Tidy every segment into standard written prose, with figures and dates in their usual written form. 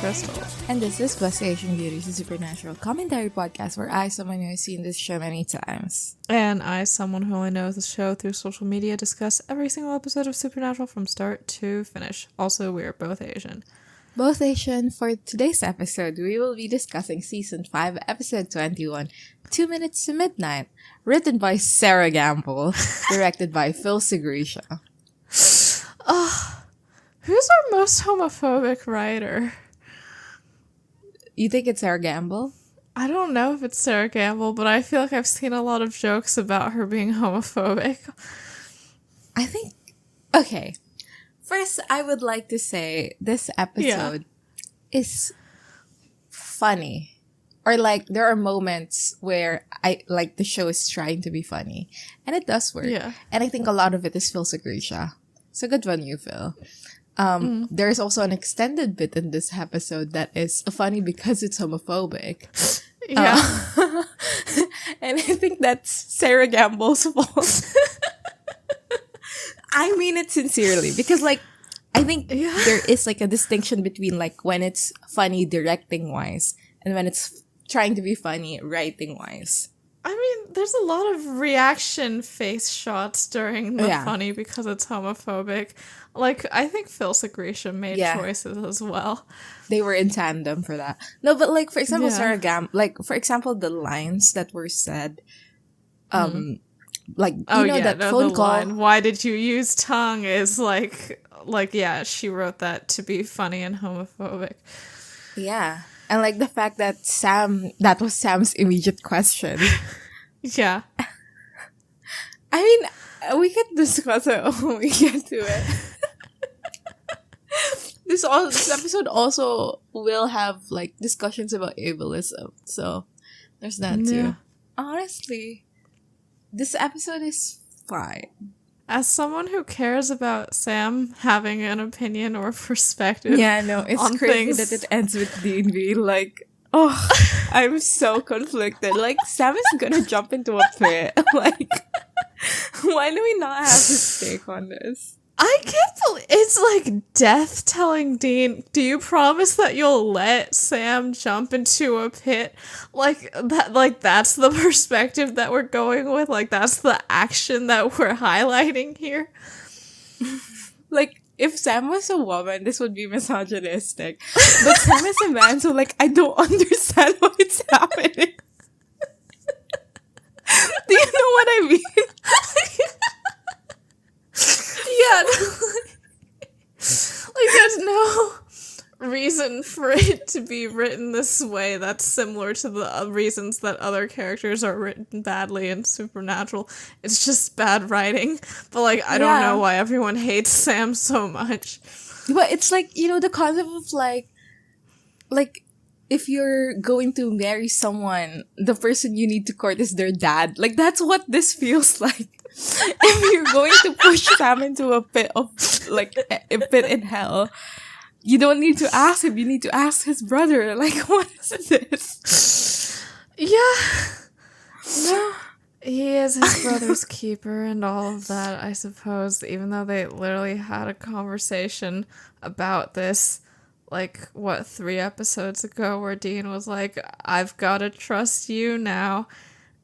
Crystal. And this is Bus Asian Beauties, a supernatural commentary podcast where I, someone who has seen this show many times. And I, someone who only knows the show through social media, discuss every single episode of Supernatural from start to finish. Also, we are both Asian. Both Asian. For today's episode, we will be discussing Season 5, Episode 21, 2 Minutes to Midnight, written by Sarah Gamble, directed by Phil Segrisha. Who's our most homophobic writer? You think it's Sarah Gamble? I don't know if it's Sarah Gamble, but I feel like I've seen a lot of jokes about her being homophobic. I think... Okay. First, I would like to say this episode is funny. Or, like, there are moments where the show is trying to be funny. And it does work. Yeah. And I think a lot of it is Phil Segrisha. So good on you, Phil. There's also an extended bit in this episode that is funny because it's homophobic. Yeah. And I think that's Sarah Gamble's fault. I mean it sincerely because, like, I think there is, like, a distinction between, like, when it's funny directing-wise and when it's trying to be funny writing-wise. I mean, there's a lot of reaction face shots during the funny because it's homophobic. Like, I think Phil Segrisha made choices as well. They were in tandem for that. No, but, like, for example, Sarah Gamble, like, for example, the lines that were said, like, that phone call. Line, why did you use tongue is like, she wrote that to be funny and homophobic. Yeah. And, like, the fact that that was Sam's immediate question. Yeah. I mean, we can discuss it when we get to it. This episode also will have, like, discussions about ableism. So, there's that too. Yeah. Honestly, this episode is fine. As someone who cares about Sam having an opinion or perspective, it's crazy that it ends with Dean being like, "Oh, I'm so conflicted. Like, Sam is gonna jump into a pit. Like, why do we not have his take on this?" I can't believe it's like Death telling Dean, "Do you promise that you'll let Sam jump into a pit?" Like that, like that's the perspective that we're going with. Like that's the action that we're highlighting here. Like, if Sam was a woman, this would be misogynistic. But Sam is a man, so, like, I don't understand why it's happening. Do you know what I mean? Yeah, like there's no reason for it to be written this way that's similar to the reasons that other characters are written badly in Supernatural. It's just bad writing. But, like, I don't know why everyone hates Sam so much. But it's like, the concept of, like, if you're going to marry someone, the person you need to court is their dad. Like, that's what this feels like. If you're going to push Sam into a pit of, like, a pit in hell, you don't need to ask him. You need to ask his brother. Like, what is this? Yeah. No. He is his brother's keeper and all of that, I suppose, even though they literally had a conversation about this, like, 3 episodes ago, where Dean was like, "I've got to trust you now,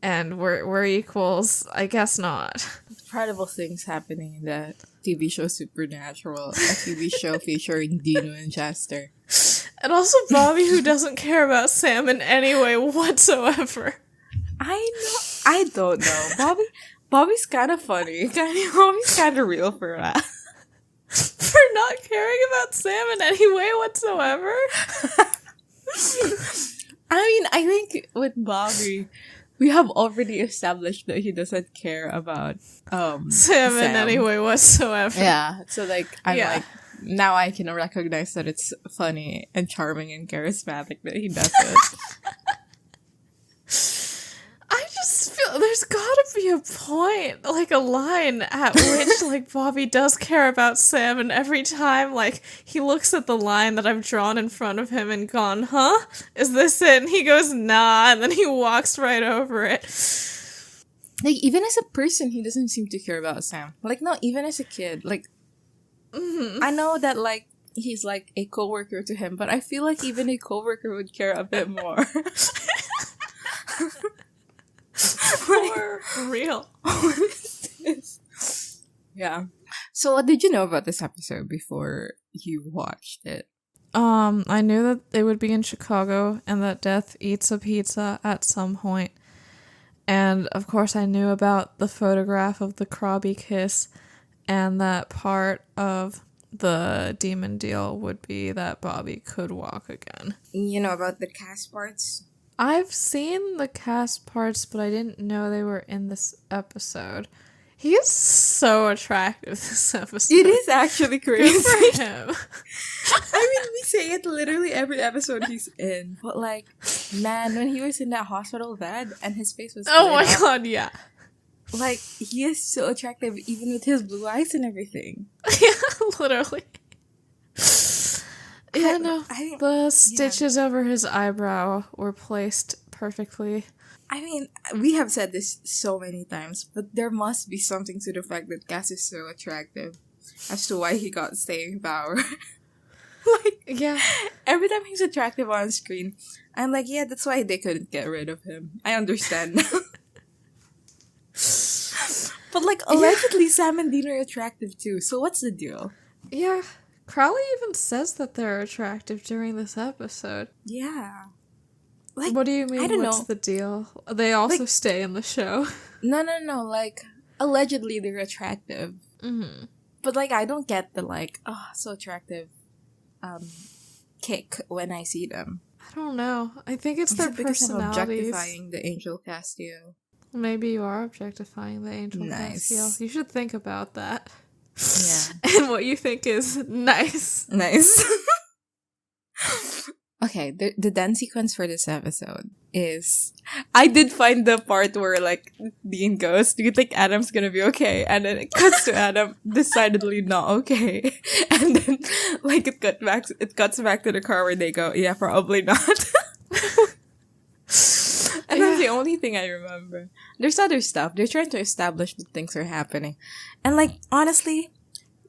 and we're equals." I guess not. Incredible things happening in the TV show Supernatural, a TV show featuring Dean Winchester. And also Bobby, who doesn't care about Sam in any way whatsoever. I don't know. Bobby's kind of funny. Bobby's kind of real for that. For not caring about Sam in any way whatsoever? I mean, I think with Bobby, we have already established that he doesn't care about Sam in any way whatsoever. Yeah, so, like, I'm like, now I can recognize that it's funny and charming and charismatic that he does it. I just feel there's gotta be a point, like a line at which, like, Bobby does care about Sam, and every time, like, he looks at the line that I've drawn in front of him and gone, "Huh? Is this it?" And he goes, "Nah," and then he walks right over it. Like, even as a person, he doesn't seem to care about Sam. Like, not even as a kid. Like, I know that, like, he's like a coworker to him, but I feel like even a coworker would care a bit more. For real. What is this? Yeah. So what did you know about this episode before you watched it? I knew that it would be in Chicago and that Death eats a pizza at some point. And of course I knew about the photograph of the Crobby kiss, and that part of the demon deal would be that Bobby could walk again. You know about the cast parts? I've seen the cast parts, but I didn't know they were in this episode. He is so attractive this episode. It is actually crazy. Good for him. I mean, we say it literally every episode he's in. But like, man, when he was in that hospital bed and his face was Oh my lit up, god, yeah. like, he is so attractive even with his blue eyes and everything. Yeah, literally. Yeah, no. The stitches over his eyebrow were placed perfectly. I mean, we have said this so many times, but there must be something to the fact that Cas is so attractive as to why he got staying power. Like, yeah. Every time he's attractive on screen, I'm like, yeah, that's why they couldn't get rid of him. I understand now. But like, allegedly, Sam and Dean are attractive too, so what's the deal? Yeah. Crowley even says that they're attractive during this episode. Yeah. Like, what do you mean? I don't what's know. the deal? They also Like, stay in the show. No. Like, allegedly they're attractive. Mm-hmm. But like, I don't get the like, oh, so attractive kick when I see them. I don't know. I think it's their Because I'm personalities. objectifying the Angel Cas. Maybe you are objectifying the Angel Nice. Cas. You should think about that. Yeah. And what you think is nice. Nice. Okay, the dance sequence for this episode is... I did find the part where, like, Dean goes, do you think Adam's gonna be okay? And then it cuts to Adam, decidedly not okay. And then, like, it cuts back to the car where they go, yeah, probably not. And that's the only thing I remember. There's other stuff. They're trying to establish that things are happening. And, like, honestly...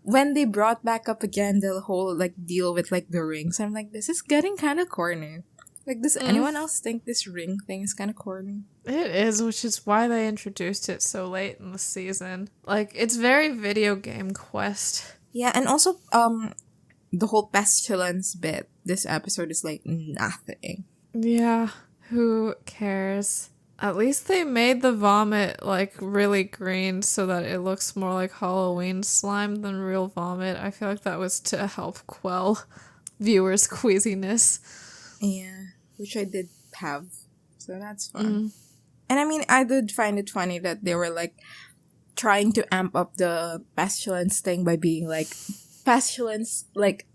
when they brought back up again the whole, like, deal with, like, the rings, I'm like, this is getting kind of corny. Like, does anyone else think this ring thing is kind of corny? It is, which is why they introduced it so late in the season. Like, it's very video game quest. Yeah, and also, the whole pestilence bit, this episode is, like, nothing. Yeah, who cares? At least they made the vomit, like, really green so that it looks more like Halloween slime than real vomit. I feel like that was to help quell viewers' queasiness. Yeah, which I did have. So that's fun. And I mean, I did find it funny that they were, like, trying to amp up the pestilence thing by being like, pestilence, like,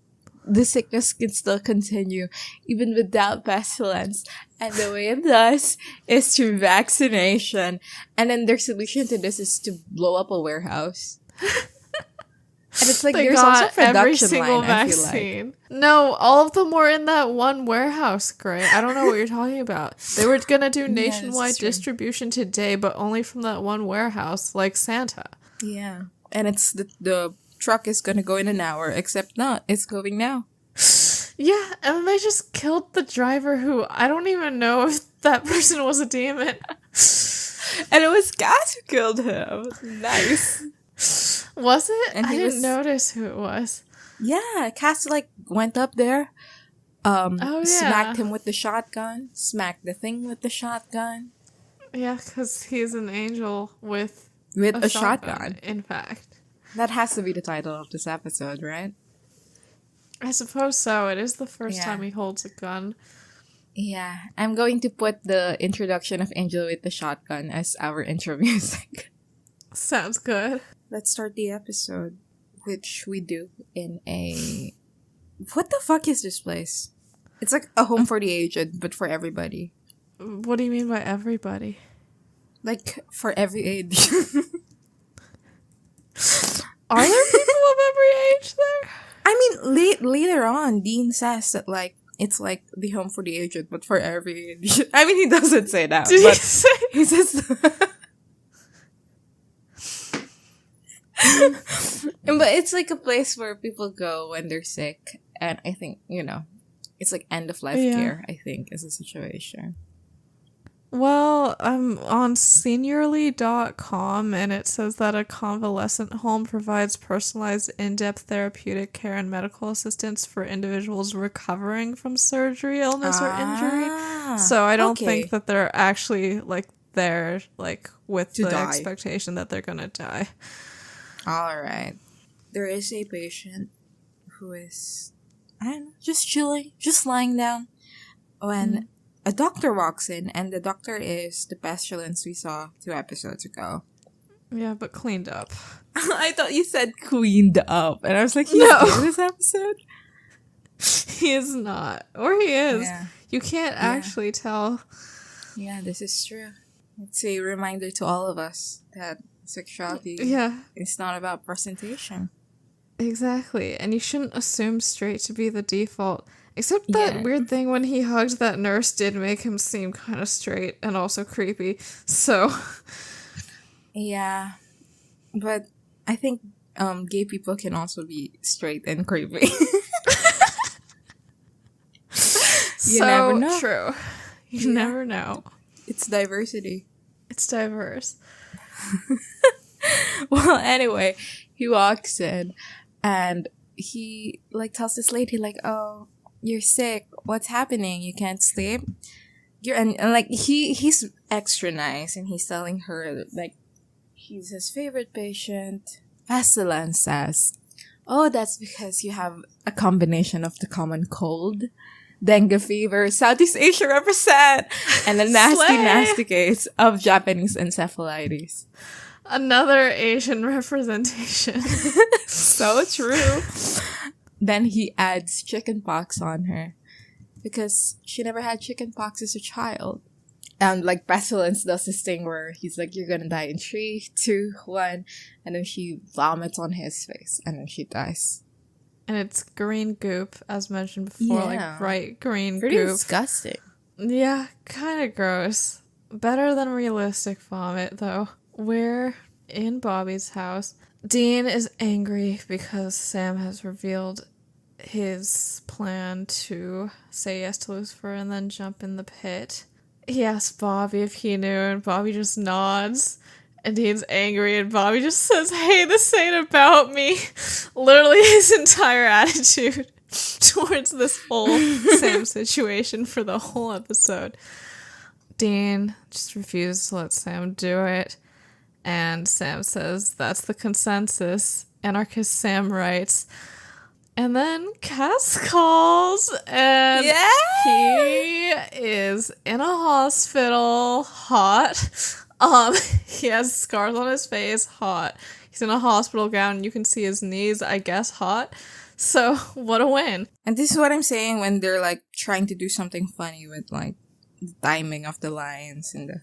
the sickness can still continue even without pestilence. And the way it does is through vaccination. And then their solution to this is to blow up a warehouse. And it's like, They there's got also production every single line, I feel vaccine. No, all of them were in that one warehouse, Gray. I don't know what you're talking about. They were gonna do nationwide distribution today, but only from that one warehouse, like Santa. Yeah. And it's the truck is gonna go in an hour, except not. It's going now. Yeah, and then they just killed the driver who I don't even know if that person was a demon. And it was Cas who killed him. Nice. Was it? And I didn't notice who it was. Yeah, Cas like went up there, smacked him with the shotgun, smacked the thing with the shotgun. Yeah, because he's an angel with a shotgun. In fact. That has to be the title of this episode, right? I suppose so. It is the first time he holds a gun. Yeah. I'm going to put the introduction of Angel with the shotgun as our intro music. Sounds good. Let's start the episode, which we do in a... What the fuck is this place? It's like a home for the aged, but for everybody. What do you mean by everybody? Like, for every age. Are there people of every age there? I mean, later on, Dean says that, like, it's like the home for the aged, but for every age. I mean, he doesn't say that, Did but he say? He says... But it's like a place where people go when they're sick. And I think, it's like end of life care, I think, is a situation. Well, I'm on seniorly.com and it says that a convalescent home provides personalized, in-depth therapeutic care and medical assistance for individuals recovering from surgery, illness, or injury. So I don't think that they're actually like there like with the expectation that they're gonna die. All right. There is a patient who is, I don't know, just chilling, just lying down when a doctor walks in, and the doctor is the pestilence we saw 2 episodes ago. Yeah, but cleaned up. I thought you said cleaned up, and I was like, no, this episode? He is not. Or he is. Yeah. You can't actually tell. Yeah, this is true. It's a reminder to all of us that sexuality is not about presentation. Exactly. And you shouldn't assume straight to be the default. Except that weird thing when he hugged that nurse did make him seem kind of straight and also creepy. So. Yeah. But I think gay people can also be straight and creepy. You never know. True. You never know. It's diversity. It's diverse. Well, anyway, he walks in and he like tells this lady like, oh, you're sick. What's happening? You can't sleep? And like he's extra nice and he's telling her like he's his favorite patient. Pestilence says, oh, that's because you have a combination of the common cold, dengue fever, Southeast Asia represent, and the nasty case of Japanese encephalitis. Another Asian representation. So true. Then he adds chickenpox on her because she never had chickenpox as a child. And like Pestilence does this thing where he's like, you're gonna die in 3, 2, 1, and then she vomits on his face and then she dies. And it's green goop, as mentioned before, like bright green Pretty goop. Disgusting. Yeah, kind of gross. Better than realistic vomit, though. We're in Bobby's house. Dean is angry because Sam has revealed his plan to say yes to Lucifer and then jump in the pit. He asks Bobby if he knew, and Bobby just nods. And Dean's angry, and Bobby just says, hey, this ain't about me. Literally his entire attitude towards this whole Sam situation for the whole episode. Dean just refuses to let Sam do it. And Sam says, that's the consensus. Anarchist Sam writes. And then Cas calls, and he is in a hospital, hot. He has scars on his face, hot. He's in a hospital gown, and you can see his knees, I guess, hot. So, what a win. And this is what I'm saying when they're, like, trying to do something funny with, like, the timing of the lines and the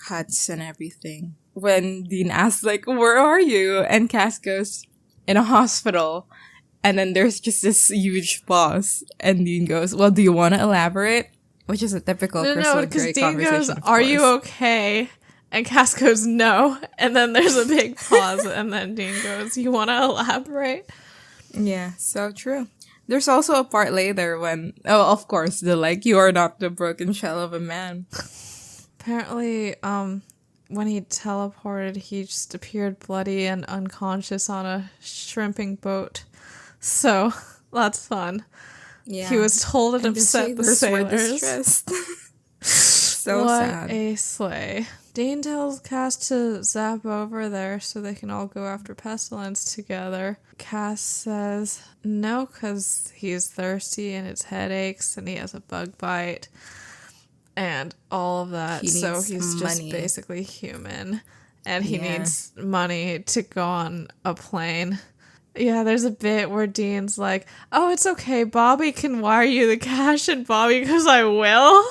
cuts and everything. When Dean asks, like, where are you? And Cas goes, in a hospital. And then there's just this huge pause. And Dean goes, well, do you want to elaborate? Which is a typical Crystal Grey conversation, goes, are you okay? And Cas goes, no. And then there's a big pause. And then Dean goes, you want to elaborate? Yeah, so true. There's also a part later when, oh, of course, the like, you are not the broken shell of a man. Apparently, when he teleported, he just appeared bloody and unconscious on a shrimping boat. So, that's fun. Yeah. He was told it upset the sailors. So what sad. What a slay. Dean tells Cas to zap over there so they can all go after Pestilence together. Cas says no because he's thirsty and his head aches and he has a bug bite and all of that. So he's just basically human and he needs money to go on a plane. Yeah, there's a bit where Dean's like, oh, it's okay, Bobby can wire you the cash, and Bobby goes, I will?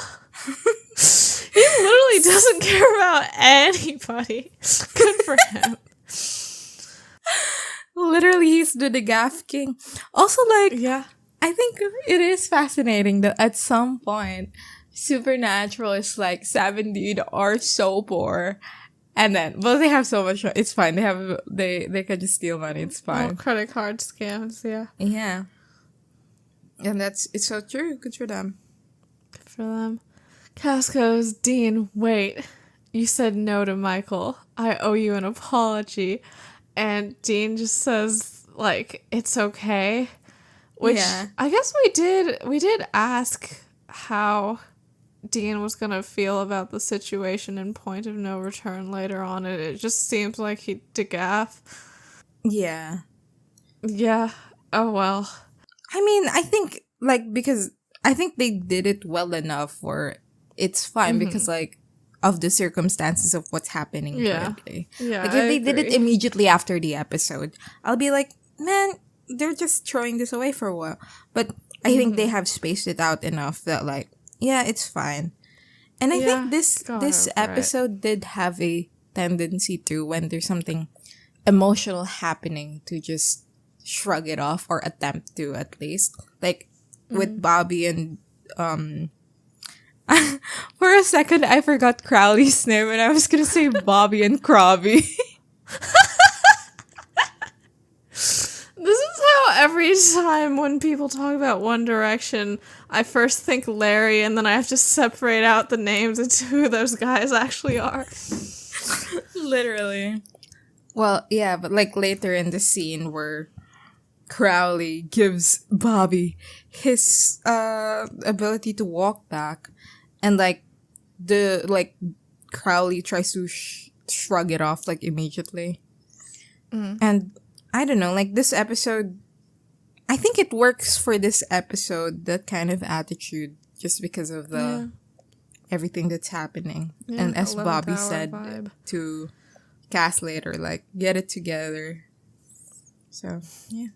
He literally doesn't care about anybody. Good for him. Literally, he's the gaff king. Also, like, I think it is fascinating that at some point, Supernatural is like, Sam and Dean are so poor. And then, well, they have so much. It's fine. They can just steal money. It's Oh, fine. credit card scams, yeah. Yeah. And it's so true. Good for them. Good for them. Cas goes, Dean, wait. You said no to Michael. I owe you an apology. And Dean just says, like, it's okay. Which Yeah. I guess we did ask how Dean was gonna feel about the situation in Point of No Return later on, and it just seems like he gaff. Yeah. Yeah. Oh well. I mean, I think, like, because I think they did it well enough where it's fine because, like, of the circumstances of what's happening currently. Yeah. Like, if they did it immediately after the episode, I'll be like, man, they're just throwing this away for a while. But I think they have spaced it out enough that, like, yeah, it's fine. And I think this episode did have a tendency to, when there's something emotional happening, to just shrug it off or attempt to, at least. Like, with Bobby and, for a second, I forgot Crowley's name and I was gonna say Bobby and Crobby. This is how every time when people talk about One Direction, I first think Larry and then I have to separate out the names into who those guys actually are. Literally. Well, yeah, but like later in the scene where Crowley gives Bobby his ability to walk back, and like Crowley tries to shrug it off like immediately. And I don't know, like this episode, I think it works for this episode, that kind of attitude, just because of the everything that's happening. Yeah, and as 11th Bobby hour said vibe. to Cas later, like, get it together. So, yeah.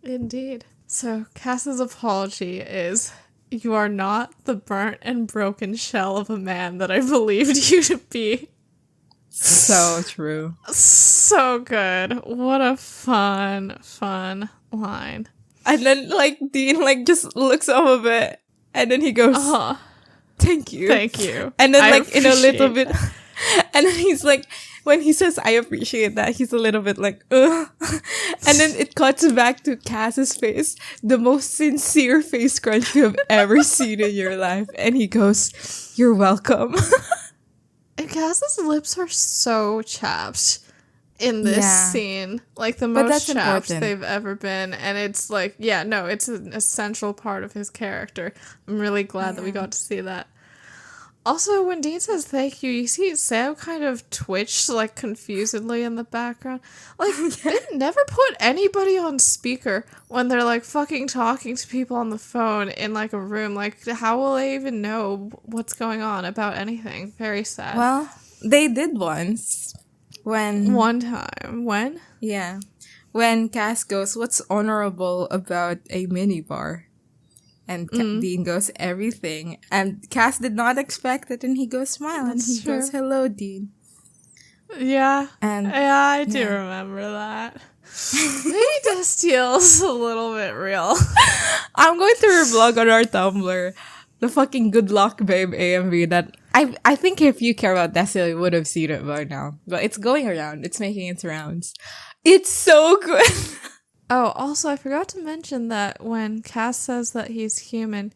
Indeed. So Cass's apology is, you are not the burnt and broken shell of a man that I believed you to be. So true. So good. What a fun line. And then, like, Dean, like, just looks up a bit, and then he goes, thank you. Thank you. And then, I like, in a little appreciate bit, and then he's like, when he says, I appreciate that, he's a little bit like, ugh. And then it cuts back to Cass's face, the most sincere face crunch you have ever seen in your life. And he goes, you're welcome. And Cass's lips are so chapped in this scene. Like, the most chapped they've ever been. And it's like, it's an essential part of his character. I'm really glad that we got to see that. Also, when Dean says thank you, you see Sam kind of twitch, like, confusedly in the background. Like, they never put anybody on speaker when they're, like, fucking talking to people on the phone in, like, a room. Like, how will they even know what's going on about anything? Very sad. Well, they did once. One time. When? Yeah. When Cass goes, what's honorable about a minibar? And Dean goes, everything. And Cass did not expect it, and he goes, smile. And he goes, hello, Dean. Yeah. And I do remember that. Maybe Destiel's a little bit real. I'm going to reblog on our Tumblr the fucking good luck babe AMV that I think if you care about Destiel, you would have seen it by now. But it's going around. It's making its rounds. It's so good. Oh, also, I forgot to mention that when Cass says that he's human,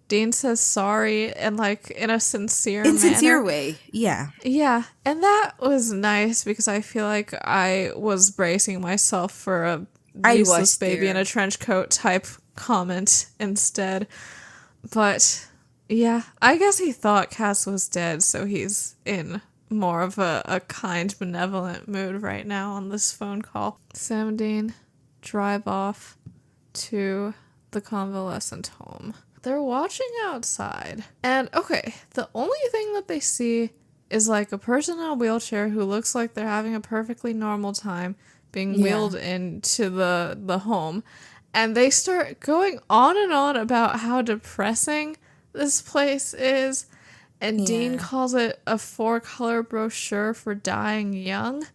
Dean says sorry and, like, in a sincere manner. In sincere way, yeah. Yeah, and that was nice because I feel like I was bracing myself for a useless baby in a trench coat type comment instead. But, yeah, I guess he thought Cass was dead, so he's in more of a kind, benevolent mood right now on this phone call. Sam and Dean drive off to the convalescent home. They're watching outside. And, okay, the only thing that they see is, like, a person in a wheelchair who looks like they're having a perfectly normal time being wheeled into the home. And they start going on and on about how depressing this place is. And Dean calls it a 4-color brochure for dying young.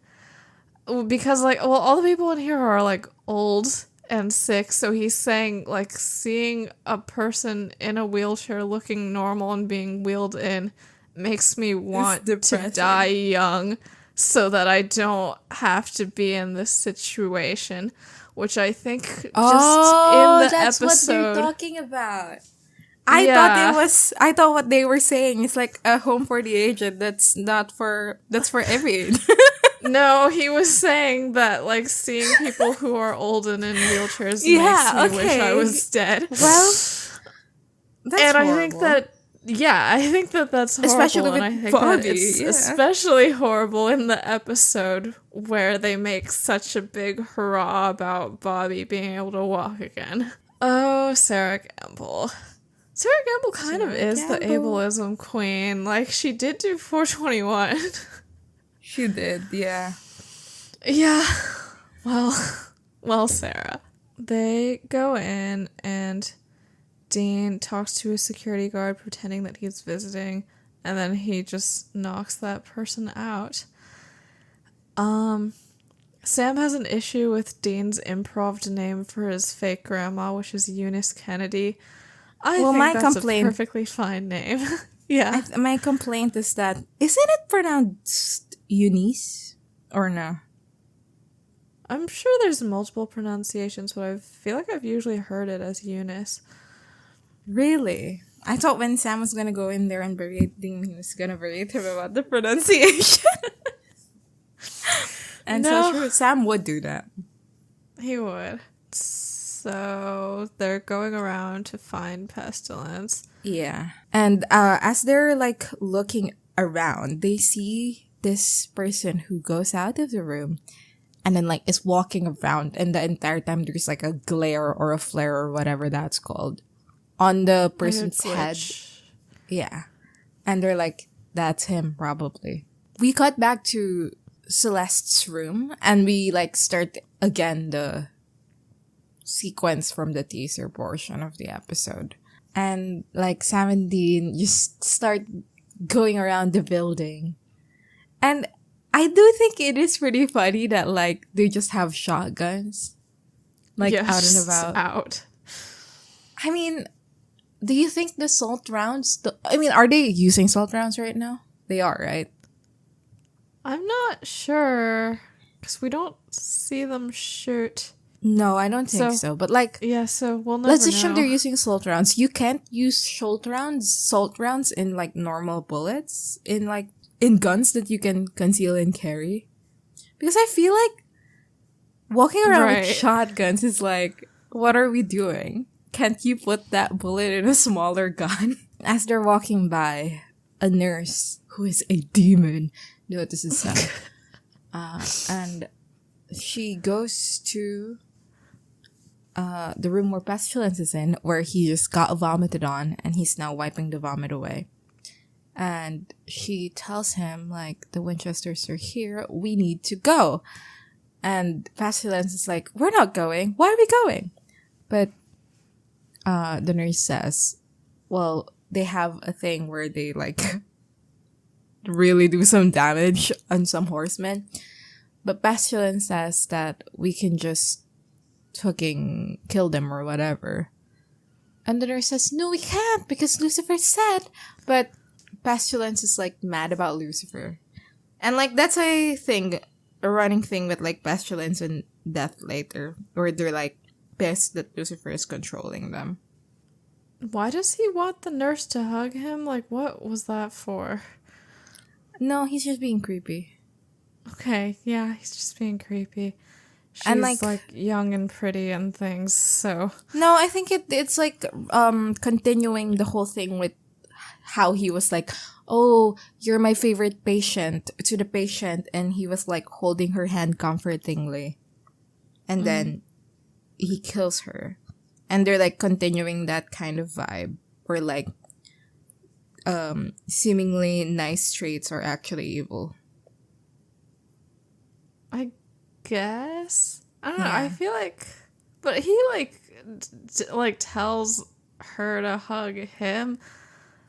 Because, like, well, all the people in here are, like, old and sick, so he's saying, like, seeing a person in a wheelchair looking normal and being wheeled in makes me want to depressing. die young so that I don't have to be in this situation, which I think just in the that's episode. what they're talking about. Yeah. I thought what they were saying is like a home for the aged. That's for every age. No, he was saying that like seeing people who are old and in wheelchairs Yeah, makes me wish I okay. was dead. Well, that's and horrible. I think that that's horrible. Especially and with I think Bobby, that it's yeah. especially horrible in the episode where they make such a big hurrah about Bobby being able to walk again. Oh, Sarah Gamble. Sarah Gamble kind of is the ableism queen. Like, she did do 421. She did, yeah. Yeah. Well, Sarah. They go in and Dean talks to a security guard pretending that he's visiting, and then he just knocks that person out. Sam has an issue with Dean's improv name for his fake grandma, which is Eunice Kennedy. I think that's a perfectly fine name. Yeah. My complaint is that, isn't it pronounced Eunice? Or no? I'm sure there's multiple pronunciations, but I feel like I've usually heard it as Eunice. Really? I thought when Sam was gonna go in there and berate Dean, he was gonna berate him about the pronunciation. And so true, Sam would do that. He would. So they're going around to find Pestilence. Yeah. And as they're like looking around, they see this person who goes out of the room and then like is walking around, and the entire time there's like a glare or a flare or whatever that's called on the person's head. Yeah. And they're like, that's him probably. We cut back to Celeste's room and we like start again the sequence from the teaser portion of the episode. And like Sam and Dean just start going around the building. And I do think it is pretty funny that like they just have shotguns. Like out and about. I mean, do you think the salt rounds... are they using salt rounds right now? They are, right? I'm not sure. Because we don't see them shoot. No, I don't think so. But like... Yeah, so we'll never let's assume know. they're using salt rounds. You can't use salt rounds in like normal bullets. In guns that you can conceal and carry. Because I feel like walking around with shotguns is like, what are we doing? Can't you put that bullet in a smaller gun? As they're walking by, a nurse who is a demon notices them. And she goes to the room where Pestilence is in, where he just got vomited on, and he's now wiping the vomit away. And she tells him, like, the Winchesters are here, we need to go. And Pestilence is like, we're not going. Why are we going? But the nurse says, well, they have a thing where they, like, really do some damage on some horsemen. But Pestilence says that we can just fucking kill them or whatever. And the nurse says, no, we can't, because Lucifer said. But Pestilence is like mad about Lucifer. And like that's a running thing with like Pestilence and Death later, where they're like pissed that Lucifer is controlling them. Why does he want the nurse to hug him? Like, what was that for? No, he's just being creepy. Okay, yeah, he's just being creepy. She's and like young and pretty and things, so... No, I think it's like continuing the whole thing with how he was like, oh, you're my favorite patient, to the patient, and he was like holding her hand comfortingly. And then he kills her. And they're like continuing that kind of vibe where like seemingly nice traits are actually evil. I guess. I don't know. I feel like, but he like tells her to hug him.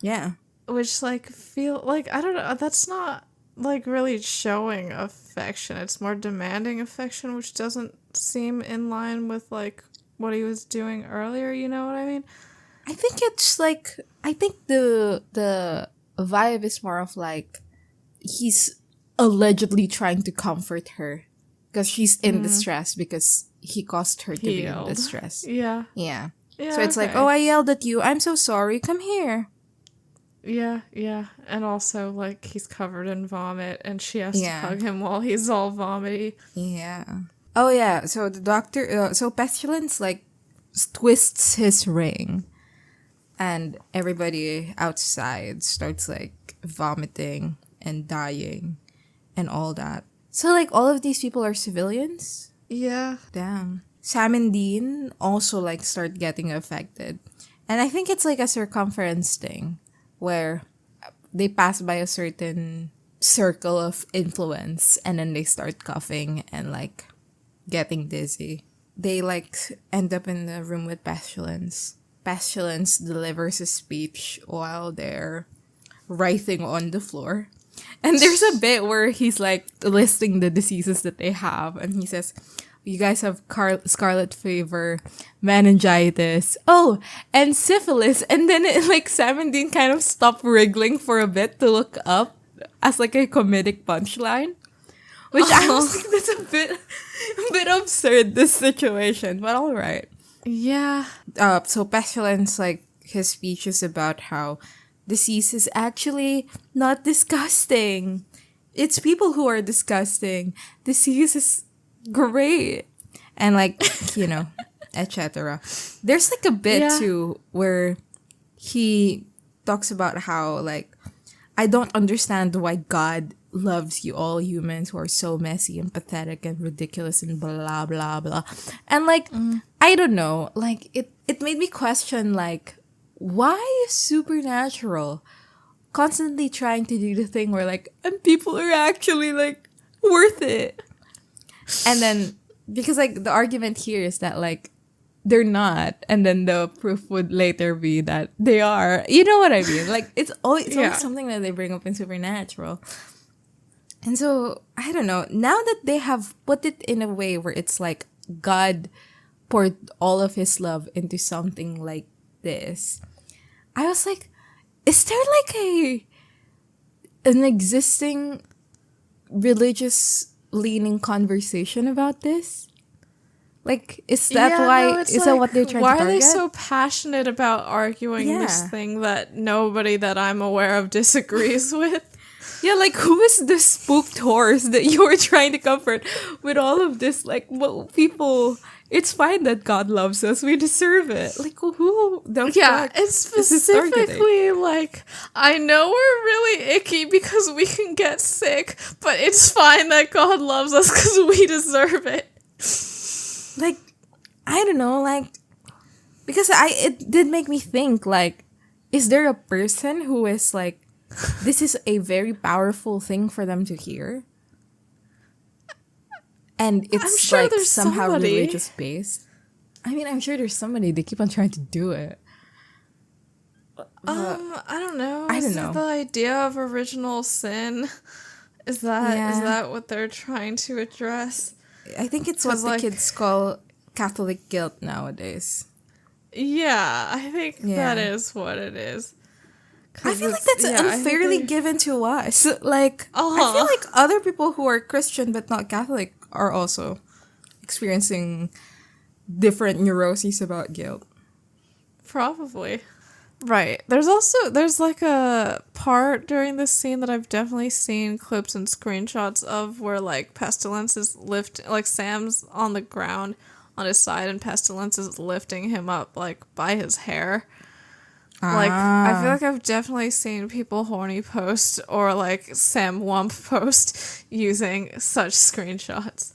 Yeah. Which like feel like, I don't know. That's not like really showing affection. It's more demanding affection, which doesn't seem in line with like what he was doing earlier. You know what I mean? I think it's like, I think the vibe is more of like he's allegedly trying to comfort her because she's in distress because he caused her to He be in yelled. distress. Yeah. Yeah. Yeah. So it's like, okay. oh, I yelled at you. I'm so sorry. Come here. Yeah, yeah. And also, like, he's covered in vomit, and she has to Yeah. hug him while he's all vomity. Yeah. Oh, yeah. So the doctor, so Pestilence, like, twists his ring. And everybody outside starts, like, vomiting and dying and all that. So, like, all of these people are civilians? Yeah. Damn. Sam and Dean also, like, start getting affected. And I think it's, like, a circumference thing where they pass by a certain circle of influence and then they start coughing and, like, getting dizzy. They, like, end up in the room with Pestilence. Pestilence delivers a speech while they're writhing on the floor. And there's a bit where he's, like, listing the diseases that they have. And he says, you guys have scarlet fever, meningitis, and syphilis. And then, like, Sam and Dean kind of stop wriggling for a bit to look up as, like, a comedic punchline. Which I was like, that's a bit absurd, this situation. But all right. Yeah. So Pestilence, like, his speech is about how disease is actually not disgusting. It's people who are disgusting. Disease is great. And, like, you know, etc. There's, like, a bit, too, where he talks about how, like, I don't understand why God loves you all humans who are so messy and pathetic and ridiculous and blah, blah, blah. And, like, I don't know. Like, it made me question, like, why is Supernatural constantly trying to do the thing where, like, and people are actually, like, worth it? And then, because, like, the argument here is that, like, they're not, and then the proof would later be that they are. You know what I mean? Like, it's always something that they bring up in Supernatural. And so, I don't know. Now that they have put it in a way where it's like God poured all of his love into something like this, I was like, is there like an existing religious leaning conversation about this? Like, is that that what they're trying to target? Why are they so passionate about arguing this thing that nobody that I'm aware of disagrees with? Yeah, like, who is this spooked horse that you were trying to comfort with all of this? Like, well, people, it's fine that God loves us. We deserve it. Like, who the fuck it's specifically, like, I know we're really icky because we can get sick, but it's fine that God loves us because we deserve it. Like, I don't know, like, because it did make me think, like, is there a person who is, like, this is a very powerful thing for them to hear? And it's, I'm sure, like, there's somehow religious based. I mean, I'm sure there's somebody. They keep on trying to do it. I don't know. I don't know. The idea of original sin, is that what they're trying to address? I think it's what the kids call Catholic guilt nowadays. Yeah, I think that is what it is. I feel like that's unfairly given to us. Like, I feel like other people who are Christian but not Catholic are also experiencing different neuroses about guilt. Probably. Right. There's like a part during this scene that I've definitely seen clips and screenshots of where, like, Pestilence is like, Sam's on the ground on his side and Pestilence is lifting him up, like, by his hair. Like, I feel like I've definitely seen people horny post or, like, Sam Wump post using such screenshots.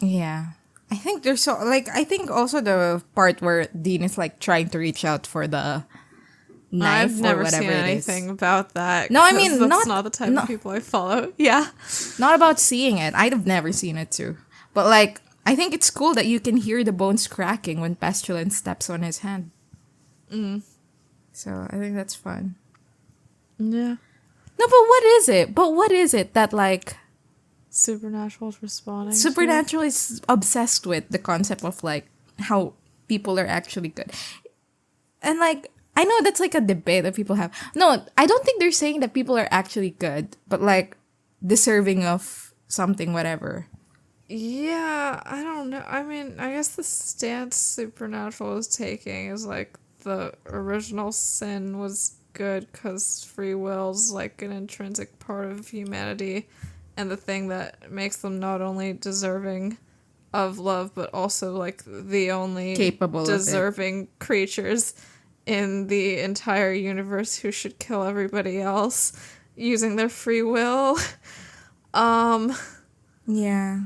Yeah. I think there's I think also the part where Dean is, like, trying to reach out for the knife. I've never or whatever seen anything about that. No, I mean, that's not the type of people I follow. Yeah. Not about seeing it. I'd have never seen it too. But, like, I think it's cool that you can hear the bones cracking when Pestilence steps on his hand. So I think that's fun. Yeah. No, but what is it that, like, Supernatural is responding Supernatural is obsessed with the concept of, like, how people are actually good. And, like, I know that's like a debate that people have. No, I don't think they're saying that people are actually good, but like deserving of something, whatever. Yeah, I don't know. I mean, I guess the stance Supernatural is taking is like the original sin was good because free will's like an intrinsic part of humanity and the thing that makes them not only deserving of love but also like the only Capable of it. deserving creatures in the entire universe who should kill everybody else using their free will. Yeah.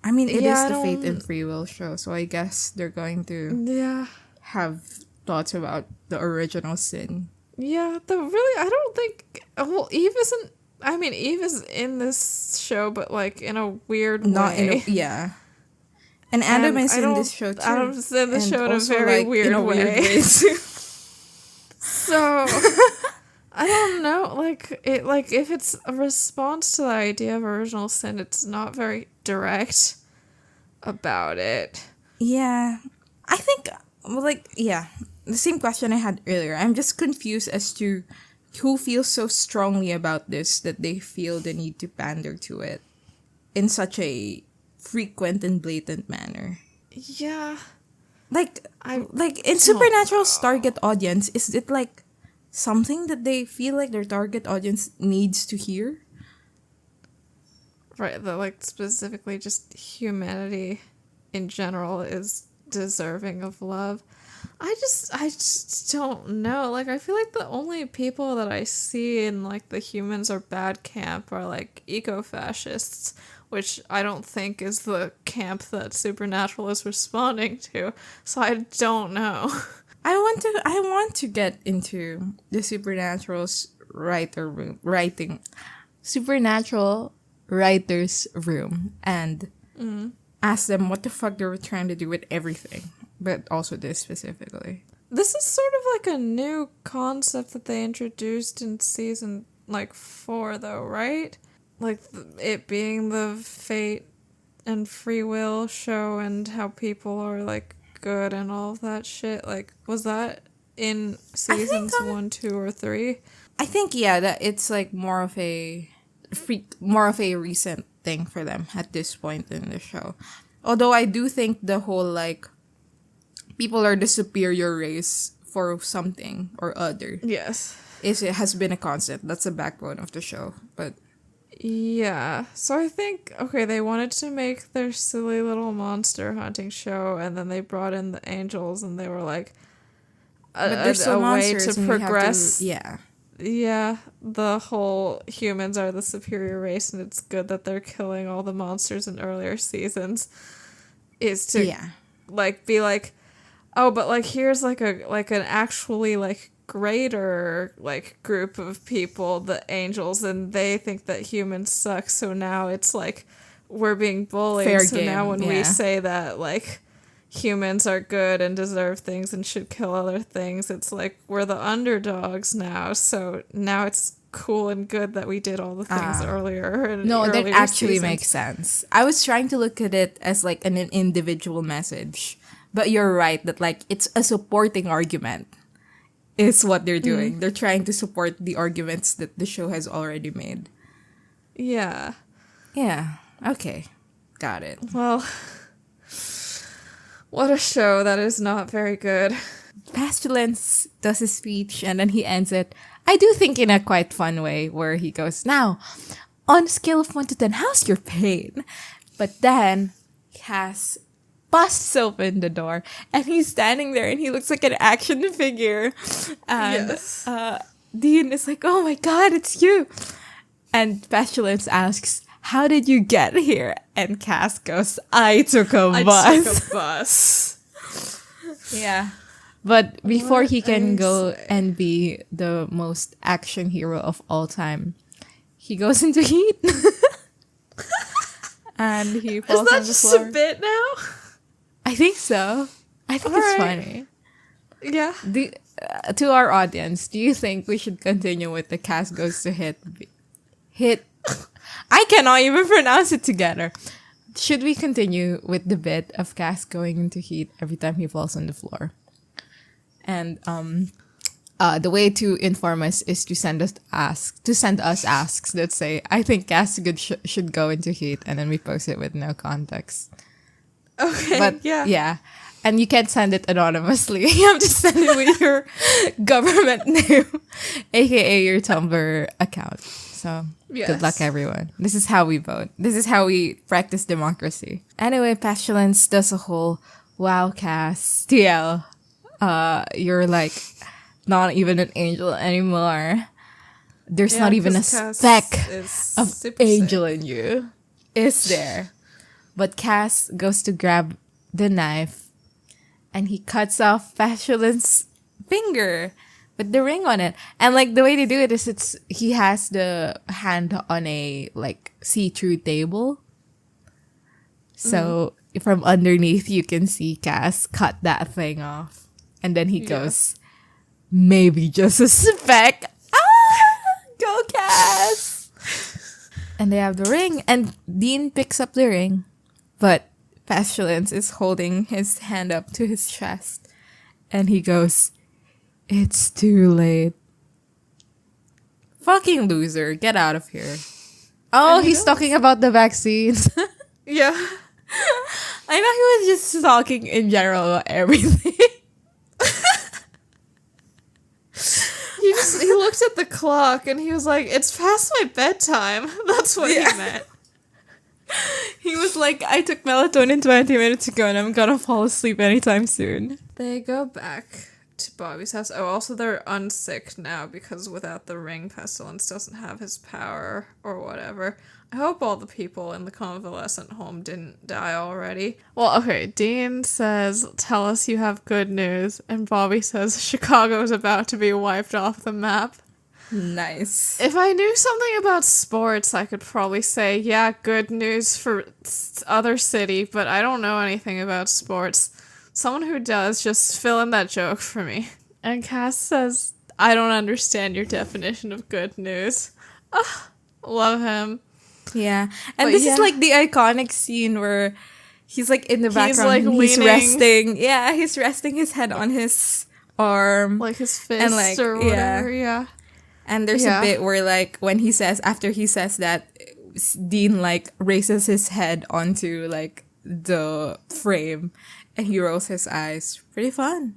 I mean, it Yeah, is I the Fate don't- and Free Will show, so I guess they're going to Yeah. have thoughts about the original sin. Yeah, though really, I don't think. Well, Eve isn't. I mean, Eve is in this show, but like in a weird Not way. in a, yeah. And Adam And is in this show too. Adam's in the And show in a also, very like, weird in a way. weird way too. So I don't know. Like it. Like if it's a response to the idea of original sin, it's not very direct about it. Yeah. I think, well, like, yeah. The same question I had earlier. I'm just confused as to who feels so strongly about this that they feel the need to pander to it in such a frequent and blatant manner. Yeah. Like, I in Supernatural's target audience, is it like something that they feel like their target audience needs to hear? Right, that like specifically just humanity in general is deserving of love. I just don't know. Like I feel like the only people that I see in like the humans are bad camp are like eco-fascists, which I don't think is the camp that Supernatural is responding to. So I don't know. I want to get into the Supernatural's Supernatural writer's room and ask them what the fuck they were trying to do with everything, but also this specifically. This is sort of like a new concept that they introduced in season like 4 though, right? Like it being the fate and free will show and how people are like good and all of that shit. Like was that in seasons 1, 2, or 3? I think that it's like more of a recent thing for them at this point in the show. Although I do think the whole like people are the superior race for something or other Yes. it has been a constant. That's the backbone of the show. But Yeah. So I think, okay, they wanted to make their silly little monster hunting show, and then they brought in the angels, and they were like, but they're still a way monsters to and we have progress. yeah. Yeah, the whole humans are the superior race, and it's good that they're killing all the monsters in earlier seasons. Is to like be like, oh, but like here's like an actually like greater like group of people, the angels, and they think that humans suck. So now it's like we're being bullied. Fair so game, now when we yeah. say that like humans are good and deserve things and should kill other things, it's like we're the underdogs now. So now it's cool and good that we did all the things earlier. In No, that earlier actually seasons. makes sense. I was trying to look at it as like an individual message. But you're right that like it's a supporting argument is what they're doing. They're trying to support the arguments that the show has already made. Yeah. Yeah. Okay. Got it. Well, what a show that is not very good. Pestilence does his speech and then he ends it, I do think in a quite fun way, where he goes, now, on a scale of 1 to 10, how's your pain? But then Cass busts open the door and he's standing there and he looks like an action figure. And Yes. Dean is like, oh my god, it's you. And Pestilence asks, how did you get here? And Cass goes, I took a bus. I took a bus. Yeah. But before What he can a go sight. and be the most action hero of all time, he goes into heat. And he Is falls that on the just floor. a bit now? I think so. I think it's Alright. funny. Yeah. To our audience, do you think we should continue with the Cass goes to hit? I cannot even pronounce it together. Should we continue with the bit of Cass going into heat every time he falls on the floor? And the way to inform us is to send us asks that say, I think Cas should go into heat, and then we post it with no context. Okay, But yeah. And you can't send it anonymously. You have to send it with your government name, aka your Tumblr account. So good luck, everyone. This is how we vote. This is how we practice democracy. Anyway, Pestilence does a whole wow Cas TL. You're like not even an angel anymore. There's not even a speck of angel in you. Is there? But Cas goes to grab the knife and he cuts off Petulance's finger with the ring on it. And like the way they do it is he has the hand on a like see-through table. So from underneath you can see Cas cut that thing off. And then he goes, maybe just a speck. Go Cas! And they have the ring and Dean picks up the ring. But Pestilence is holding his hand up to his chest. And he goes, it's too late. Fucking loser. Get out of here. Oh, he's talking about the vaccines. Yeah. I know he was just talking in general about everything. He looked at the clock and he was like, it's past my bedtime. That's what he meant. He was like, I took melatonin 20 minutes ago and I'm gonna fall asleep anytime soon. They go back to Bobby's house. Oh, also they're unsick now because without the ring, Pestilence doesn't have his power or whatever. I hope all the people in the convalescent home didn't die already. Well, okay, Dean says, tell us you have good news. And Bobby says, Chicago's about to be wiped off the map. Nice. If I knew something about sports, I could probably say, yeah, good news for other city, but I don't know anything about sports. Someone who does, just fill in that joke for me. And Cas says, I don't understand your definition of good news. Love him. Yeah. And but this is like the iconic scene where he's like in the background. Like he's resting. Yeah, he's resting his head on his arm. Like his fist and like, or whatever, yeah. And there's a bit where like when he says, after he says that, Dean like raises his head onto like the frame and he rolls his eyes. Pretty fun.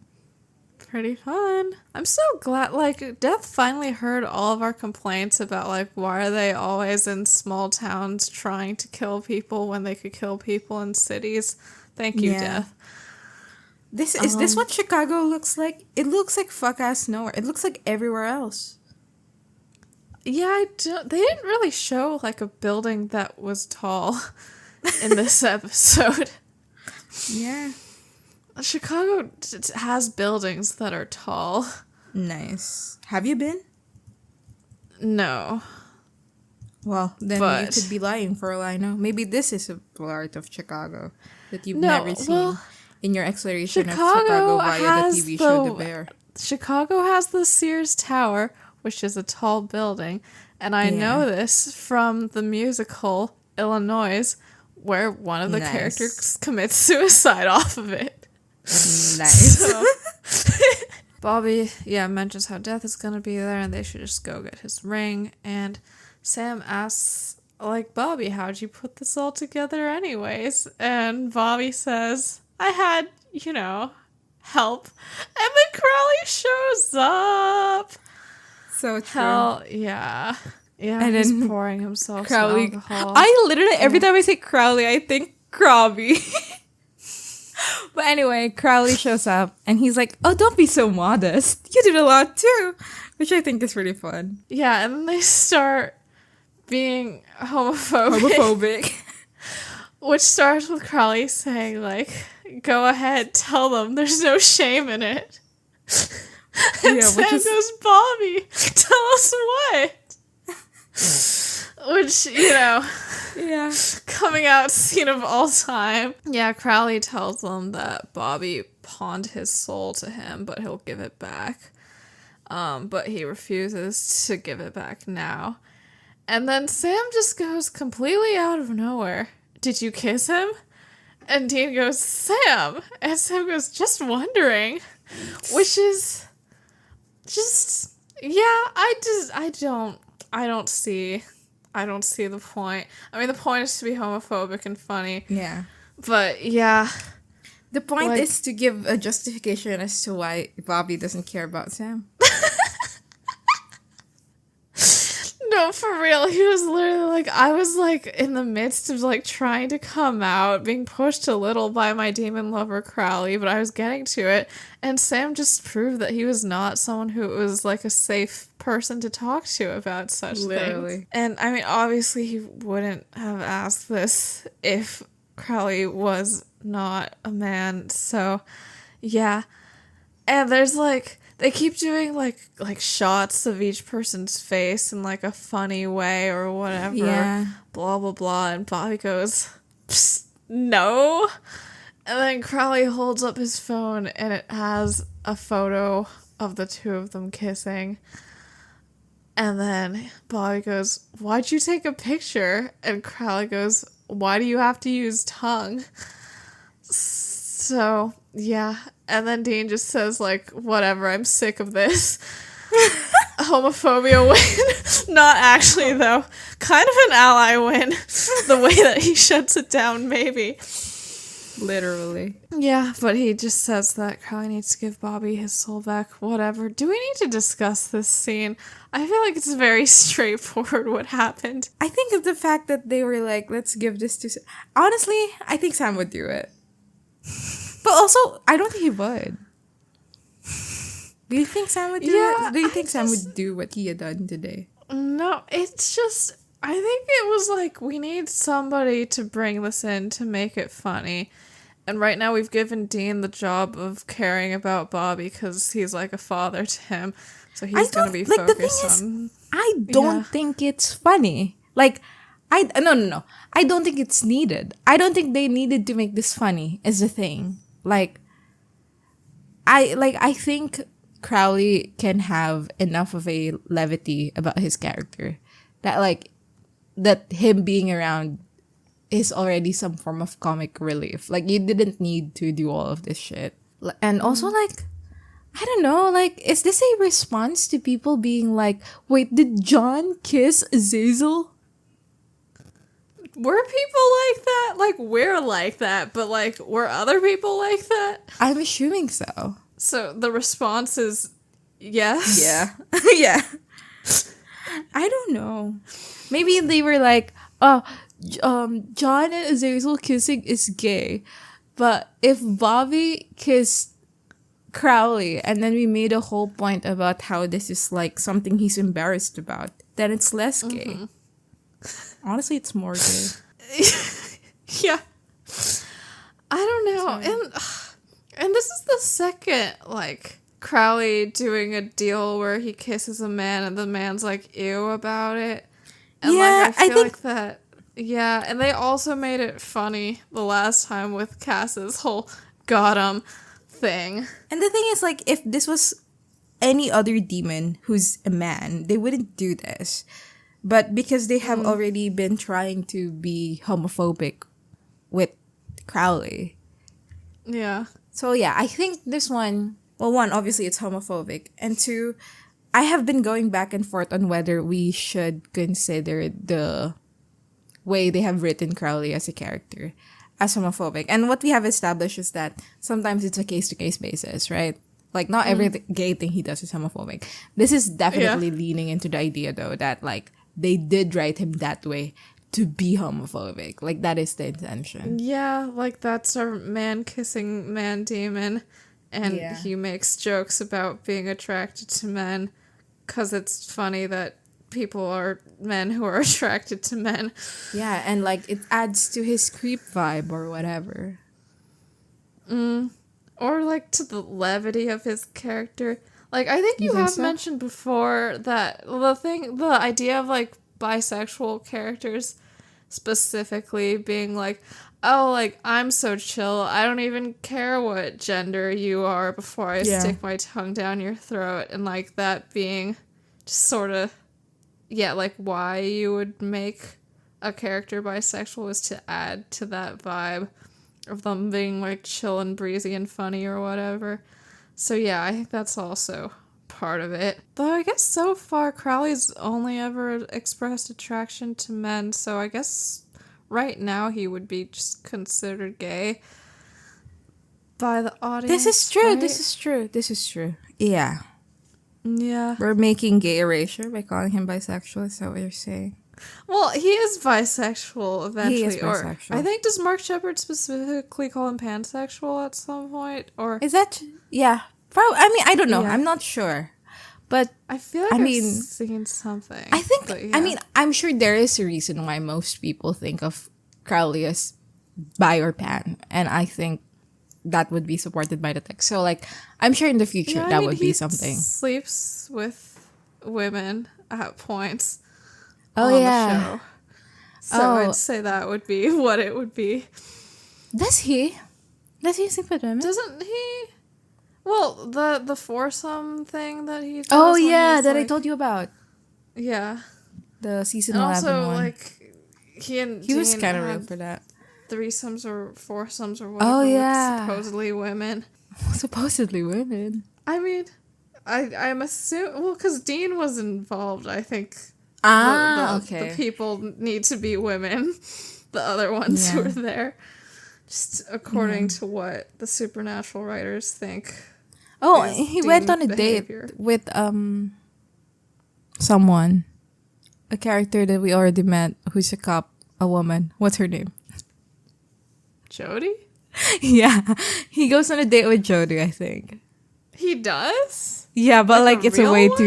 I'm so glad, like, Death finally heard all of our complaints about, like, why are they always in small towns trying to kill people when they could kill people in cities. Thank you, Death. Is this what Chicago looks like? It looks like fuck-ass nowhere. It looks like everywhere else. Yeah, they didn't really show, like, a building that was tall in this episode. Yeah. Chicago has buildings that are tall. Nice. Have you been? No. Well, then you could be lying for all I know. Maybe this is a part of Chicago that you've never seen in your exploration of Chicago via the TV show The Bear. Chicago has the Sears Tower, which is a tall building. And I know this from the musical Illinois, where one of the characters commits suicide off of it. Nice. So, Bobby, mentions how Death is gonna be there and they should just go get his ring. And Sam asks, like, Bobby, how'd you put this all together anyways? And Bobby says, I had, help. And then Crowley shows up. So true. Hell, yeah. Yeah, and he's then pouring himself Crowley, some alcohol. I literally, every time I say Crowley, I think Crobby. But anyway, Crowley shows up and he's like, oh, don't be so modest. You did a lot too. Which I think is really fun. Yeah, and then they start being homophobic. Which starts with Crowley saying, like, go ahead, tell them there's no shame in it. And Sam goes, Bobby, tell us what? Which, coming out scene of all time. Yeah, Crowley tells them that Bobby pawned his soul to him, but he'll give it back. But he refuses to give it back now. And then Sam just goes completely out of nowhere. Did you kiss him? And Dean goes, Sam! And Sam goes, just wondering. Which is just yeah, I don't see the point. I mean, the point is to be homophobic and funny. Yeah. But yeah, The point like, is to give a justification as to why Bobby doesn't care about Sam. no, for real. He was literally like, I was like in the midst of like trying to come out, being pushed a little by my demon lover Crowley, but I was getting to it. And Sam just proved that he was not someone who was like a safe person to talk to about such Literally. things. And I mean, obviously, he wouldn't have asked this if Crowley was not a man. So, yeah. And there's like they keep doing like shots of each person's face in like a funny way or whatever. Yeah. Blah blah blah. And Bobby goes, "Psst, no." And then Crowley holds up his phone and it has a photo of the two of them kissing. And then Bobby goes, "Why'd you take a picture?" And Crowley goes, "Why do you have to use tongue?" So, yeah. And then Dean just says, like, whatever, I'm sick of this. Homophobia win. Not actually, though. Kind of an ally win. The way that he shuts it down, maybe. Literally. Yeah, but he just says that Crowley needs to give Bobby his soul back. Whatever. Do we need to discuss this scene? I feel like it's very straightforward what happened. I think of the fact that they were like, let's give this to Sam. Honestly, I think Sam would do it. But also, I don't think he would. Do you think Sam would do it? Do you think Sam would do what he had done today? No, it's just, I think it was like, we need somebody to bring this in to make it funny. And right now we've given Dean the job of caring about Bobby because he's like a father to him. So he's going to be like, focused on... I don't think it's funny. Like, no. I don't think it's needed. I don't think they needed to make this funny is the thing. Like, I think Crowley can have enough of a levity about his character that, like, that him being around is already some form of comic relief. Like, you didn't need to do all of this shit. And also, like, I don't know, like, is this a response to people being like, wait, did John kiss Zazel? Were people like that? Like, we're like that, but, like, were other people like that? I'm assuming so. So the response is yes? Yeah. Yeah. I don't know. Maybe they were like, oh, John and Azazel kissing is gay. But if Bobby kissed Crowley and then we made a whole point about how this is like something he's embarrassed about, then it's less gay. Mm-hmm. Honestly, it's more gay. Yeah. I don't know. And this is the second, like, Crowley doing a deal where he kisses a man and the man's like, ew about it. And yeah, like, I feel like that. Yeah, and they also made it funny the last time with Cass's whole got him thing. And the thing is, like, if this was any other demon who's a man, they wouldn't do this. But because they have already been trying to be homophobic with Crowley. Yeah. So yeah, I think this one, well, one, obviously it's homophobic. And two, I have been going back and forth on whether we should consider the way they have written Crowley as a character as homophobic. And what we have established is that sometimes it's a case-to-case basis, right? Like, not every gay thing he does is homophobic. This is definitely leaning into the idea, though, that, like, they did write him that way to be homophobic. Like, that is the intention. Yeah, like, that's our man-kissing man-demon. And he makes jokes about being attracted to men because it's funny that people are men who are attracted to men. Yeah, and, like, it adds to his creep vibe or whatever. Or, like, to the levity of his character. Like, I think you have mentioned before that the idea of, like, bisexual characters specifically being like, oh, like, I'm so chill, I don't even care what gender you are before I stick my tongue down your throat, and, like, that being just sort of, like, why you would make a character bisexual is to add to that vibe of them being, like, chill and breezy and funny or whatever. So, yeah, I think that's also part of it. Though I guess so far Crowley's only ever expressed attraction to men, so I guess right now he would be just considered gay by the audience. This is true. Right? This is true. Yeah. Yeah. We're making gay erasure by calling him bisexual. Is that what you're saying? Well, he is bisexual eventually. He is bisexual. Or I think, does Mark Shepard specifically call him pansexual at some point? Or is that? Yeah. Probably. I mean, I don't know. Yeah. I'm not sure. But I feel like I've seen something. I think, yeah. I mean, I'm sure there is a reason why most people think of Crowley as bi or pan. And I think that would be supported by the text. So, like, I'm sure in the future that would be something. He sleeps with women at points Oh, on yeah. the show. So I'd say that would be what it would be. Does he? Does he sleep with women? Doesn't he? Well, the foursome thing that he does. Oh, when yeah, he's, that I like- told you about. Yeah. The season And 11 also, one. like, he was Dean kind of real had for that. threesomes or foursomes or whatever. Oh, with yeah. supposedly women. Supposedly women. I mean, I'm assuming, well, because Dean was involved, I think. Okay. The people need to be women. The other ones who Yeah. are there. Just according to what the supernatural writers think. Oh, is he went Dean's on a behavior. date with someone. A character that we already met who's a cop, a woman. What's her name? Jody? Yeah. He goes on a date with Jodie, I think. He does? Yeah, but Like like a it's a real way one?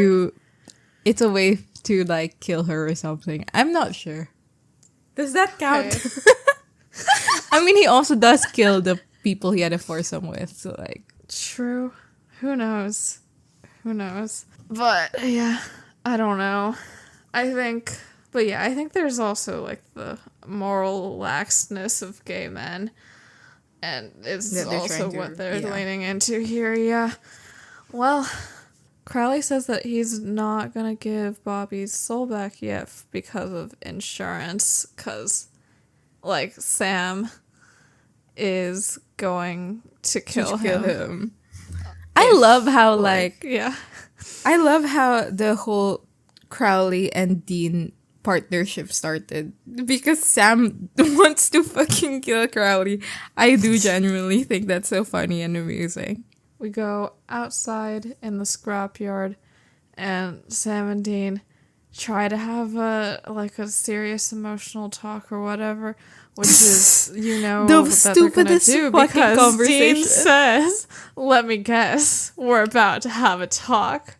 to like kill her or something. I'm not sure. Does that count? Okay. I mean, he also does kill the people he had a foursome with. So like, True. Who knows? Who knows? But yeah, I don't know. I think there's also like the moral laxness of gay men. And it's That they're also trying to- what they're yeah. leaning into here, yeah. Well, Crowley says that he's not gonna give Bobby's soul back yet because of insurance, because, like, Sam is going to kill him. I love how like yeah. I love how the whole Crowley and Dean partnership started because Sam wants to fucking kill Crowley. I do genuinely think that's so funny and amusing. We go outside in the scrapyard, and Sam and Dean try to have a serious emotional talk or whatever, which is The that they're gonna stupidest do fucking because conversation. Dean says, "Let me guess, we're about to have a talk,"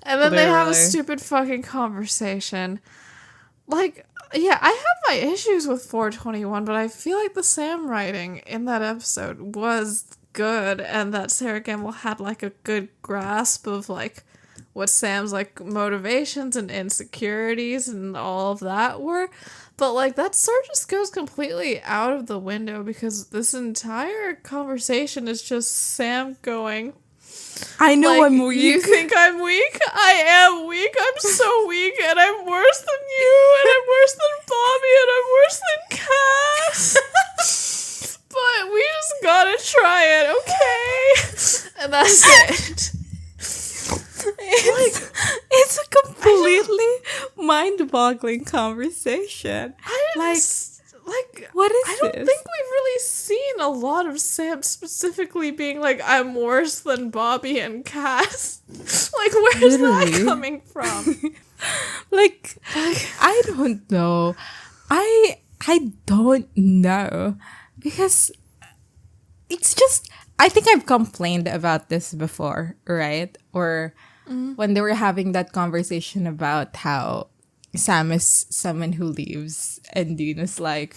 and then they have a Literally. stupid fucking conversation. Like, yeah, I have my issues with 421, but I feel like the Sam writing in that episode was good, and that Sarah Gamble had like a good grasp of like what Sam's like motivations and insecurities and all of that were. But like that sort of just goes completely out of the window because this entire conversation is just Sam going, I know like, I'm weak. "You think I'm weak? I am weak. I'm so weak, and I'm worse than you, and I'm worse than Bobby, and I'm worse than Cass. But we just gotta try it, okay?" And that's it. It's a completely mind-boggling conversation. What is I don't this? think we've really seen a lot of Sam specifically being like, "I'm worse than Bobby and Cass." Like, where's that Literally. coming from? Like, I don't know. I don't know because it's just I think I've complained about this before, right? Or when they were having that conversation about how Sam is someone who leaves and Dean is like,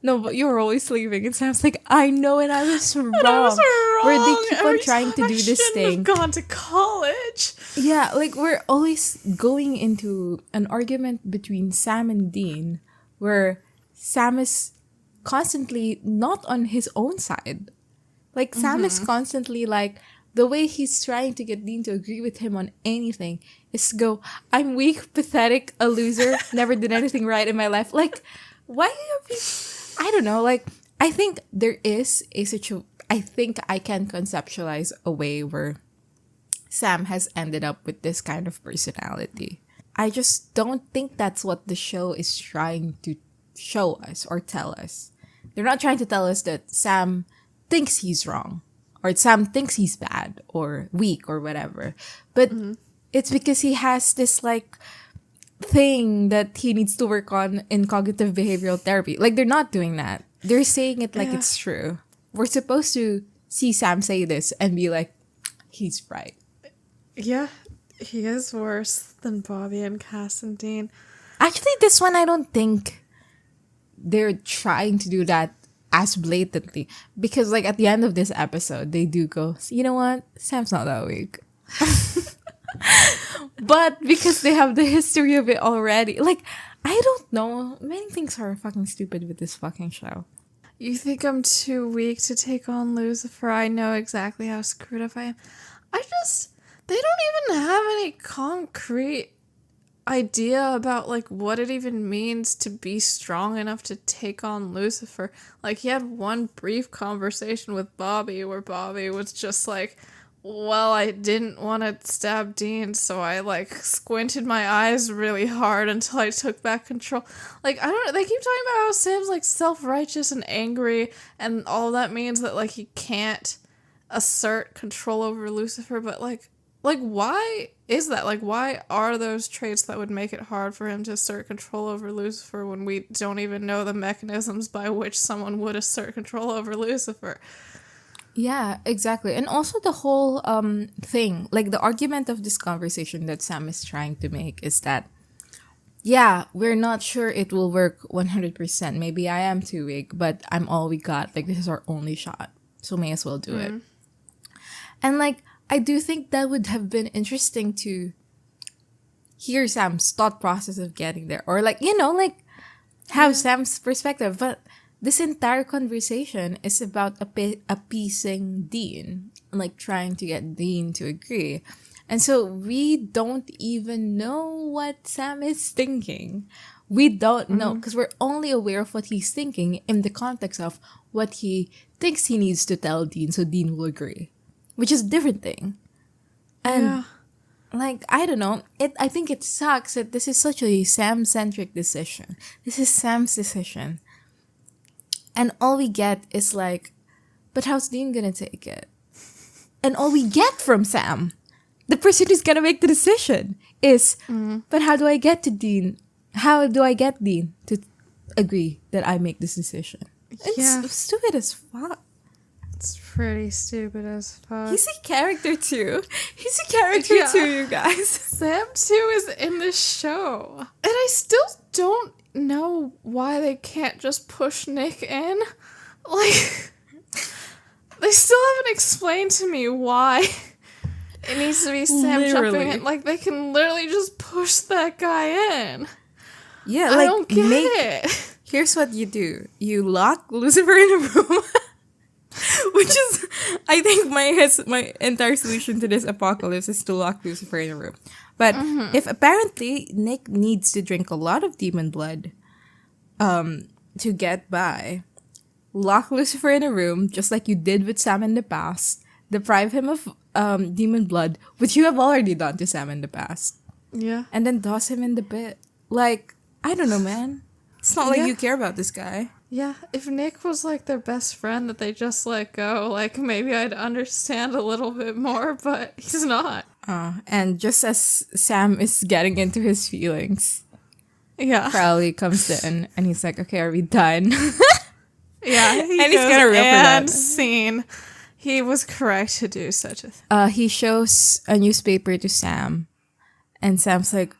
"No, but you're always leaving." And Sam's like, "I know, and I was wrong." I was wrong. Where they keep on Every trying to time do I this shouldn't thing. have gone to college. Yeah, like we're always going into an argument between Sam and Dean where Sam is constantly not on his own side. Like Sam is constantly like the way he's trying to get Dean to agree with him on anything is to go, "I'm weak, pathetic, a loser, never did anything right in my life." Like, why are we I don't know, like I think there is a I think I can conceptualize a way where Sam has ended up with this kind of personality. I just don't think that's what the show is trying to show us or tell us. They're not trying to tell us that Sam thinks he's wrong or Sam thinks he's bad or weak or whatever. But it's because he has this like thing that he needs to work on in cognitive behavioral therapy. Like, they're not doing that. They're saying it like it's true. We're supposed to see Sam say this and be like, he's right. Yeah, he is worse than Bobby and Cass and Dean. Actually, this one, I don't think they're trying to do that as blatantly. Because, like, at the end of this episode, they do go, you know what? Sam's not that weak. But because they have the history of it already, like, I don't know. Many things are fucking stupid with this fucking show. You think I'm too weak to take on Lucifer? I know exactly how screwed up I am. They don't even have any concrete idea about, like, what it even means to be strong enough to take on Lucifer. Like, he had one brief conversation with Bobby where Bobby was just like, well, I didn't want to stab Dean, so I, like, squinted my eyes really hard until I took back control. Like, I don't know, they keep talking about how Sam's, like, self-righteous and angry, and all that means that, like, he can't assert control over Lucifer, but, like, why is that? Like, why are those traits that would make it hard for him to assert control over Lucifer when we don't even know the mechanisms by which someone would assert control over Lucifer? Yeah, exactly. And also the whole thing, like the argument of this conversation that Sam is trying to make is that, yeah, we're not sure it will work 100%. Maybe I am too weak, but I'm all we got. Like, this is our only shot. So may as well do it. And, like, I do think that would have been interesting to hear Sam's thought process of getting there. Or, like, you know, like, have Sam's perspective. But this entire conversation is about appeasing Dean, like trying to get Dean to agree. And so we don't even know what Sam is thinking. We don't know because we're only aware of what he's thinking in the context of what he thinks he needs to tell Dean so Dean will agree, which is a different thing. And like, I don't know, I think it sucks that this is such a Sam-centric decision. This is Sam's decision. And all we get is like, but how's Dean gonna take it? And all we get from Sam, the person who's gonna make the decision, is, but how do I get to Dean? How do I get Dean to agree that I make this decision? It's stupid as fuck. It's pretty stupid as fuck. He's a character too. He's a character too, you guys. Sam too is in this show. And I still don't know why they can't just push Nick in. Like, they still haven't explained to me why it needs to be Sam jumping in. Like, they can literally just push that guy in. Yeah, I don't get it. Here's what you do. You lock Lucifer in a room. Which is, I think, my entire solution to this apocalypse is to lock Lucifer in a room. But if apparently Nick needs to drink a lot of demon blood to get by, lock Lucifer in a room, just like you did with Sam in the past, deprive him of demon blood, which you have already done to Sam in the past. Yeah. And then toss him in the pit. Like, I don't know, man. It's not like you care about this guy. Yeah, if Nick was, like, their best friend that they just let go, like, maybe I'd understand a little bit more, but he's not. And just as Sam is getting into his feelings, Crowley comes in, and he's like, okay, are we done? Yeah, and he's gonna rip for that. Scene. He was correct to do such a thing. He shows a newspaper to Sam, and Sam's like,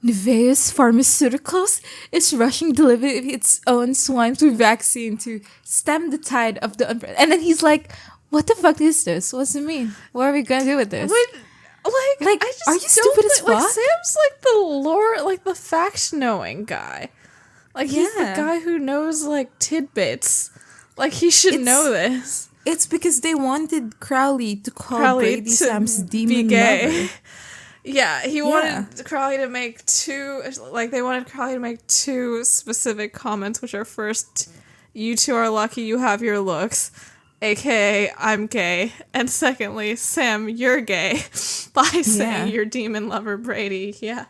Nevaeus Pharmaceuticals is rushing delivery of its own swine flu vaccine to stem the tide of the and then he's like, what the fuck is this? What's it mean? What are we gonna do with this? Like I just are you stupid as fuck? Like, Sam's like the lore, like the fact-knowing guy. Like, he's the guy who knows, like, tidbits. Like, he should know this. It's because they wanted Crowley to call Brady Sam's demon lover. Yeah, he wanted Crowley to make they wanted Crowley to make two specific comments, which are, first, you two are lucky you have your looks, aka I'm gay, and secondly, Sam, you're gay, by saying you're demon lover Brady. Yeah.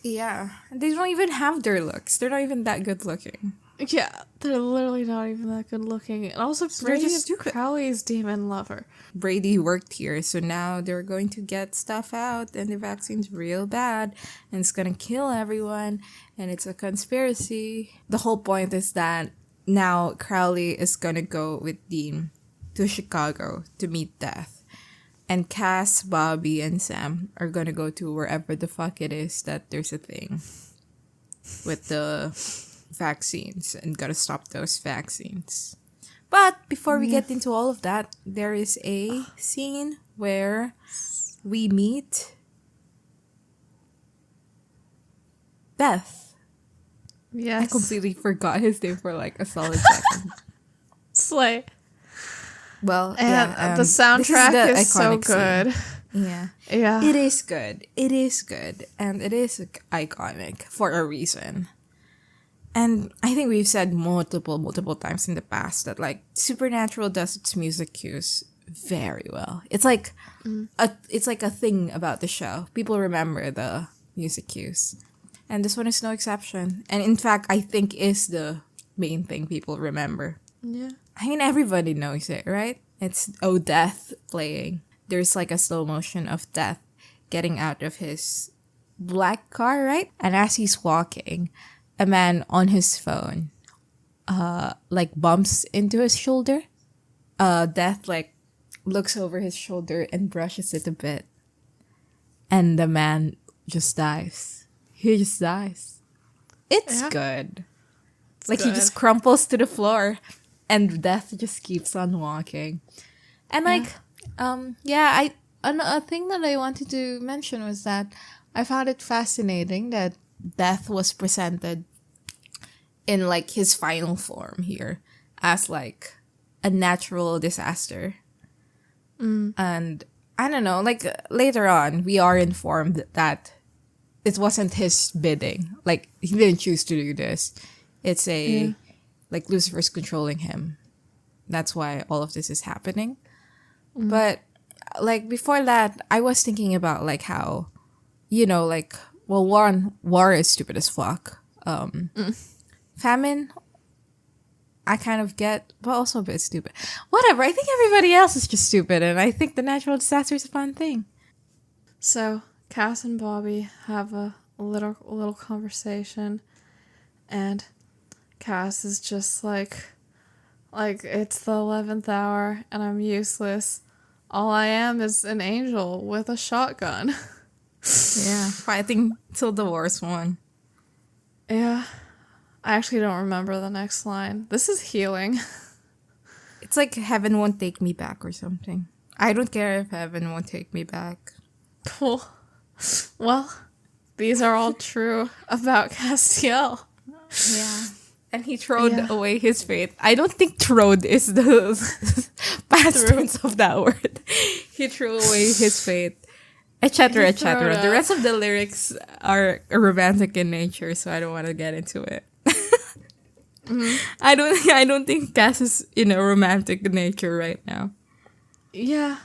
Yeah. They don't even have their looks. They're not even that good looking. Yeah, they're literally not even that good looking. And also, Brady is stupid. Crowley's demon lover. Brady worked here, so now they're going to get stuff out, and the vaccine's real bad, and it's gonna kill everyone, and it's a conspiracy. The whole point is that now Crowley is gonna go with Dean to Chicago to meet Death. And Cass, Bobby, and Sam are gonna go to wherever the fuck it is that there's a thing with the vaccines and gotta stop those vaccines. But before we get into all of that, there is a scene where we meet Beth. Yes. I completely forgot his name for like a solid second. Slay. Well, And the soundtrack is so good. Yeah. Yeah. It is good. It is good. And it is iconic for a reason. And I think we've said multiple times in the past that like Supernatural does its music cues very well. It's like a thing about the show. People remember the music cues. And this one is no exception. And in fact, I think is the main thing people remember. Yeah. I mean, everybody knows it, right? It's Death playing. There's like a slow motion of Death getting out of his black car, right? And as he's walking, a man on his phone, like bumps into his shoulder. Death like looks over his shoulder and brushes it a bit. And the man just dies. He just dies. It's good. It's like good. He just crumples to the floor. And Death just keeps on walking. And like, a thing that I wanted to mention was that I found it fascinating that Death was presented in like his final form here as like a natural disaster. And I don't know, like later on we are informed that it wasn't his bidding. Like he didn't choose to do this. It's like Lucifer's controlling him. That's why all of this is happening. But like before that, I was thinking about like how, you know, like, well, war is stupid as fuck. Famine, I kind of get, but also a bit stupid. Whatever, I think everybody else is just stupid, and I think the natural disaster is a fun thing. So, Cass and Bobby have a little conversation, and Cass is just like it's the 11th hour and I'm useless. All I am is an angel with a shotgun. Yeah, fighting till the war's won. Yeah. I actually don't remember the next line. This is healing. It's like heaven won't take me back or something. I don't care if heaven won't take me back. Cool. Well, these are all true about Castiel. Yeah. And he throwed away his faith. I don't think throwed is the past tense of that word. He threw away his faith, etc., etc. The rest of the lyrics are romantic in nature, so I don't want to get into it. I don't think Cass is in a romantic nature right now. Yeah.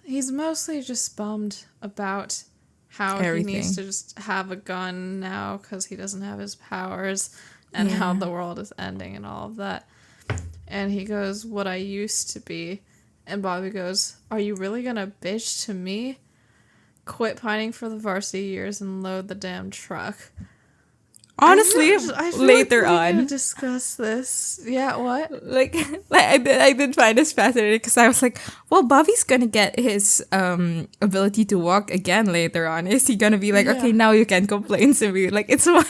He's mostly just bummed about how everything. He needs to just have a gun now because he doesn't have his powers. And how the world is ending and all of that. And he goes, what I used to be. And Bobby goes, are you really gonna bitch to me? Quit pining for the varsity years and load the damn truck. Honestly, I later on. We're gonna discuss this. Yeah, what? Like I did find this fascinating because I was like, well, Bobby's gonna get his ability to walk again later on. Is he gonna be like, okay, now you can complain to me? Like, it's fine.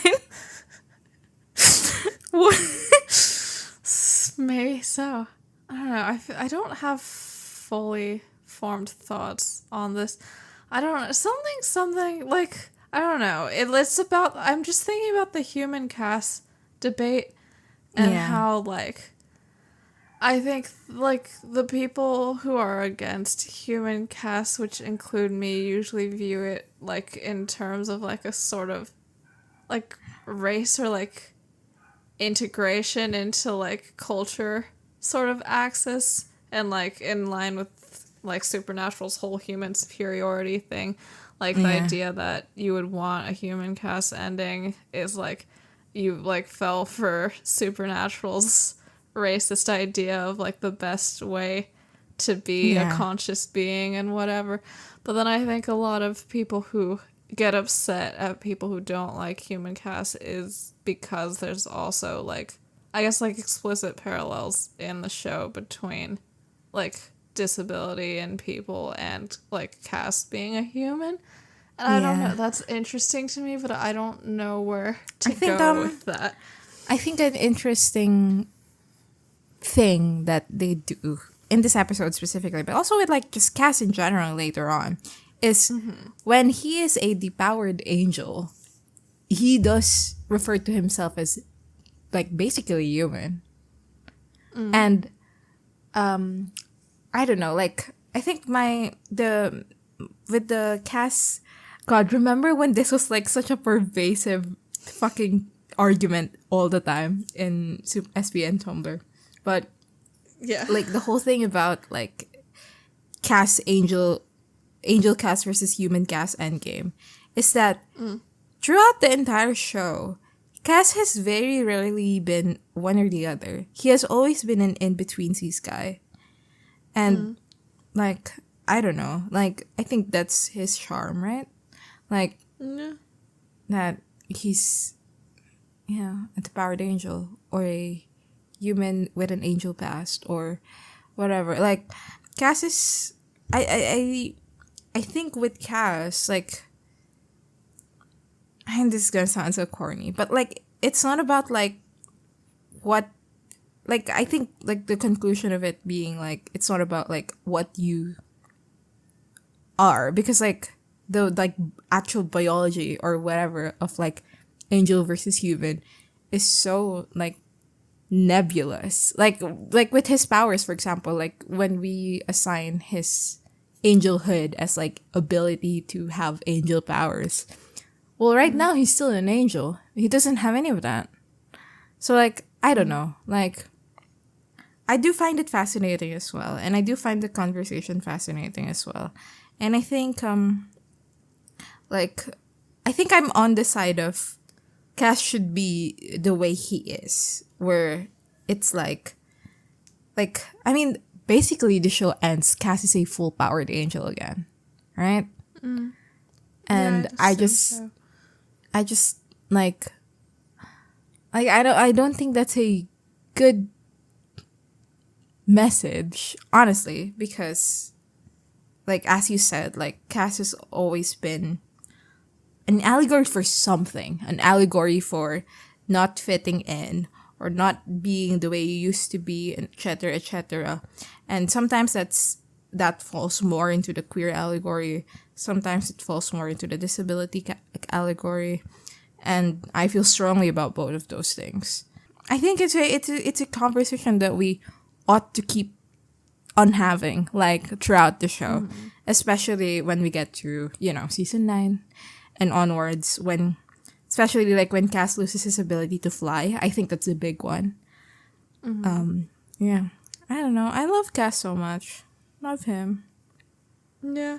Maybe so. I don't know. I don't have fully formed thoughts on this. I don't know. Something like, I don't know. It's about, I'm just thinking about the Human Cas debate and how, like, I think, like, the people who are against Human Cas, which include me, usually view it, like, in terms of, like, a sort of, like, race or, like, integration into like culture sort of axis, and like in line with like Supernatural's whole human superiority thing. Like the idea that you would want a human cast ending is like you like fell for Supernatural's racist idea of like the best way to be a conscious being and whatever. But then I think a lot of people who get upset at people who don't like human cast is because there's also like, I guess, like explicit parallels in the show between like disability in people and like cast being a human. And I don't know, that's interesting to me, but I don't know where to go with that. I think an interesting thing that they do in this episode specifically, but also with like just Cas in general later on, is when he is a depowered angel, he does refer to himself as like basically human. And I don't know, like I think with the Cas, God, remember when this was like such a pervasive fucking argument all the time in SB and Tumblr. But like the whole thing about like Cas Angel Cas versus Human Cas endgame is that throughout the entire show, Cas has very rarely been one or the other. He has always been an in-between guy. And like, I don't know, like I think that's his charm, right? Like that he's a depowered angel or a human with an angel past or whatever. Like Cas is I think with Cas, like, and this is gonna sound so corny, but like it's not about like what, like I think like the conclusion of it being like it's not about like what you are, because like the like actual biology or whatever of like angel versus human is so like nebulous. Like with his powers, for example, like when we assign his angelhood as like ability to have angel powers, well, right now he's still an angel. He doesn't have any of that. So like I don't know, like I do find it fascinating as well, and I do find the conversation fascinating as well. And I think I think I'm on the side of Cas should be the way he is, where it's like I mean, basically the show ends, Cas is a full powered angel again, right? And I just like I don't think that's a good message, honestly, because like as you said, like Cas has always been an allegory for something, an allegory for not fitting in or not being the way you used to be, etc., etc. And sometimes that falls more into the queer allegory. Sometimes it falls more into the disability allegory. And I feel strongly about both of those things. I think it's a conversation that we ought to keep on having, like, throughout the show. Especially when we get to, season 9 and onwards, especially like when Cas loses his ability to fly. I think that's a big one. Yeah. I don't know. I love Cas so much. Love him. Yeah.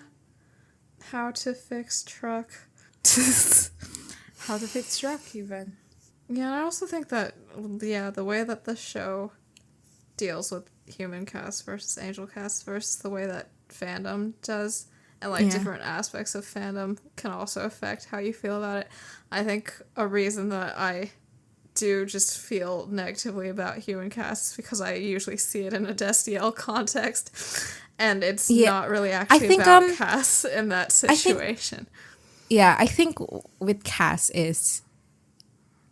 How to fix truck. How to fix truck, even. Yeah, and I also think that, the way that the show deals with Human Cas versus Angel Cas versus the way that fandom does, and like different aspects of fandom can also affect how you feel about it. I think a reason that I do just feel negatively about Human Cas is because I usually see it in a Destiel context, and it's not really actually about Cas in that situation. I think with Cas is,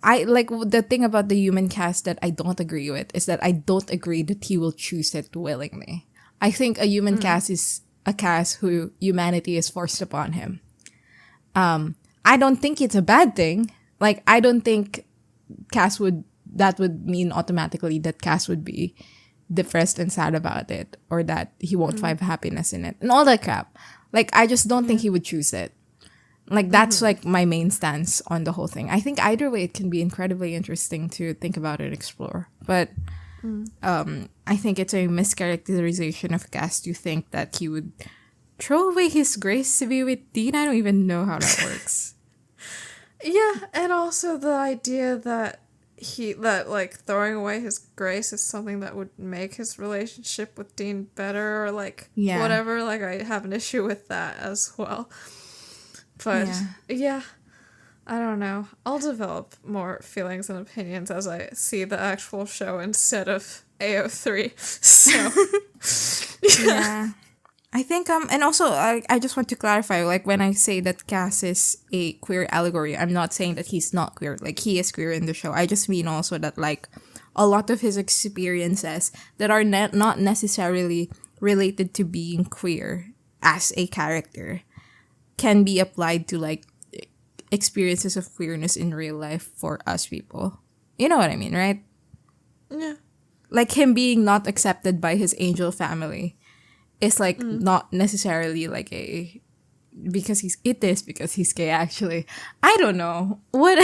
I like the thing about the Human Cas that I don't agree with is that I don't agree that he will choose it willingly. I think a Human Cas is a Cas who humanity is forced upon him. I don't think it's a bad thing. Like, I don't think that would mean automatically that Cas would be depressed and sad about it, or that he won't find happiness in it and all that crap. Like, I just don't think he would choose it. Like, that's like my main stance on the whole thing. I think either way it can be incredibly interesting to think about and explore. But I think it's a mischaracterization of Cas to think that he would throw away his grace to be with Dean. I don't even know how that works. Yeah, and also the idea that like throwing away his grace is something that would make his relationship with Dean better, or like whatever. Like, I have an issue with that as well. But yeah, I don't know. I'll develop more feelings and opinions as I see the actual show instead of AO3. So Yeah. I think and also I just want to clarify, like, when I say that Cass is a queer allegory, I'm not saying that he's not queer. Like, he is queer in the show. I just mean also that, like, a lot of his experiences that are not necessarily related to being queer as a character can be applied to, like, experiences of queerness in real life for us people. You know what I mean, right? yeah. Like, him being not accepted by his angel family is, like, not necessarily like a because he's gay. Actually, I don't know what.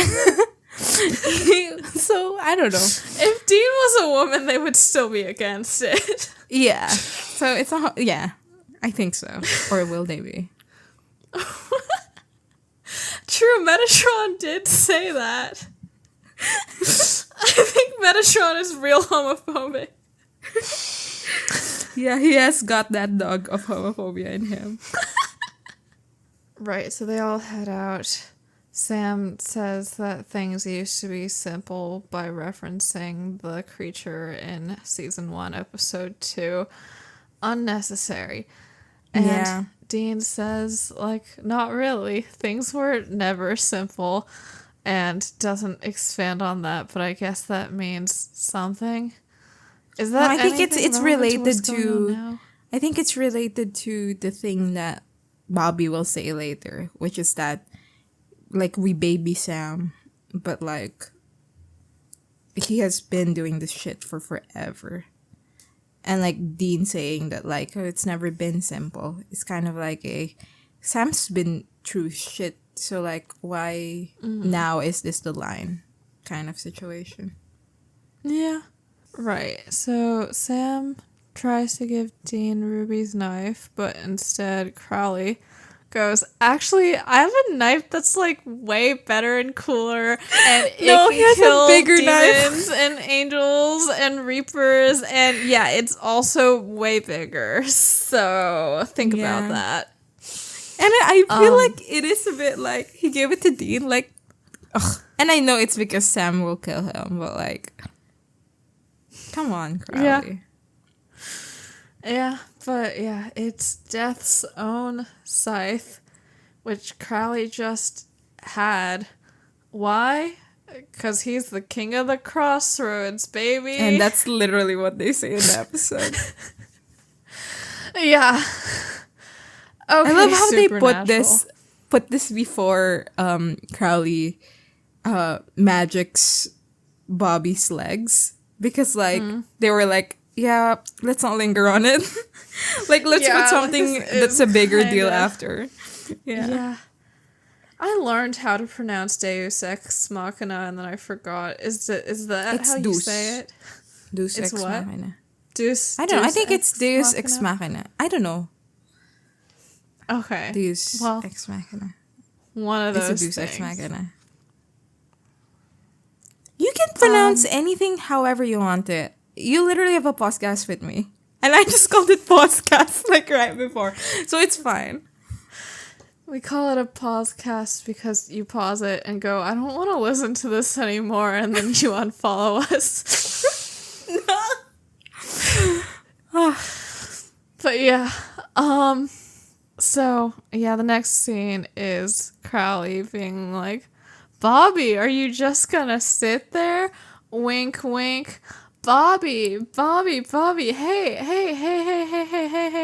So I don't know. If Dean was a woman, they would still be against it. Yeah. So it's a I think so. Or will they be? True, Metatron did say that. I think Metatron is real homophobic. Yeah, he has got that dog of homophobia in him. Right, so they all head out. Sam says that things used to be simple by referencing the creature in season 1, episode 2. Unnecessary. And Dean says, like, not really. Things were never simple, and doesn't expand on that, but I guess that means something. Is that I think it's related to I think it's related to the thing that Bobby will say later, which is that, like, we baby Sam, but, like, he has been doing this shit for forever. And, like, Dean saying that, like, oh, it's never been simple. It's kind of like Sam's been through shit, so, like, why now is this the line kind of situation? Yeah. Right. So Sam tries to give Dean Ruby's knife, but instead Crowley goes, actually, I have a knife that's, like, way better and cooler, and it can he has kill a bigger demons knife. and angels and reapers, and yeah, it's also way bigger. So think about that. And I feel like it is a bit like he gave it to Dean, like, ugh. And I know it's because Sam will kill him, but, like, come on, Crowley. Yeah, but yeah, it's Death's own scythe, which Crowley just had. Why? Because he's the king of the crossroads, baby. And that's literally what they say in the episode. Yeah. Okay, I love how they Supernatural. put this before Crowley magics Bobby's legs, because, like, they were like, yeah, let's not linger on it. Like, let's put something that's a bigger deal after. Yeah. I learned how to pronounce Deus Ex Machina, and then I forgot. Is that It's how you Deus. say it? Deus It's Ex what? Machina. Deus. I don't know. I Deus think it's Deus Machina? Ex Machina. I don't know. Okay. Deus Ex Machina. One of those It's a Deus things. Ex Machina. You can pronounce anything however you want it. You literally have a podcast with me. And I just called it podcast, like, right before. So it's fine. We call it a pausecast because you pause it and go, I don't want to listen to this anymore, and then you unfollow us. But yeah, so yeah, the next scene is Crowley being like, Bobby, are you just gonna sit there? Wink, wink. Bobby, hey,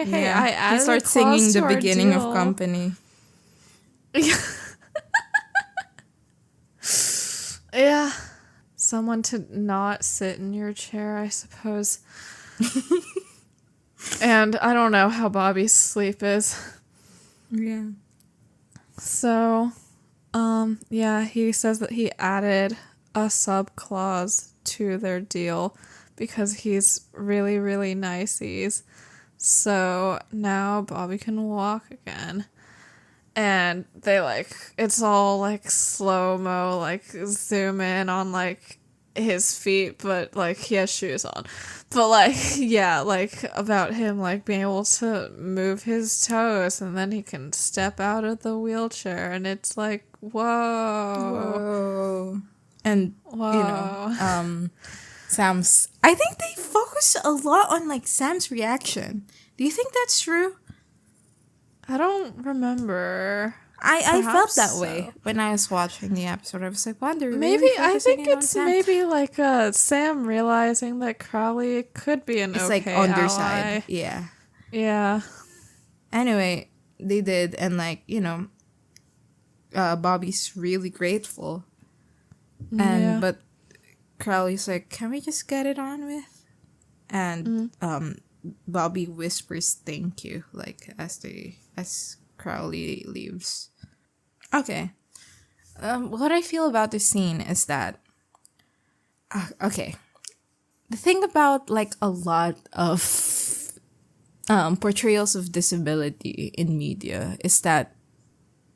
Yeah. I added He starts a clause singing to the our beginning deal. of Company. Yeah. Someone to not sit in your chair, I suppose. And I don't know how Bobby's sleep is. Yeah. So, yeah, he says that he added a sub clause to their deal because he's really, really nice. So now Bobby can walk again. And they like, it's all like slow-mo, like zoom in on like his feet, but like he has shoes on. But like, yeah, like about him like being able to move his toes and then he can step out of the wheelchair and it's like, whoa. Whoa. And, Whoa. Sam's, I think they focus a lot on like Sam's reaction. Do you think that's true? I don't remember. I felt that so. way when I was watching the episode. I was like, wonder. Maybe I think it's maybe like Sam realizing that Crowley could be an it's okay like underside. ally. Yeah. Yeah. Anyway, they did, and like Bobby's really grateful, and but Crowley's like, can we just get it on with? And Bobby whispers thank you, like as Crowley leaves. Okay. What I feel about this scene is that okay. The thing about like a lot of portrayals of disability in media is that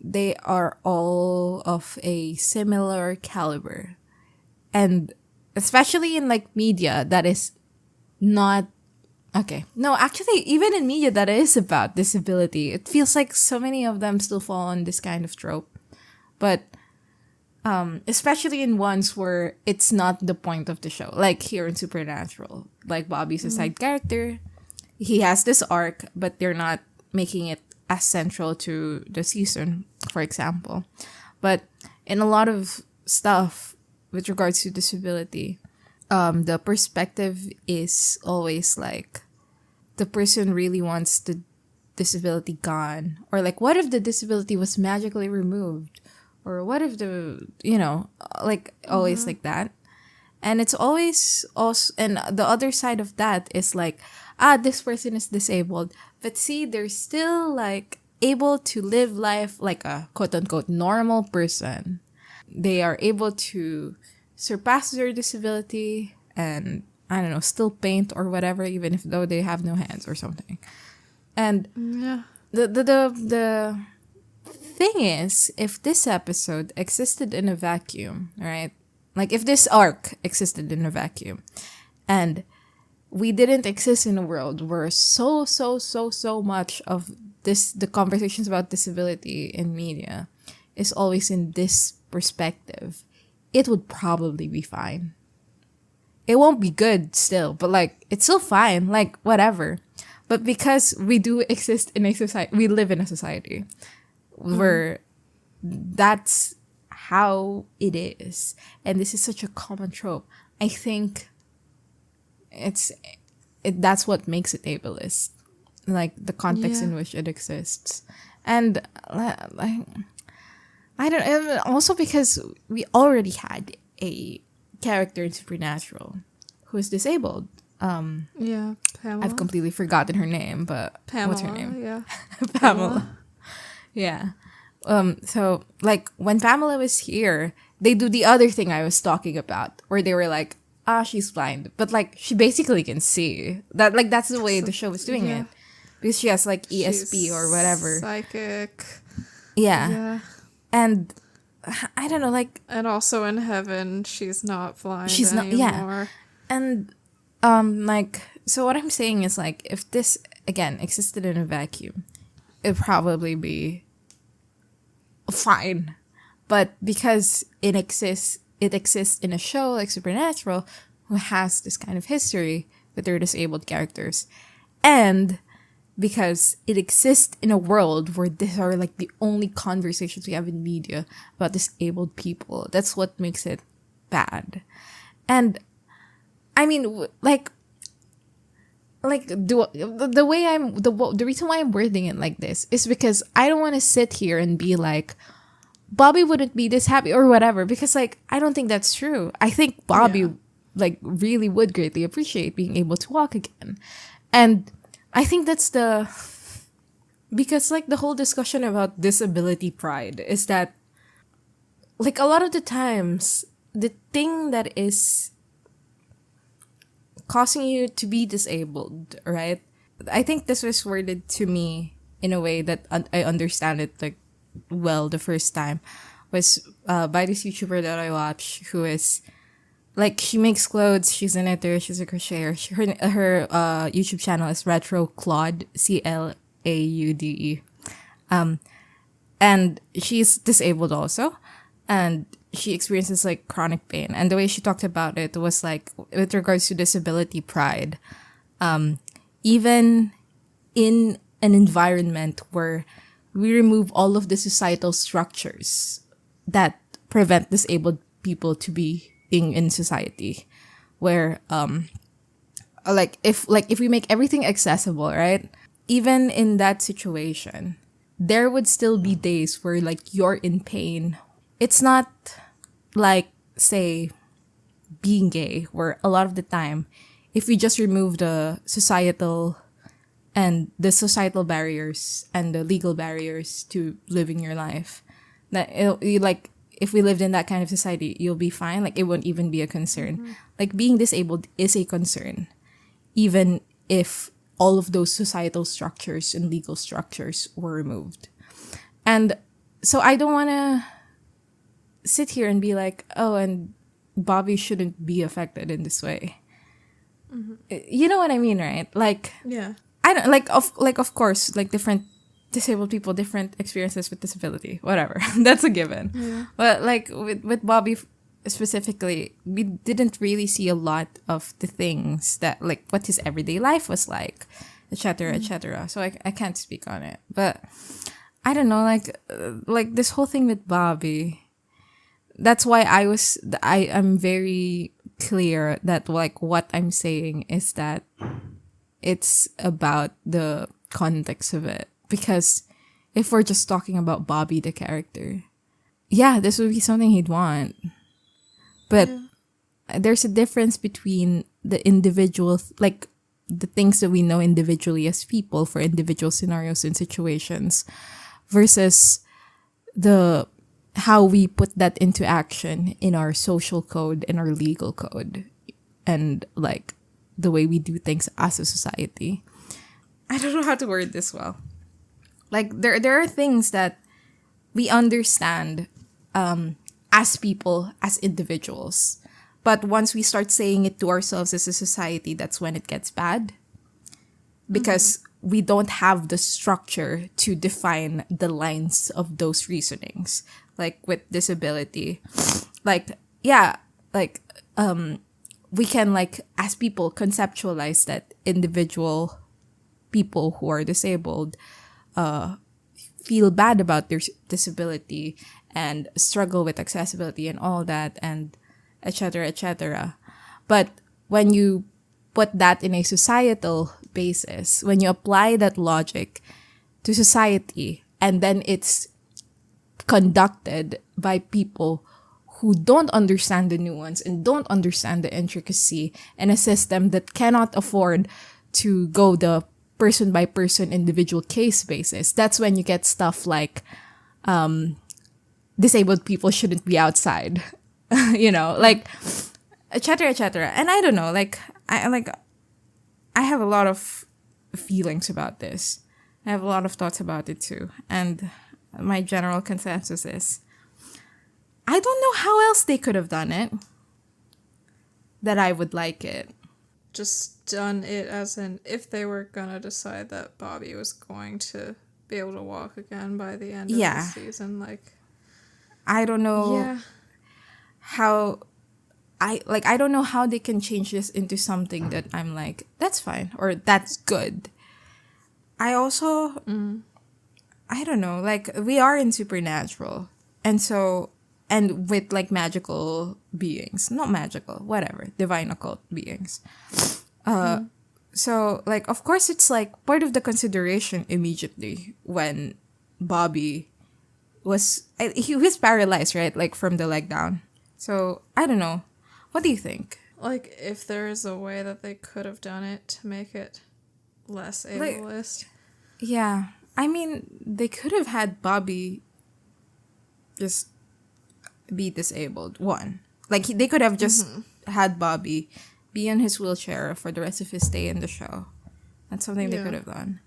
they are all of a similar caliber. And especially in like media that is not okay. No, actually, even in media that is about disability, it feels like so many of them still fall on this kind of trope. But especially in ones where it's not the point of the show, like here in Supernatural, like Bobby's a side character. He has this arc, but they're not making it as central to the season, for example. But in a lot of stuff with regards to disability, the perspective is always like the person really wants the disability gone, or like what if the disability was magically removed, or what if the like always like that. And it's always also, and the other side of that is like, this person is disabled, but see, they're still like able to live life like a quote unquote normal person. They are able to surpass their disability and I don't know, still paint or whatever, even if though they have no hands or something. And the thing is, if this episode existed in a vacuum, right? Like if this arc existed in a vacuum and we didn't exist in a world where so much of the conversations about disability in media is always in this perspective, it would probably be fine. It won't be good still, but like it's still fine, like whatever. But because we do exist in a society, we live in a society where that's how it is, and this is such a common trope. I think that's what makes it ableist, like the context in which it exists. And like I don't, and also because we already had a character in Supernatural who is disabled. Pamela. I've completely forgotten her name, but Pamela, what's her name? Yeah. Pamela. Yeah. So like when Pamela was here, they do the other thing I was talking about, where they were like, she's blind, but like she basically can see. That like that's the way the show was doing it, because she has like ESP She's or whatever. Psychic. Yeah. And I don't know, like, and also in heaven, she's not blind. She's not. anymore. Yeah. And like, so what I'm saying is like, if this again existed in a vacuum, it'd probably be fine. But because it exists in a show like Supernatural, who has this kind of history with their disabled characters, and because it exists in a world where these are like the only conversations we have in media about disabled people, that's what makes it bad. And I mean, like the way the reason why I'm wording it like this is because I don't want to sit here and be like, Bobby wouldn't be this happy or whatever, because like I don't think that's true. I think Bobby like really would greatly appreciate being able to walk again. And I think that's because like the whole discussion about disability pride is that like a lot of the times the thing that is causing you to be disabled, right? I think this was worded to me in a way that I understand it like well the first time was by this YouTuber that I watch who is like she makes clothes, she's an editor, she's a crocheter. Her YouTube channel is Retro Claude, CLAUDE. And she's disabled also, and she experiences like chronic pain. And the way she talked about it was like with regards to disability pride, even in an environment where we remove all of the societal structures that prevent disabled people to be in society, where if we make everything accessible, right? Even in that situation, there would still be days where like you're in pain. It's not like, say, being gay, where a lot of the time, if we just remove the societal barriers and the legal barriers to living your life, that like if we lived in that kind of society, you'll be fine. Like it won't even be a concern. Mm-hmm. Like being disabled is a concern, even if all of those societal structures and legal structures were removed. And so I don't want to sit here and be like, oh, and Bobby shouldn't be affected in this way. Mm-hmm. You know what I mean, right? Like, yeah, I don't of course, like different disabled people, different experiences with disability, whatever. That's a given. Yeah. But like with Bobby specifically, we didn't really see a lot of the things that like what his everyday life was like, etc., etc. So I can't speak on it. But I don't know, like this whole thing with Bobby. That's why I am very clear that like what I'm saying is that it's about the context of it. Because if we're just talking about Bobby the character, yeah, this would be something he'd want. But there's a difference between the individual, like the things that we know individually as people for individual scenarios and situations versus how we put that into action in our social code, in our legal code, and like the way we do things as a society. I don't know how to word this well. Like there are things that we understand as people, as individuals. But once we start saying it to ourselves as a society, that's when it gets bad. Because we don't have the structure to define the lines of those reasonings. Like with disability. Like, yeah, like we can like as people conceptualize that individual people who are disabled feel bad about their disability and struggle with accessibility and all that and etc., etc. But when you put that in a societal basis, when you apply that logic to society and then it's conducted by people who don't understand the nuance and don't understand the intricacy in a system that cannot afford to go the person by person individual case basis, that's when you get stuff like disabled people shouldn't be outside, like etc., etc. And I don't know, like I have a lot of feelings about this. I have a lot of thoughts about it too. And my general consensus is I don't know how else they could have done it that I would like it. Just done it as in if they were gonna decide that Bobby was going to be able to walk again by the end of the season, like I don't know how I don't know how they can change this into something that I'm like, that's fine or that's good. I also I don't know, like we are in supernatural and with like magical beings, not magical, whatever, divine occult beings. So like of course it's like part of the consideration immediately when Bobby he was paralyzed, right? Like from the leg down. So I don't know. What do you think? Like if there is a way that they could have done it to make it less ableist. Yeah. I mean, they could have had Bobby just be disabled. One. Like they could have just had Bobby be in his wheelchair for the rest of his stay in the show. That's something they Yeah. could have done.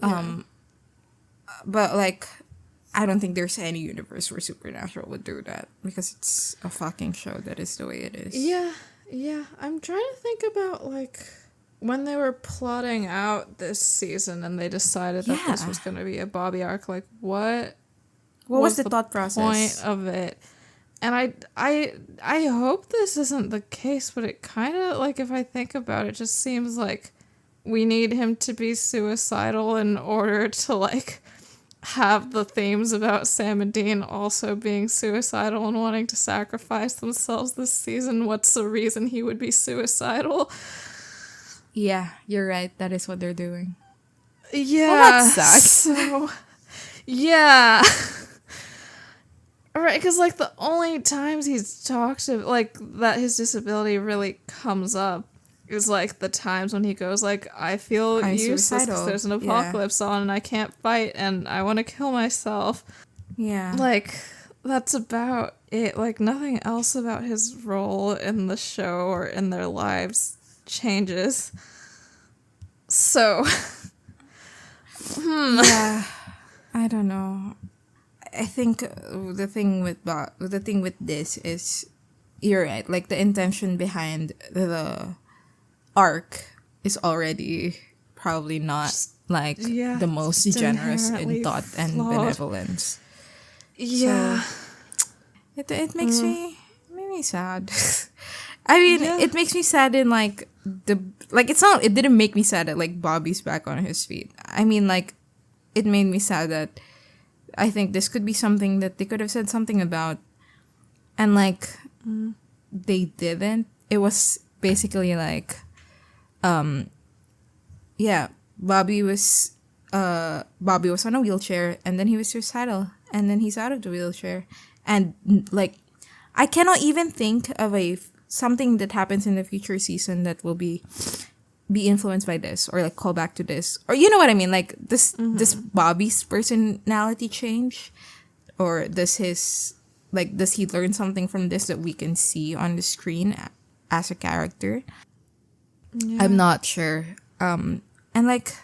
Yeah. But like, I don't think there's any universe where Supernatural would do that because it's a fucking show that is the way it is. Yeah, yeah. I'm trying to think about, like, when they were plotting out this season and they decided that this Yeah. was going to be a Bobby arc, like, what was the thought process? point of it? And I hope this isn't the case, but it kind of, like, if I think about it, just seems like we need him to be suicidal in order to, like, have the themes about Sam and Dean also being suicidal and wanting to sacrifice themselves this season. What's the reason he would be suicidal? Yeah, you're right. That is what they're doing. Yeah. Well, that sucks. So, yeah. Right, because, like, the only times he's talked to, like, that his disability really comes up is, like, the times when he goes, like, I feel I'm useless because suicidal. there's an Yeah. apocalypse on and I can't fight and I want to kill myself. Yeah. Like, that's about it. Like, nothing else about his role in the show or in their lives changes. So, Yeah. I don't know. I think the thing with this is, you're right. Like, the intention behind the arc is already probably not like yeah, the most just generous inherently in thought and flawed. benevolence. yeah. It makes me sad. I mean, Yeah. it makes me sad in like it didn't make me sad that like Bobby's back on his feet. I mean, like, it made me sad that I think this could be something that they could have said something about, and like they didn't. It was basically like, yeah, Bobby was on a wheelchair, and then he was suicidal, and then he's out of the wheelchair, and like, I cannot even think of something that happens in the future season that will be influenced by this or like call back to this, or you know what I mean, like this Bobby's personality change, or does he learn something from this that we can see on the screen as a character? Yeah. I'm not sure. And like,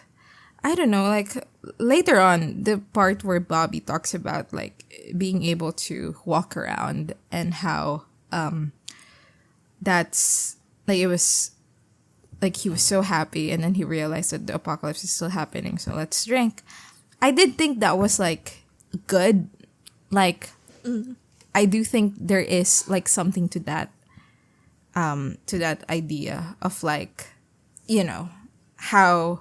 I don't know, like later on, the part where Bobby talks about like being able to walk around and how that's like, it was like he was so happy, and then he realized that the apocalypse is still happening, so let's drink. I did think that was like good. Like, I do think there is like something to that idea of like, you know, how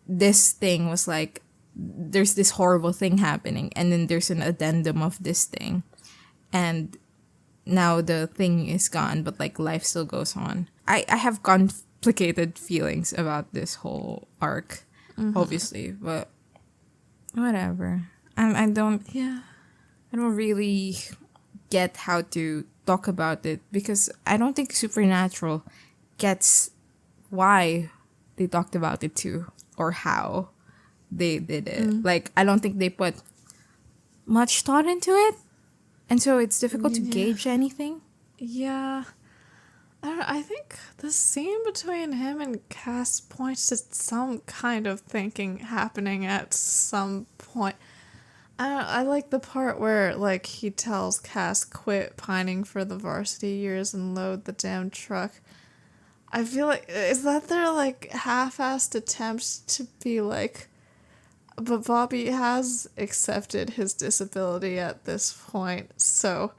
this thing was like, there's this horrible thing happening, and then there's an addendum of this thing, and now the thing is gone, but like life still goes on. I have complicated feelings about this whole arc, obviously, but whatever. I don't really get how to talk about it, because I don't think Supernatural gets why they talked about it too, or how they did it. Like, I don't think they put much thought into it, and so it's difficult to gauge anything. Yeah. I don't know, I think the scene between him and Cass points to some kind of thinking happening at some point. I like the part where, like, he tells Cass quit pining for the varsity years and load the damn truck. I feel like, is that their, like, half-assed attempt to be like, but Bobby has accepted his disability at this point, so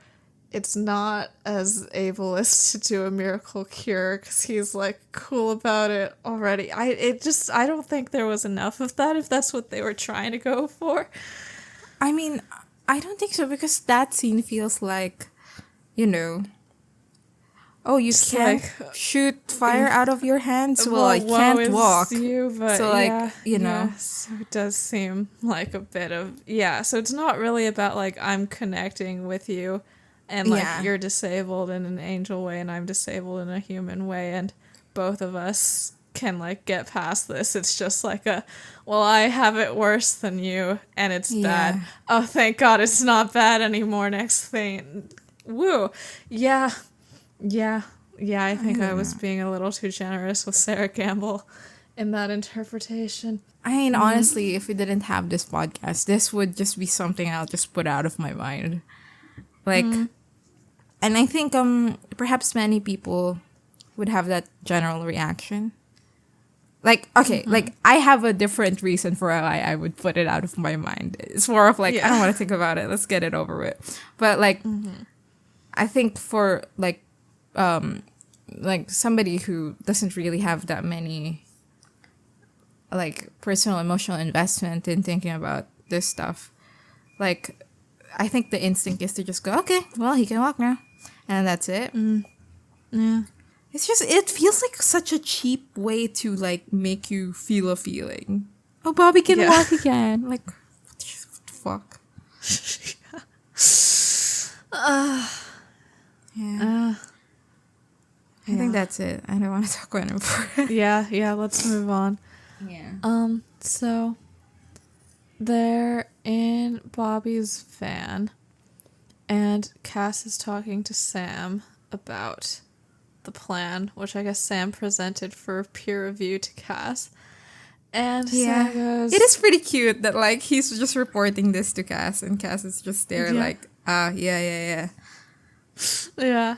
it's not as ableist to do a miracle cure because he's, like, cool about it already. I don't think there was enough of that, if that's what they were trying to go for. I mean, I don't think so, because that scene feels like, you know, oh, you Just can't like, shoot fire out of your hands? Well, I woe can't is walk. You, but So, like, yeah, you know. yeah, so it does seem like a bit of, yeah, so it's not really about, like, I'm connecting with you and, like, Yeah. you're disabled in an angel way and I'm disabled in a human way, and both of us can, like, get past this. It's just like well, I have it worse than you and it's bad. Oh, thank God it's not bad anymore. Next thing. Woo. Yeah. Yeah, I think I was know. being a little too generous with Sarah Gamble in that interpretation. I mean, honestly, if we didn't have this podcast, this would just be something I'll just put out of my mind. Like, and I think perhaps many people would have that general reaction. Like, okay, like I have a different reason for why I would put it out of my mind. It's more of like, I don't want to think about it. Let's get it over with. But like, I think for like somebody who doesn't really have that many like personal emotional investment in thinking about this stuff, like I think the instinct is to just go, okay, well, he can walk now, and that's it. Yeah. It's just, it feels like such a cheap way to like make you feel a feeling. Oh, Bobby can walk again. Like, what the fuck? Yeah. I think that's it. I don't want to talk about it more. Yeah, let's move on. Yeah. So they're in Bobby's van, and Cass is talking to Sam about the plan, which I guess Sam presented for peer review to Cass. And Sam goes, it is pretty cute that like he's just reporting this to Cass, and Cass is just there like, yeah. Yeah.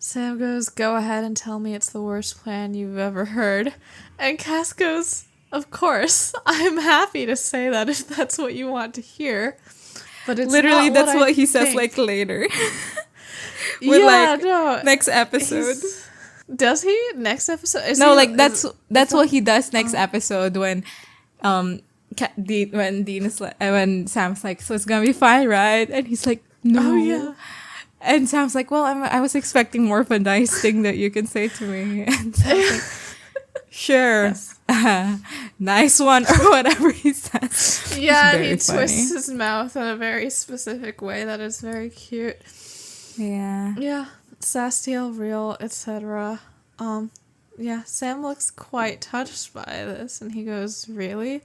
Sam goes, go ahead and tell me it's the worst plan you've ever heard. And Cass goes, of course, I'm happy to say that if that's what you want to hear. But it's literally, not that's what he think. says like later. With next episode. Does he? Next episode? That's what he does next episode when when Dean is like, when Sam's like, so it's gonna be fine, right? And he's like, no. Oh, yeah. And Sam's like, well, I was expecting more of a nice thing that you can say to me. And Sam's like, sure. Yes. Nice one, or whatever he says. Yeah, and he twists his mouth in a very specific way that is very cute. Yeah. Yeah. Sastiel, real, etc. Yeah, Sam looks quite touched by this, and he goes, really?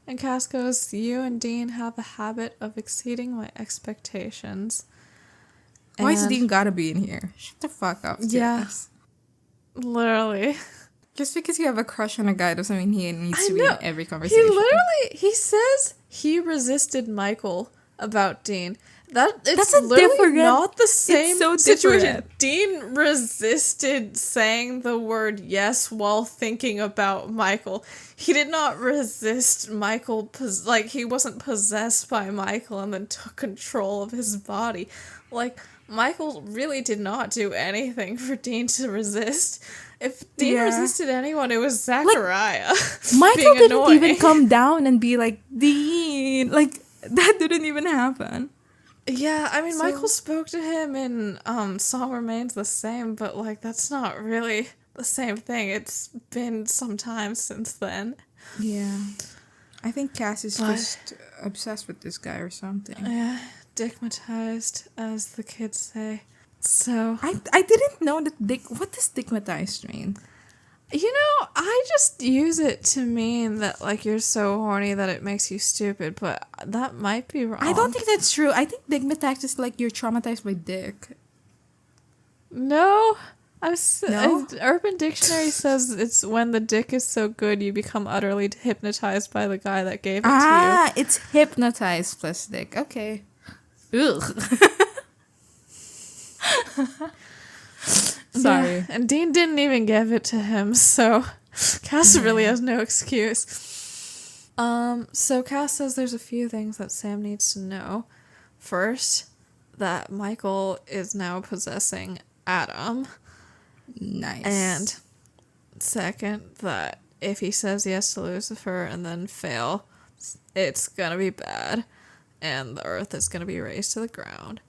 And Cass goes, you and Dean have a habit of exceeding my expectations. Why is Dean gotta be in here? Shut the fuck up. Yeah. Literally. Just because you have a crush on a guy doesn't mean he needs to be in every conversation. He says he resisted Michael about Dean. That's literally not the same situation. Different. Dean resisted saying the word yes while thinking about Michael. He did not resist Michael, he wasn't possessed by Michael and then took control of his body. Like, Michael really did not do anything for Dean to resist. If Dean resisted anyone, it was Zachariah. Michael didn't even come down and be like, Dean. Like, that didn't even happen. Yeah, I mean, Michael spoke to him in Song Remains the Same, but, like, that's not really the same thing. It's been some time since then. Yeah. I think Cass is just obsessed with this guy or something. Yeah, dickmatized, as the kids say. So... I didn't know that what does dickmatized mean? You know, I just use it to mean that, like, you're so horny that it makes you stupid, but that might be wrong. I don't think that's true. I think dickmatized is like you're traumatized by dick. No. No? Urban Dictionary says it's when the dick is so good you become utterly hypnotized by the guy that gave it to you. Ah, it's hypnotized plus dick. Okay. Ugh. Sorry. Yeah, and Dean didn't even give it to him, so Cass really has no excuse. So Cass says there's a few things that Sam needs to know. First, that Michael is now possessing Adam. Nice. And second, that if he says yes to Lucifer and then fail, it's gonna be bad, and the earth is gonna be razed to the ground.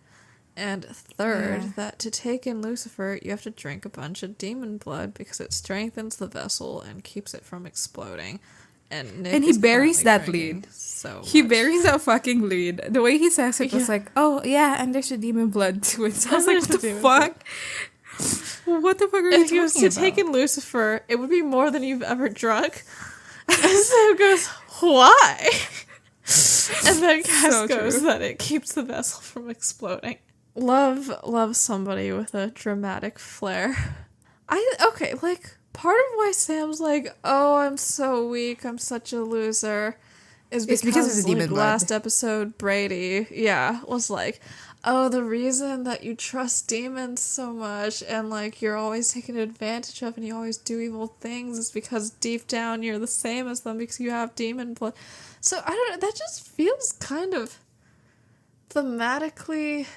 And third, that to take in Lucifer, you have to drink a bunch of demon blood because it strengthens the vessel and keeps it from exploding. And he buries that lead. So he buries that fucking lead. The way he says it was like, oh yeah, and there's a demon blood to it. So I was like, what the fuck? What the fuck are you talking about? To take in Lucifer, it would be more than you've ever drunk. And Sam goes, why? And then Cass goes that it keeps the vessel from exploding. love somebody with a dramatic flair. Okay, like part of why Sam's like, oh, I'm so weak, I'm such a loser, is It's because of because the demon like blood. last episode Brady, was like, oh, the reason that you trust demons so much and like you're always taken advantage of and you always do evil things is because deep down you're the same as them because you have demon blood. So I don't know, that just feels kind of thematically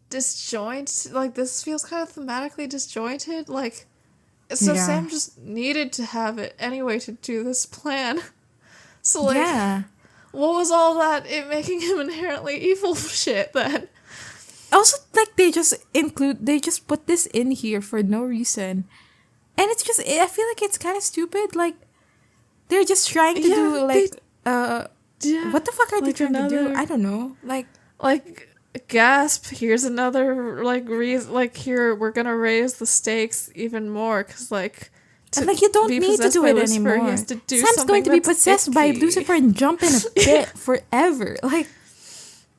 disjointed. Like this feels kind of thematically disjointed. Like so Yeah. Sam just needed to have it anyway to do this plan. So like Yeah. what was all that it making him inherently evil shit then? Also, like they just put this in here for no reason, and it's just I feel like it's kind of stupid. Like they're just trying to do like what the fuck are they like trying to do? I don't know. Like gasp, here's another like reason, like here we're gonna raise the stakes even more because like And like you don't be need to possessed do by it Lucifer, anymore. he has to do Sam's going to be something that's possessed by icky. Lucifer and jump in a pit forever. Like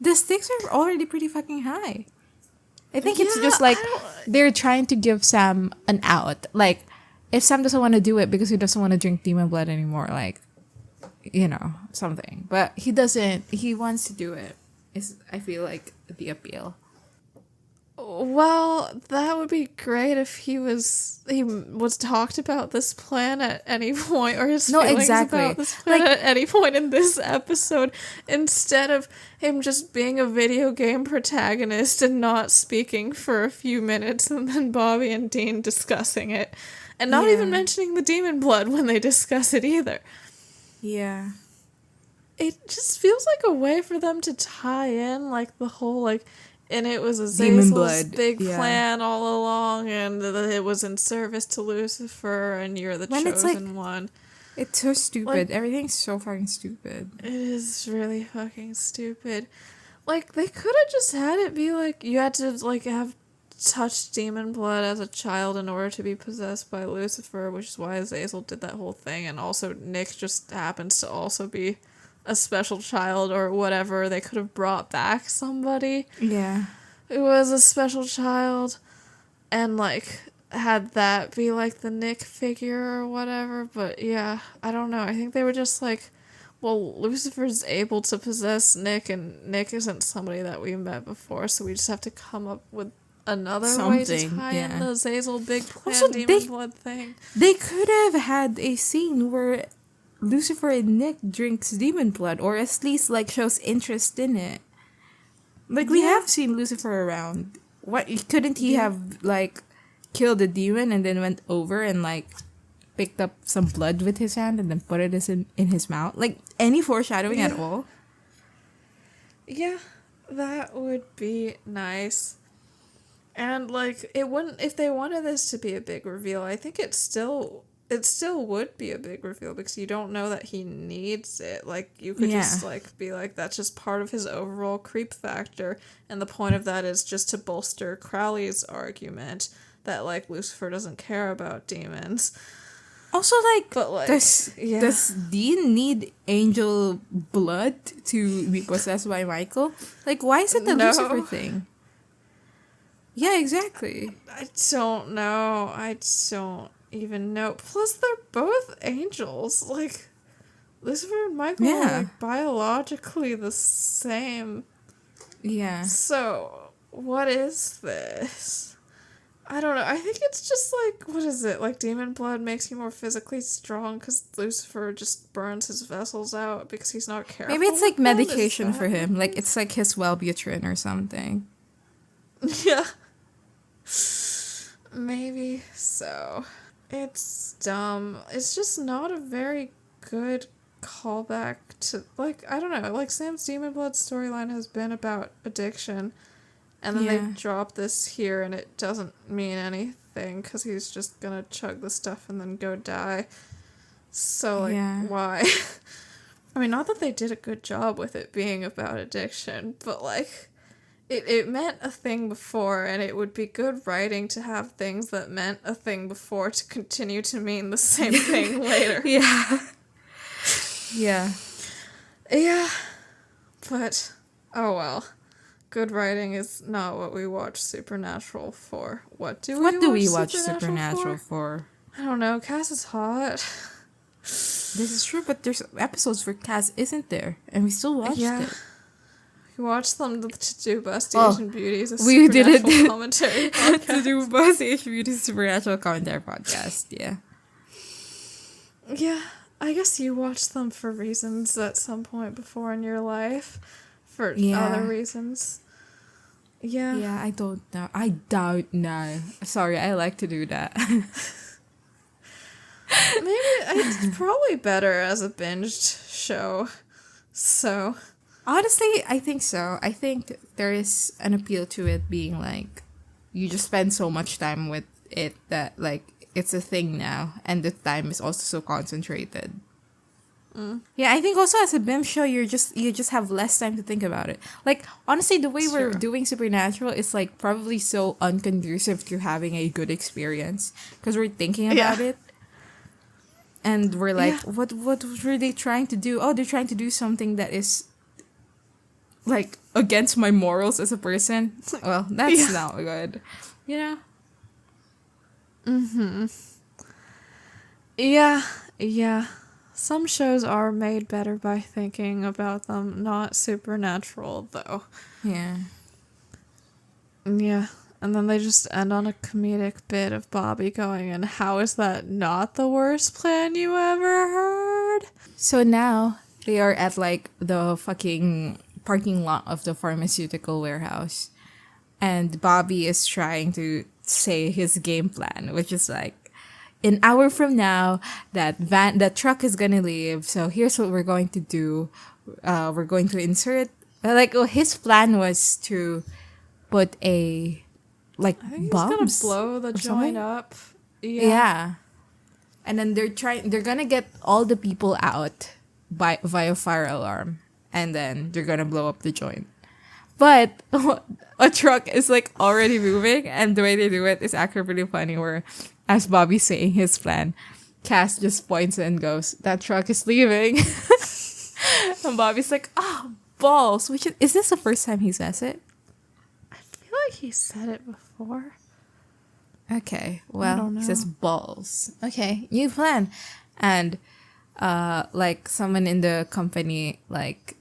the stakes are already pretty fucking high. I think it's just like they're trying to give Sam an out. Like if Sam doesn't want to do it because he doesn't want to drink demon blood anymore, like something. But he doesn't. He wants to do it. Is I feel like the appeal. Well, that would be great if he was talked about this plan at any point, or his feelings about this plan at any point in this episode, instead of him just being a video game protagonist and not speaking for a few minutes, and then Bobby and Dean discussing it, and not even mentioning the demon blood when they discuss it either. Yeah. It just feels like a way for them to tie in like the whole like. And it was Azazel's big plan all along, and it was in service to Lucifer, and you're the chosen one. It's so stupid. Like, everything's so fucking stupid. It is really fucking stupid. Like, they could have just had it be like, you had to, like, have touched demon blood as a child in order to be possessed by Lucifer, which is why Azazel did that whole thing, and also Nick just happens to also be a special child or whatever. They could have brought back somebody who was a special child and like had that be like the Nick figure or whatever. But yeah, I don't know, I think they were just like, well, Lucifer's able to possess Nick and Nick isn't somebody that we met before, so we just have to come up with another way to tie in the Azazel big plan also, demon blood thing. They could have had a scene where Lucifer and Nick drinks demon blood, or at least like shows interest in it. Like we have seen Lucifer around. What couldn't he have like killed the demon and then went over and like picked up some blood with his hand and then put it in his mouth? Like any foreshadowing at all? Yeah, that would be nice. And like it wouldn't, if they wanted this to be a big reveal, I think it still would be a big reveal because you don't know that he needs it. Like, you could just, like, be like, that's just part of his overall creep factor. And the point of that is just to bolster Crowley's argument that, like, Lucifer doesn't care about demons. Also, like, does Dean need angel blood to be possessed by Michael? Like, why is it the Lucifer thing? Yeah, exactly. I don't know. I don't even know. Plus, they're both angels. Like, Lucifer and Michael are like biologically the same. Yeah. So, what is this? I don't know. I think it's just like, what is it? Like, demon blood makes you more physically strong because Lucifer just burns his vessels out because he's not careful. Maybe it's like medication for him. Like, it's like his Wellbutrin or something. Yeah. Maybe so. It's dumb. It's just not a very good callback to, like, I don't know, like, Sam's Demon Blood storyline has been about addiction, and then they drop this here, and it doesn't mean anything, because he's just gonna chug the stuff and then go die. So, like, why? I mean, not that they did a good job with it being about addiction, but, like, It meant a thing before, and it would be good writing to have things that meant a thing before to continue to mean the same thing later. Yeah. Yeah. But, oh well. good writing is not what we watch Supernatural for. What do we watch Supernatural for? I don't know. Cass is hot. This is true, but there's episodes for Cas, isn't there? And we still watched it. We watched them to do Busty Asian Beauties, a we did it supernatural commentary podcast. to do Busty Asian Beauties supernatural commentary podcast. Yeah. Yeah, I guess you watched them for reasons at some point before in your life. For other reasons. Yeah. Yeah, I don't know. I don't know. Sorry, I like to do that. Maybe it's probably better as a binged show. So, honestly, I think so. I think there is an appeal to it being like you just spend so much time with it that like it's a thing now, and the time is also so concentrated. Yeah, I think also as a BIM show, you just have less time to think about it. Like honestly, the way we're doing Supernatural is like probably so unconducive to having a good experience because we're thinking about it. And we're like, what were they trying to do? Oh, they're trying to do something that is, like, against my morals as a person. Well, that's not good. You know? Mm-hmm. Yeah. Some shows are made better by thinking about them. Not Supernatural, though. Yeah. Yeah. And then they just end on a comedic bit of Bobby going, and how is that not the worst plan you ever heard? So now they are at like the fucking parking lot of the pharmaceutical warehouse. And Bobby is trying to say his game plan, which is like, an hour from now, that truck is gonna leave. So here's what we're going to do. We're going to insert, his plan was to put a, like, I think bombs he's gonna blow the joint up. Yeah. And then they're gonna get all the people out via fire alarm, and then they're gonna blow up the joint. But a truck is like already moving, and the way they do it is actually pretty funny. Where, as Bobby's saying his plan, Cass just points and goes, "That truck is leaving," and Bobby's like, "Oh, balls!" Is this the first time he says it? I feel like he said it before. Okay, well, he says balls. Okay, new plan. And, like, someone in the company, like,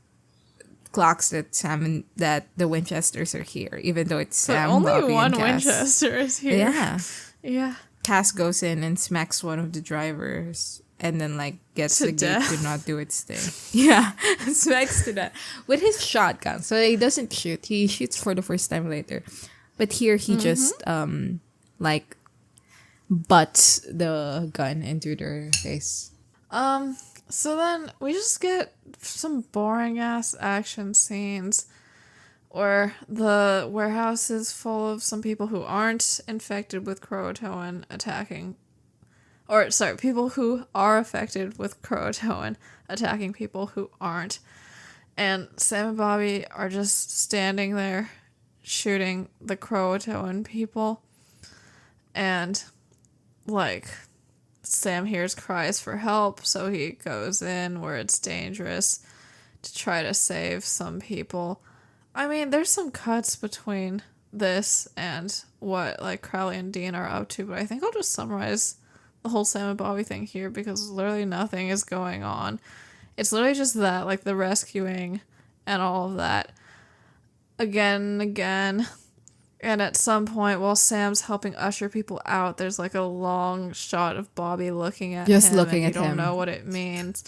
clocks that the Winchesters are here, even though it's Sam, only Bobby, one and Cass. Winchester is here. Yeah. Yeah. Cass goes in and smacks one of the drivers and then, like, gets the gate to not do its thing. Yeah, smacks to that. With his shotgun. So he doesn't shoot. He shoots for the first time later. But here he just, like, butts the gun into their face. So then we just get some boring ass action scenes where the warehouse is full of some people who aren't infected with Croatoan people who are affected with Croatoan attacking people who aren't. And Sam and Bobby are just standing there shooting the Croatoan people. And, like, Sam hears cries for help, so he goes in where it's dangerous to try to save some people. I mean, there's some cuts between this and what, like, Crowley and Dean are up to, but I think I'll just summarize the whole Sam and Bobby thing here because literally nothing is going on. It's literally just that, like, the rescuing and all of that. Again and again. And at some point, while Sam's helping usher people out, there's like a long shot of Bobby looking at him. And you don't know what it means.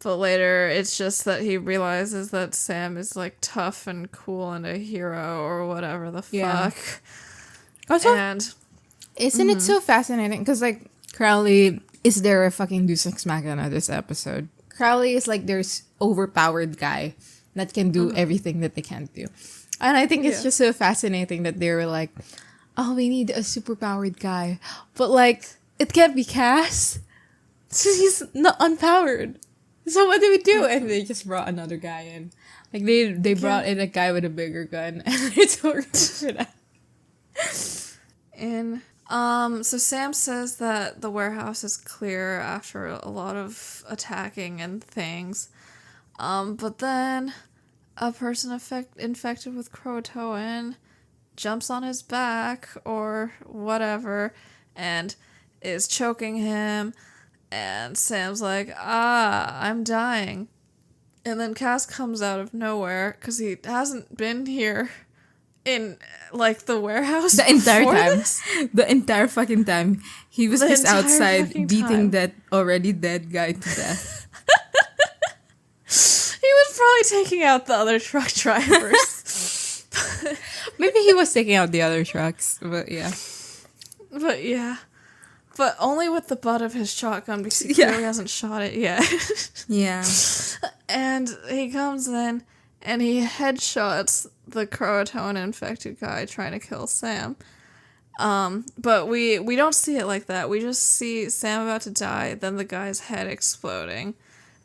But later, it's just that he realizes that Sam is like tough and cool and a hero or whatever the fuck. Also, and isn't it so fascinating? Because like Crowley is there a fucking Deus Ex Machina this episode. Crowley is like there's overpowered guy that can do everything that they can't do. And I think it's just so fascinating that they were like, oh, we need a superpowered guy. But, like, it can't be Cass. So he's not unpowered. So what do we do? And they just brought another guy in. Like, they brought in a guy with a bigger gun. And they told him for that. So Sam says that the warehouse is clear after a lot of attacking and things. But then a person infected with Croatoan jumps on his back or whatever and is choking him, and Sam's like, I'm dying. And then Cas comes out of nowhere because he hasn't been here in, like, the warehouse The entire time. This? The entire fucking time. He was just outside beating time. that already dead guy to death. He was probably taking out the other truck drivers. Maybe he was taking out the other trucks, but yeah. But yeah. But only with the butt of his shotgun because he clearly hasn't shot it yet. Yeah. And he comes in and he headshots the Croatoan infected guy trying to kill Sam. But we don't see it like that. We just see Sam about to die, then the guy's head exploding.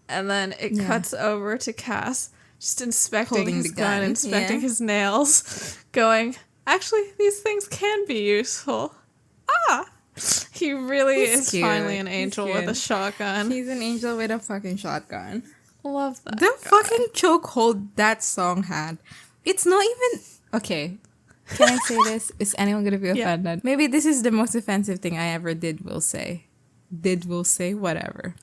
And then it cuts over to Cas, just inspecting Holding his the gun, gun, inspecting his nails, going, actually, these things can be useful. He really is cute. finally an angel with a shotgun. He's an angel with a fucking shotgun. Love that The guy. fucking chokehold that song had. It's not even... Okay. Can I say this? Is anyone gonna be offended? Maybe this is the most offensive thing I ever will say. Whatever.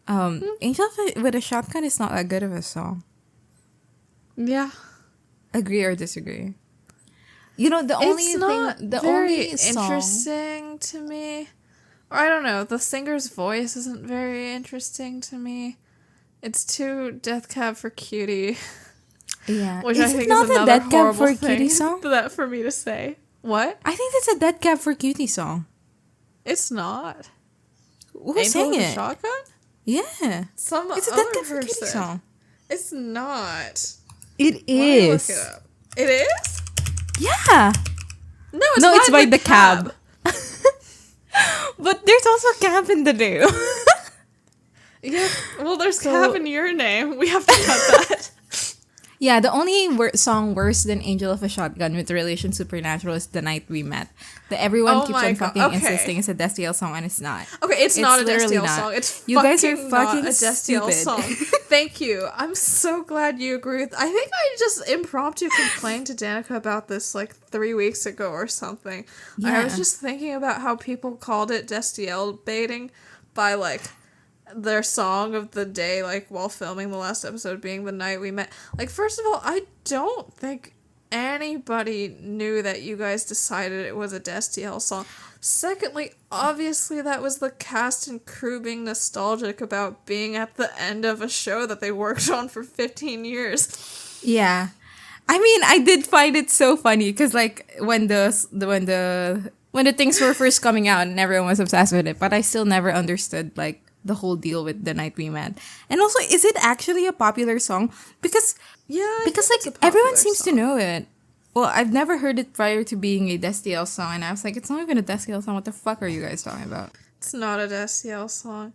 Angel with a Shotgun is not that good of a song. Yeah. Agree or disagree? You know, the only It's thing... not The very only song... interesting to me. Or I don't know, the singer's voice isn't very interesting to me. It's too Death Cab for Cutie. Yeah. Which is I it think not is a another Death Cab horrible for thing Cutie song? that for me to say. What? I think that's a Death Cab for Cutie song. It's not. Who Angel sang with a it? Shotgun? Yeah. Some It's a other Death Cab for Cutie person. song. It's not. It Let me look is. it up. It is? Yeah. No, It's by the cab. But there's also cab in the name. Yeah, well, there's cab in your name. We have to cut that. Yeah, the only song worse than Angel of a Shotgun with Relation Supernatural is The Night We Met. That everyone keeps on fucking insisting it's a Destiel song, and it's not. Okay, it's not a literally Destiel not. song. It's You guys are fucking fucking not a Destiel stupid. song. Thank you. I'm so glad you agree with... I think I just impromptu complained to Danica about this like 3 weeks ago or something. I was just thinking about how people called it Destiel baiting by like their song of the day, like while filming the last episode being The Night We Met. Like, first of all, I don't think anybody knew that you guys decided it was a Destiel song. Secondly, obviously that was the cast and crew being nostalgic about being at the end of a show that they worked on for 15 years. Yeah. I mean, I did find it so funny because like when the things were first coming out and everyone was obsessed with it, but I still never understood like the whole deal with The Night We Met. And also, is it actually a popular song? Because like everyone seems to know it. Well, I've never heard it prior to being a Destiel song, and I was like, it's not even a Destiel song. What the fuck are you guys talking about? It's not a Destiel song.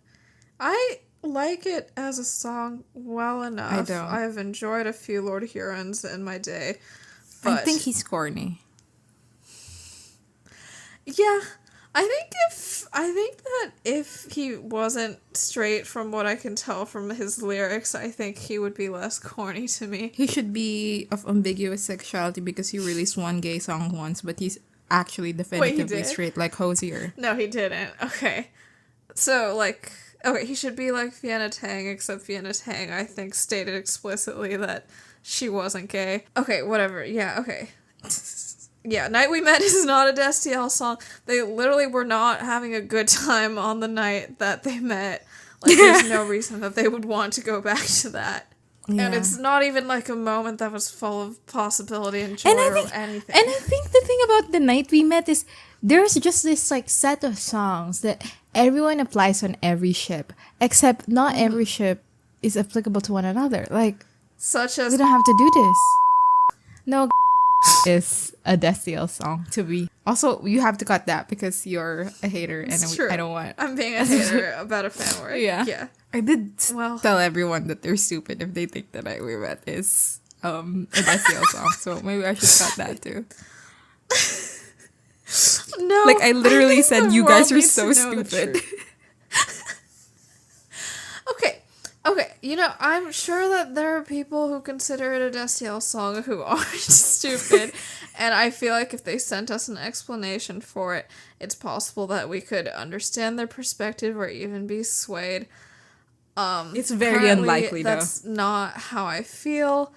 I like it as a song well enough. I don't. I've enjoyed a few Lord Hurons in my day. But I think he's corny. Yeah. I think that if he wasn't straight from what I can tell from his lyrics, I think he would be less corny to me. He should be of ambiguous sexuality because he released one gay song once, but he's actually definitively straight, like Hosier. No, he didn't. Okay. So, like, okay, he should be like Vienna Tang, except Vienna Tang, I think, stated explicitly that she wasn't gay. Okay, whatever. Yeah, okay. Yeah, Night We Met is not a Destiel song. They literally were not having a good time on the night that they met. Like, there's no reason that they would want to go back to that. Yeah. And it's not even like a moment that was full of possibility and joy or anything. And I think the thing about The Night We Met is there's just this like set of songs that everyone applies on every ship, except not every ship is applicable to one another. Like, such as we don't have to do this. No, is a Destiel song to be. Also, you have to cut that because you're a hater and I don't want. I'm being a hater about a fan word. Yeah. I did tell everyone that they're stupid if they think that We Met is a Destiel song. So maybe I should cut that too. No. Like, I literally said you guys are so stupid. Okay. I'm sure that there are people who consider it a Destiel song who aren't stupid, and I feel like if they sent us an explanation for it, it's possible that we could understand their perspective or even be swayed. It's very Currently, unlikely, though. that's not how I feel.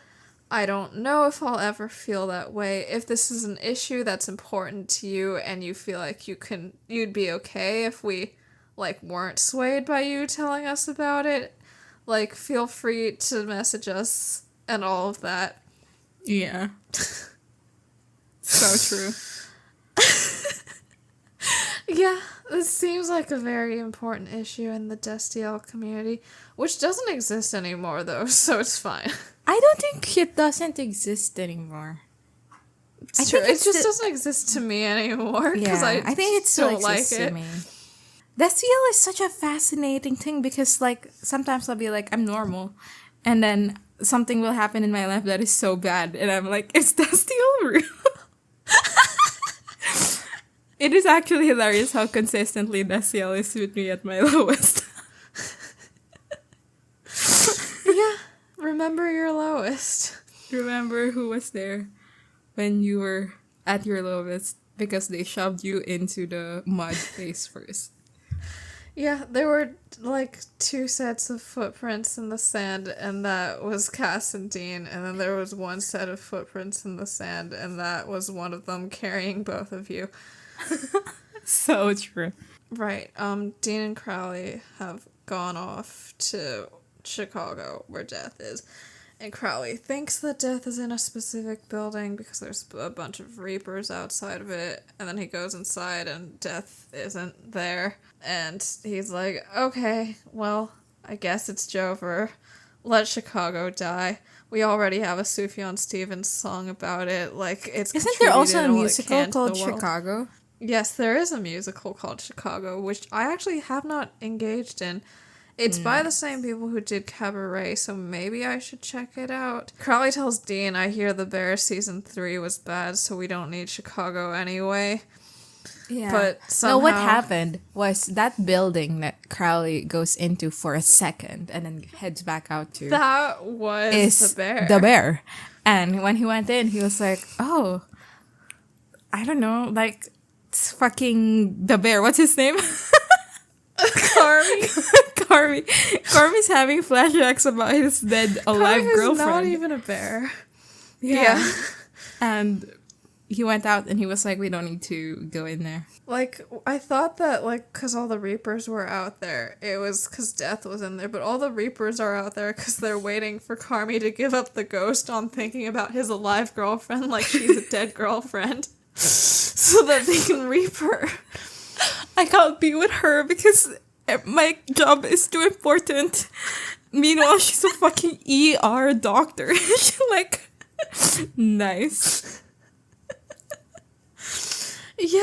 I don't know if I'll ever feel that way. If this is an issue that's important to you and you feel like you'd be okay if we, weren't swayed by you telling us about it, feel free to message us and all of that. Yeah. So true. Yeah, this seems like a very important issue in the Destiel community, which doesn't exist anymore, though, so it's fine. I don't think it doesn't exist anymore. It's true. It just doesn't exist to me anymore, because I think it still don't like exists it. to me. Destiel is such a fascinating thing because, sometimes I'll be like, I'm normal, and then something will happen in my life that is so bad, and I'm like, is Destiel real? It is actually hilarious how consistently Destiel is with me at my lowest. Yeah, remember your lowest. Remember who was there when you were at your lowest because they shoved you into the mud face first. Yeah, there were 2 sets of footprints in the sand, and that was Cass and Dean, and then there was 1 set of footprints in the sand, and that was one of them carrying both of you. So true. Right. Dean and Crowley have gone off to Chicago, where Death is. And Crowley thinks that Death is in a specific building because there's a bunch of Reapers outside of it. And then he goes inside and Death isn't there. And he's like, okay, well, I guess it's Jover. Let Chicago die. We already have a Sufjan Stevens song about it. Isn't there also a contributed all it musical can to called the world. Chicago? Yes, there is a musical called Chicago, which I actually have not engaged in. It's by the same people who did Cabaret, so maybe I should check it out. Crowley tells Dean, I hear The Bear season 3 was bad, so we don't need Chicago anyway. Yeah. But somehow... No, what happened was that building that Crowley goes into for a second and then heads back out to That was is The Bear. The Bear. And when he went in, he was like, oh, I don't know, it's fucking The Bear. What's his name? Carmy. Carmy's having flashbacks about his dead alive Carmy girlfriend. not even a bear. Yeah. And he went out and he was like, we don't need to go in there. I thought that, because all the Reapers were out there, it was because Death was in there, but all the Reapers are out there because they're waiting for Carmy to give up the ghost on thinking about his alive girlfriend like she's a dead girlfriend so that they can reap her. I can't be with her because my job is too important. Meanwhile, she's a fucking ER doctor. She's nice. Yeah.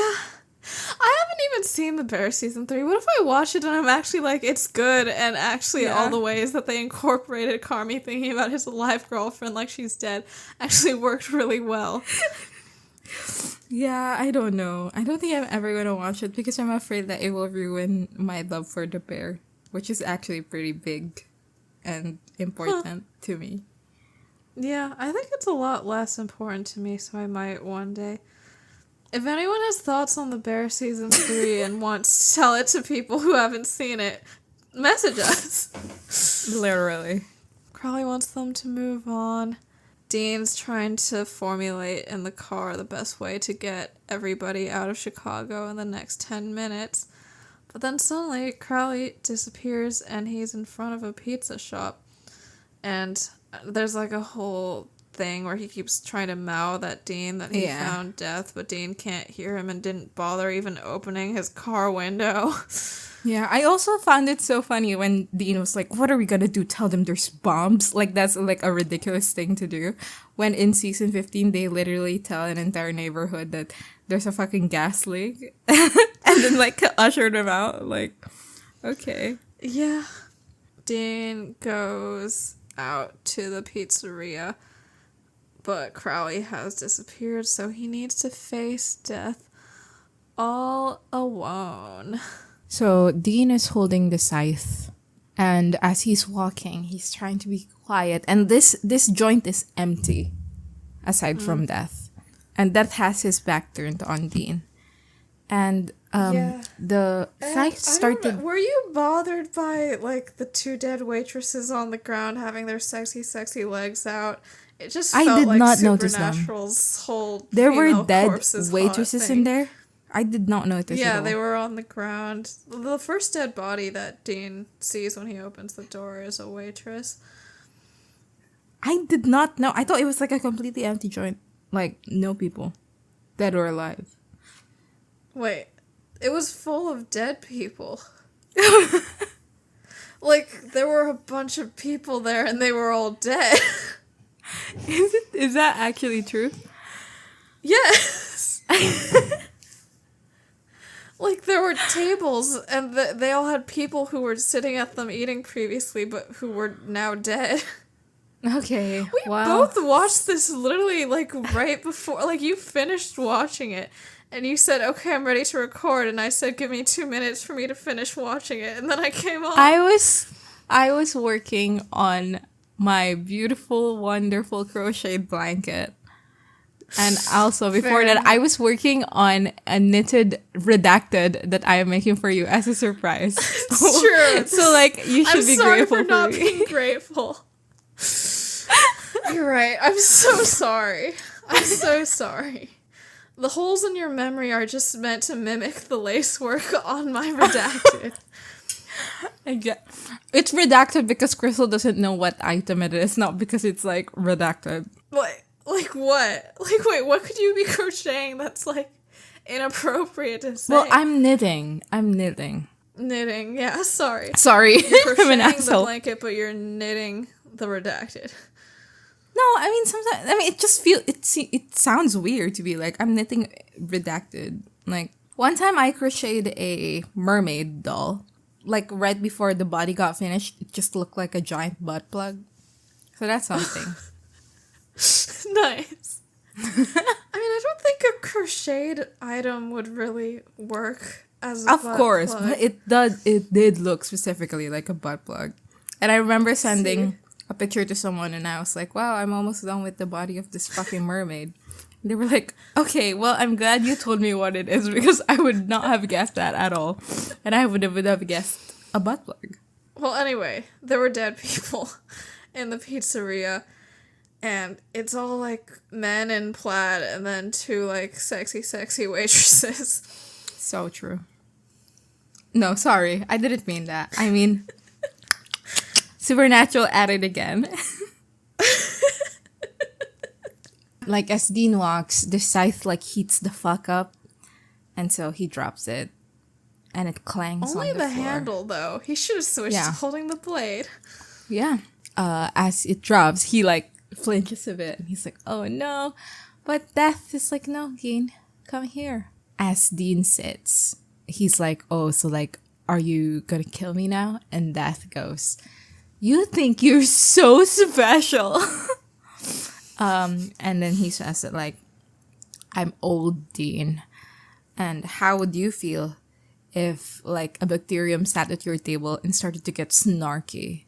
I haven't even seen The Bear season 3. What if I watch it and I'm actually it's good, and actually all the ways that they incorporated Carmy thinking about his alive girlfriend like she's dead actually worked really well. Yeah, I don't know. I don't think I'm ever going to watch it because I'm afraid that it will ruin my love for The Bear, which is actually pretty big and important to me. Yeah, I think it's a lot less important to me, so I might one day. If anyone has thoughts on The Bear season 3 and wants to tell it to people who haven't seen it, message us. Literally. Crowley wants them to move on. Dean's trying to formulate in the car the best way to get everybody out of Chicago in the next 10 minutes. But then suddenly, Crowley disappears and he's in front of a pizza shop. And there's a whole thing where he keeps trying to mouth at Dean that he found Death, but Dean can't hear him and didn't bother even opening his car window. Yeah, I also found it so funny when Dean was like, what are we gonna do? Tell them there's bombs? That's a ridiculous thing to do. When in season 15, they literally tell an entire neighborhood that there's a fucking gas leak. And then usher them out. Okay. Yeah. Dean goes out to the pizzeria, but Crowley has disappeared, so he needs to face Death all alone. So Dean is holding the scythe And as he's walking, he's trying to be quiet. And this joint is empty, aside from Death. And Death has his back turned on Dean. And the fight started... Were you bothered by, like, the two dead waitresses on the ground having their sexy, sexy legs out? It just felt I did like not notice them. Supernatural's whole There were female dead corpses waitresses in there. I did not notice at all. Yeah, they were on the ground. The first dead body that Dean sees when he opens the door is a waitress. I did not know. I thought it was like a completely empty joint. Like, no people. Dead or alive. Wait, it was full of dead people. Like, there were a bunch of people there and they were all dead. Is that actually true? Yes! Like, there were tables, and they all had people who were sitting at them eating previously, but who were now dead. Okay, We both watched this literally, like, right before, like, you finished watching it, and you said, okay, I'm ready to record, and I said, give me 2 minutes for me to finish watching it, and then I came on. I was working on my beautiful, wonderful crocheted blanket. And also, before that, I was working on a knitted redacted that I am making for you as a surprise. It's true. So, like, you should be grateful for not me. being grateful. You're right. I'm so sorry. I'm so sorry. The holes in your memory are just meant to mimic the lacework on my redacted. It's redacted because Crystal doesn't know what item it is, not because it's, like, redacted. Like what? Like, wait, what could you be crocheting that's, like, inappropriate to say? Well, I'm knitting. Knitting, yeah, sorry. Sorry. You're I'm an crocheting the asshole. blanket, but you're knitting the redacted. No, I mean, sometimes... I mean, it just it sounds weird to be like, I'm knitting redacted. Like, one time I crocheted a mermaid doll. Like, right before the body got finished, it just looked like a giant butt plug. So that's something. Nice. I mean, I don't think a crocheted item would really work as a Of butt course, plug. but it did look specifically like a butt plug. And I remember sending a picture to someone and I was like, wow, I'm almost done with the body of this fucking mermaid. And they were like, okay, well, I'm glad you told me what it is because I would not have guessed that at all. And I would have guessed a butt plug. Well, anyway, there were dead people in the pizzeria. And it's all, like, men in plaid and then two, like, sexy, sexy waitresses. So true. No, sorry. I didn't mean that. I mean, Supernatural at it again. Like, as Dean walks, the scythe, like, heats the fuck up. And so he drops it. And it clangs Only on the the floor. handle, though. He should have switched to holding the blade. Yeah. As it drops, he, like, flinches a bit. And he's like, oh, no. But Death is like, no, Dean, come here. As Dean sits, he's like, oh, so, like, are you gonna kill me now? And Death goes, you think you're so special. And then he says that, like, I'm old, Dean. And how would you feel if, like, a bacterium sat at your table and started to get snarky?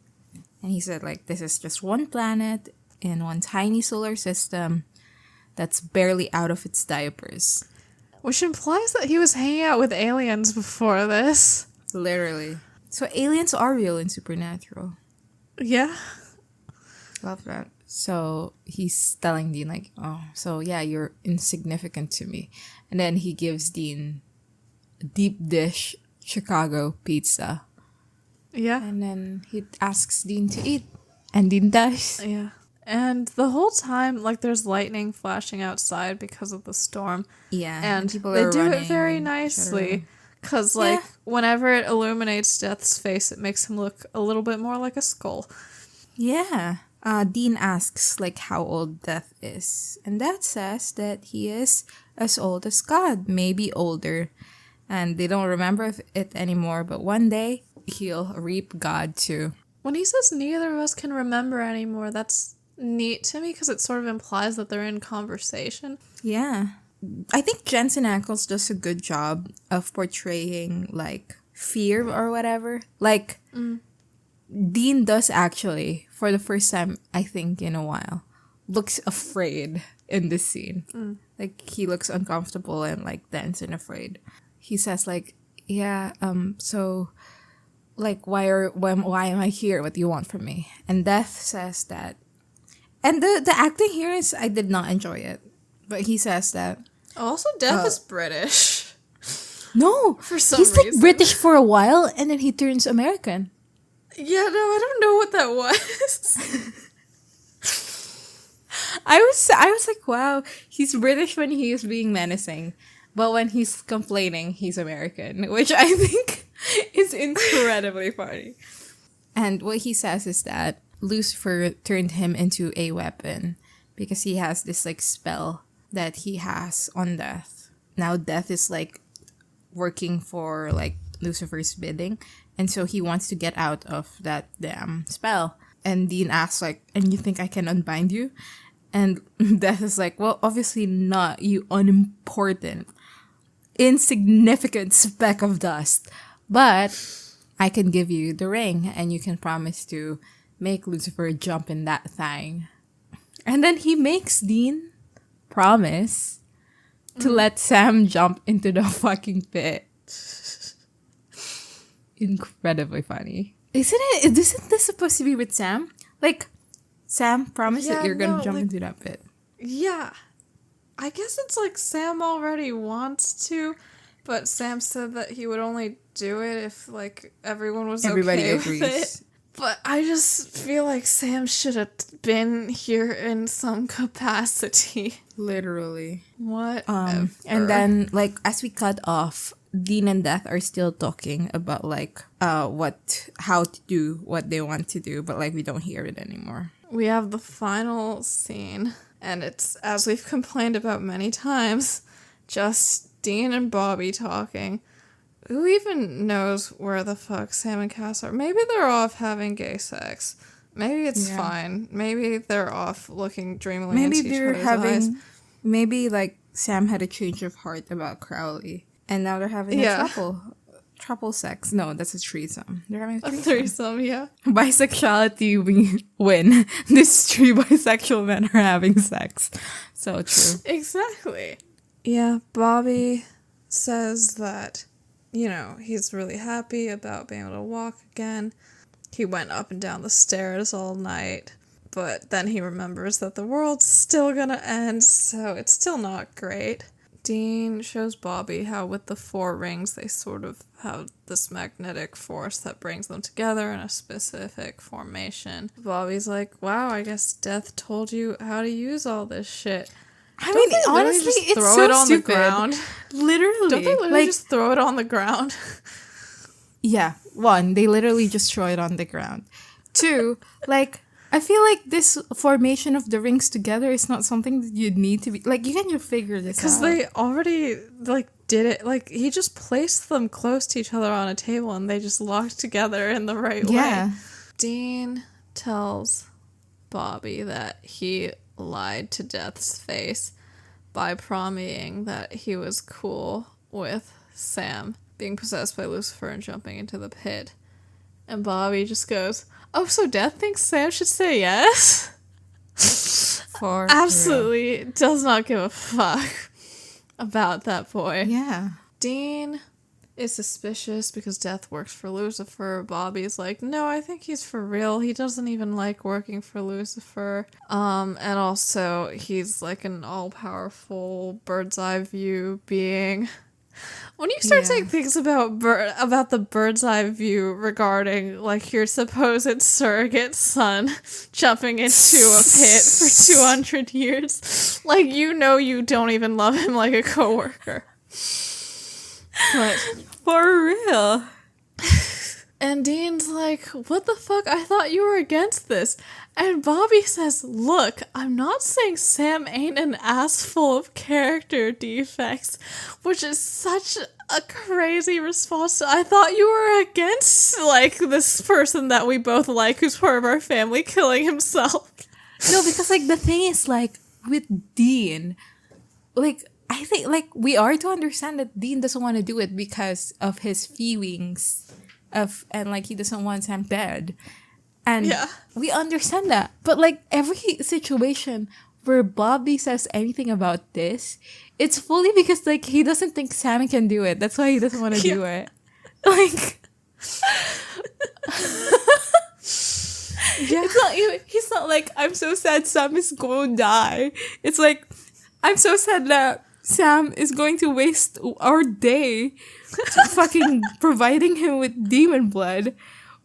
And he said, like, this is just one planet in one tiny solar system that's barely out of its diapers. Which implies that he was hanging out with aliens before this. Literally. So aliens are real in Supernatural. Yeah. Love that. So he's telling Dean, like, oh, so yeah, you're insignificant to me. And then he gives Dean a deep dish Chicago pizza. Yeah. And then he asks Dean to eat. And Dean does. Yeah. And the whole time, like, there's lightning flashing outside because of the storm. Yeah. And people they are do it running, very nicely. Because, like, whenever it illuminates Death's face, it makes him look a little bit more like a skull. Yeah. Dean asks, like, how old Death is. And Death says that he is as old as God, maybe older. And they don't remember it anymore, but one day he'll reap God too. When he says neither of us can remember anymore, that's neat to me because it sort of implies that they're in conversation. Yeah. I think Jensen Ackles does a good job of portraying, like, fear or whatever. Like, Dean does actually, for the first time, I think, in a while, looks afraid in this scene. Like, he looks uncomfortable and, like, tense and afraid. He says, like, yeah, so, like, why am I here? What do you want from me? And Death says that, and the acting here is, I did not enjoy it. But he says that, Also, Death is British. no, For some he's, like, reason. British for a while, and then he turns American. Yeah, no, I don't know what that was. I was like, wow, he's British when he is being menacing, but when he's complaining, he's American, which I think is incredibly funny. And what he says is that Lucifer turned him into a weapon because he has this, like, spell that he has on Death. Now Death is, like, working for, like, Lucifer's bidding, and so he wants to get out of that damn spell. And Dean asks, like, and you think I can unbind you? And Death is like, well, obviously not, you unimportant, insignificant speck of dust. But I can give you the ring, and you can promise to make Lucifer jump in that thing. And then he makes Dean promise to let Sam jump into the fucking pit. Incredibly funny. Isn't this supposed to be with Sam? Like, Sam, promise that you're gonna jump into that pit. Yeah. I guess it's like Sam already wants to, but Sam said that he would only do it if, like, everyone was Everybody okay agrees. with it. But I just feel like Sam should have been here in some capacity. Literally. What? And then, like, as we cut off, Dean and Death are still talking about, like, how to do what they want to do, but, like, we don't hear it anymore. We have the final scene, and it's, as we've complained about many times, just Dean and Bobby talking. Who even knows where the fuck Sam and Cass are? Maybe they're off having gay sex. Maybe it's fine. Maybe they're off looking dreamily into each other's eyes. Maybe, like, Sam had a change of heart about Crowley, and now they're having a trouble sex. No, that's a threesome. They're having a Threesome, yeah. Bisexuality, we win. These 3 bisexual men are having sex. So true. Exactly. Yeah, Bobby says that, you know, he's really happy about being able to walk again. He went up and down the stairs all night, but then he remembers that the world's still gonna end, so it's still not great. Dean shows Bobby how with the 4 rings they sort of have this magnetic force that brings them together in a specific formation. Bobby's like, wow, I guess Death told you how to use all this shit. I mean, honestly, just it's throw so it on stupid. the ground? Literally. Don't they literally just throw it on the ground? Yeah. 1, they literally just throw it on the ground. 2, like, I feel like this formation of the rings together is not something that you need to be... Like, you can just figure this out. Because they already, like, did it. Like, he just placed them close to each other on a table and they just locked together in the right way. Dean tells Bobby that he lied to Death's face by promising that he was cool with Sam being possessed by Lucifer and jumping into the pit. And Bobby just goes, oh, so Death thinks Sam should say yes? For absolutely real. Does not give a fuck about that boy. Yeah. Dean is suspicious because Death works for Lucifer. Bobby's like, no, I think he's for real. He doesn't even like working for Lucifer. And also he's like an all-powerful bird's eye view being. When you start saying things about the bird's eye view regarding, like, your supposed surrogate son jumping into a pit for 200 years, like, you know you don't even love him like a coworker. But for real. And Dean's like, what the fuck? I thought you were against this. And Bobby says, look, I'm not saying Sam ain't an ass full of character defects, which is such a crazy response to, I thought you were against, like, this person that we both like who's part of our family killing himself. No, because, like, the thing is, like, with Dean, like, I think, like, we are to understand that Dean doesn't want to do it because of his feelings and like he doesn't want Sam dead. And Yeah. we understand that. But like every situation where Bobby says anything about this, it's fully because like he doesn't think Sam can do it. That's why he doesn't want to do it. Like it's not even, he's not like, I'm so sad Sam is going to die. It's like, I'm so sad that Sam is going to waste our day fucking providing him with demon blood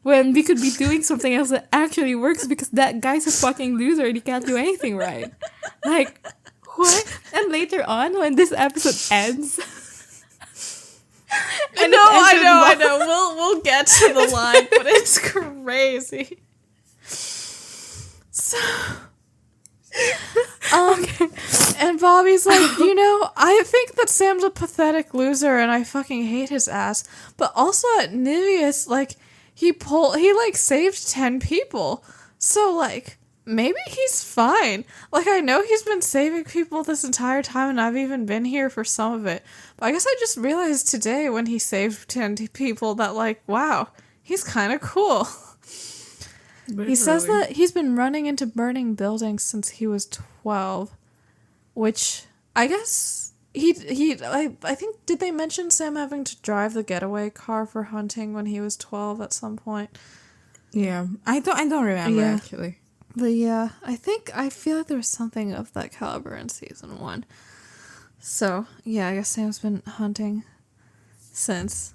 when we could be doing something else that actually works, because that guy's a fucking loser and he can't do anything right. Like, what? And later on, when this episode ends... I know. We'll get to the line, but it's crazy. So... Okay. And Bobby's like, I think that Sam's a pathetic loser and I fucking hate his ass. But also at Niveus, like, he saved 10 people. So, like, maybe he's fine. Like, I know he's been saving people this entire time and I've even been here for some of it. But I guess I just realized today when he saved 10 people that, like, wow, he's kind of cool. Literally. He says that he's been running into burning buildings since he was 12, which I guess I think, did they mention Sam having to drive the getaway car for hunting when he was 12 at some point? Yeah, I don't remember actually. But yeah, I feel like there was something of that caliber in season 1. So yeah, I guess Sam's been hunting since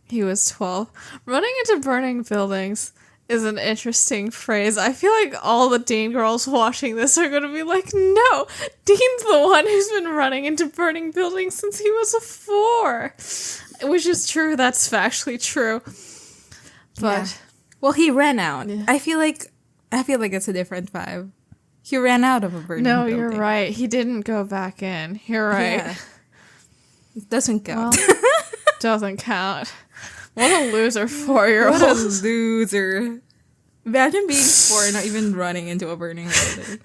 he was 12. Running into burning buildings is an interesting phrase. I feel like all the Dean girls watching this are going to be like, no, Dean's the one who's been running into burning buildings since he was a 4. Which is true. That's factually true. But well, he ran out. Yeah. I feel like it's a different vibe. He ran out of a burning building. No, you're right. He didn't go back in. You're right. Yeah. It doesn't count. Well, doesn't count. What a loser 4-year-old. What a loser. Imagine being 4 and not even running into a burning building.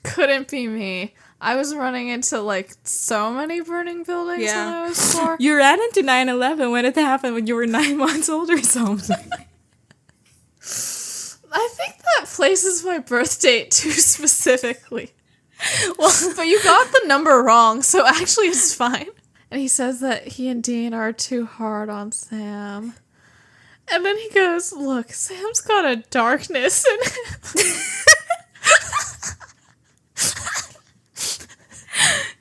Couldn't be me. I was running into, like, so many burning buildings when I was 4. You ran into 9/11 when it happened when you were 9 months old or something. I think that places my birth date too specifically. Well, but you got the number wrong, so actually it's fine. And he says that he and Dean are too hard on Sam. And then he goes, look, Sam's got a darkness in him.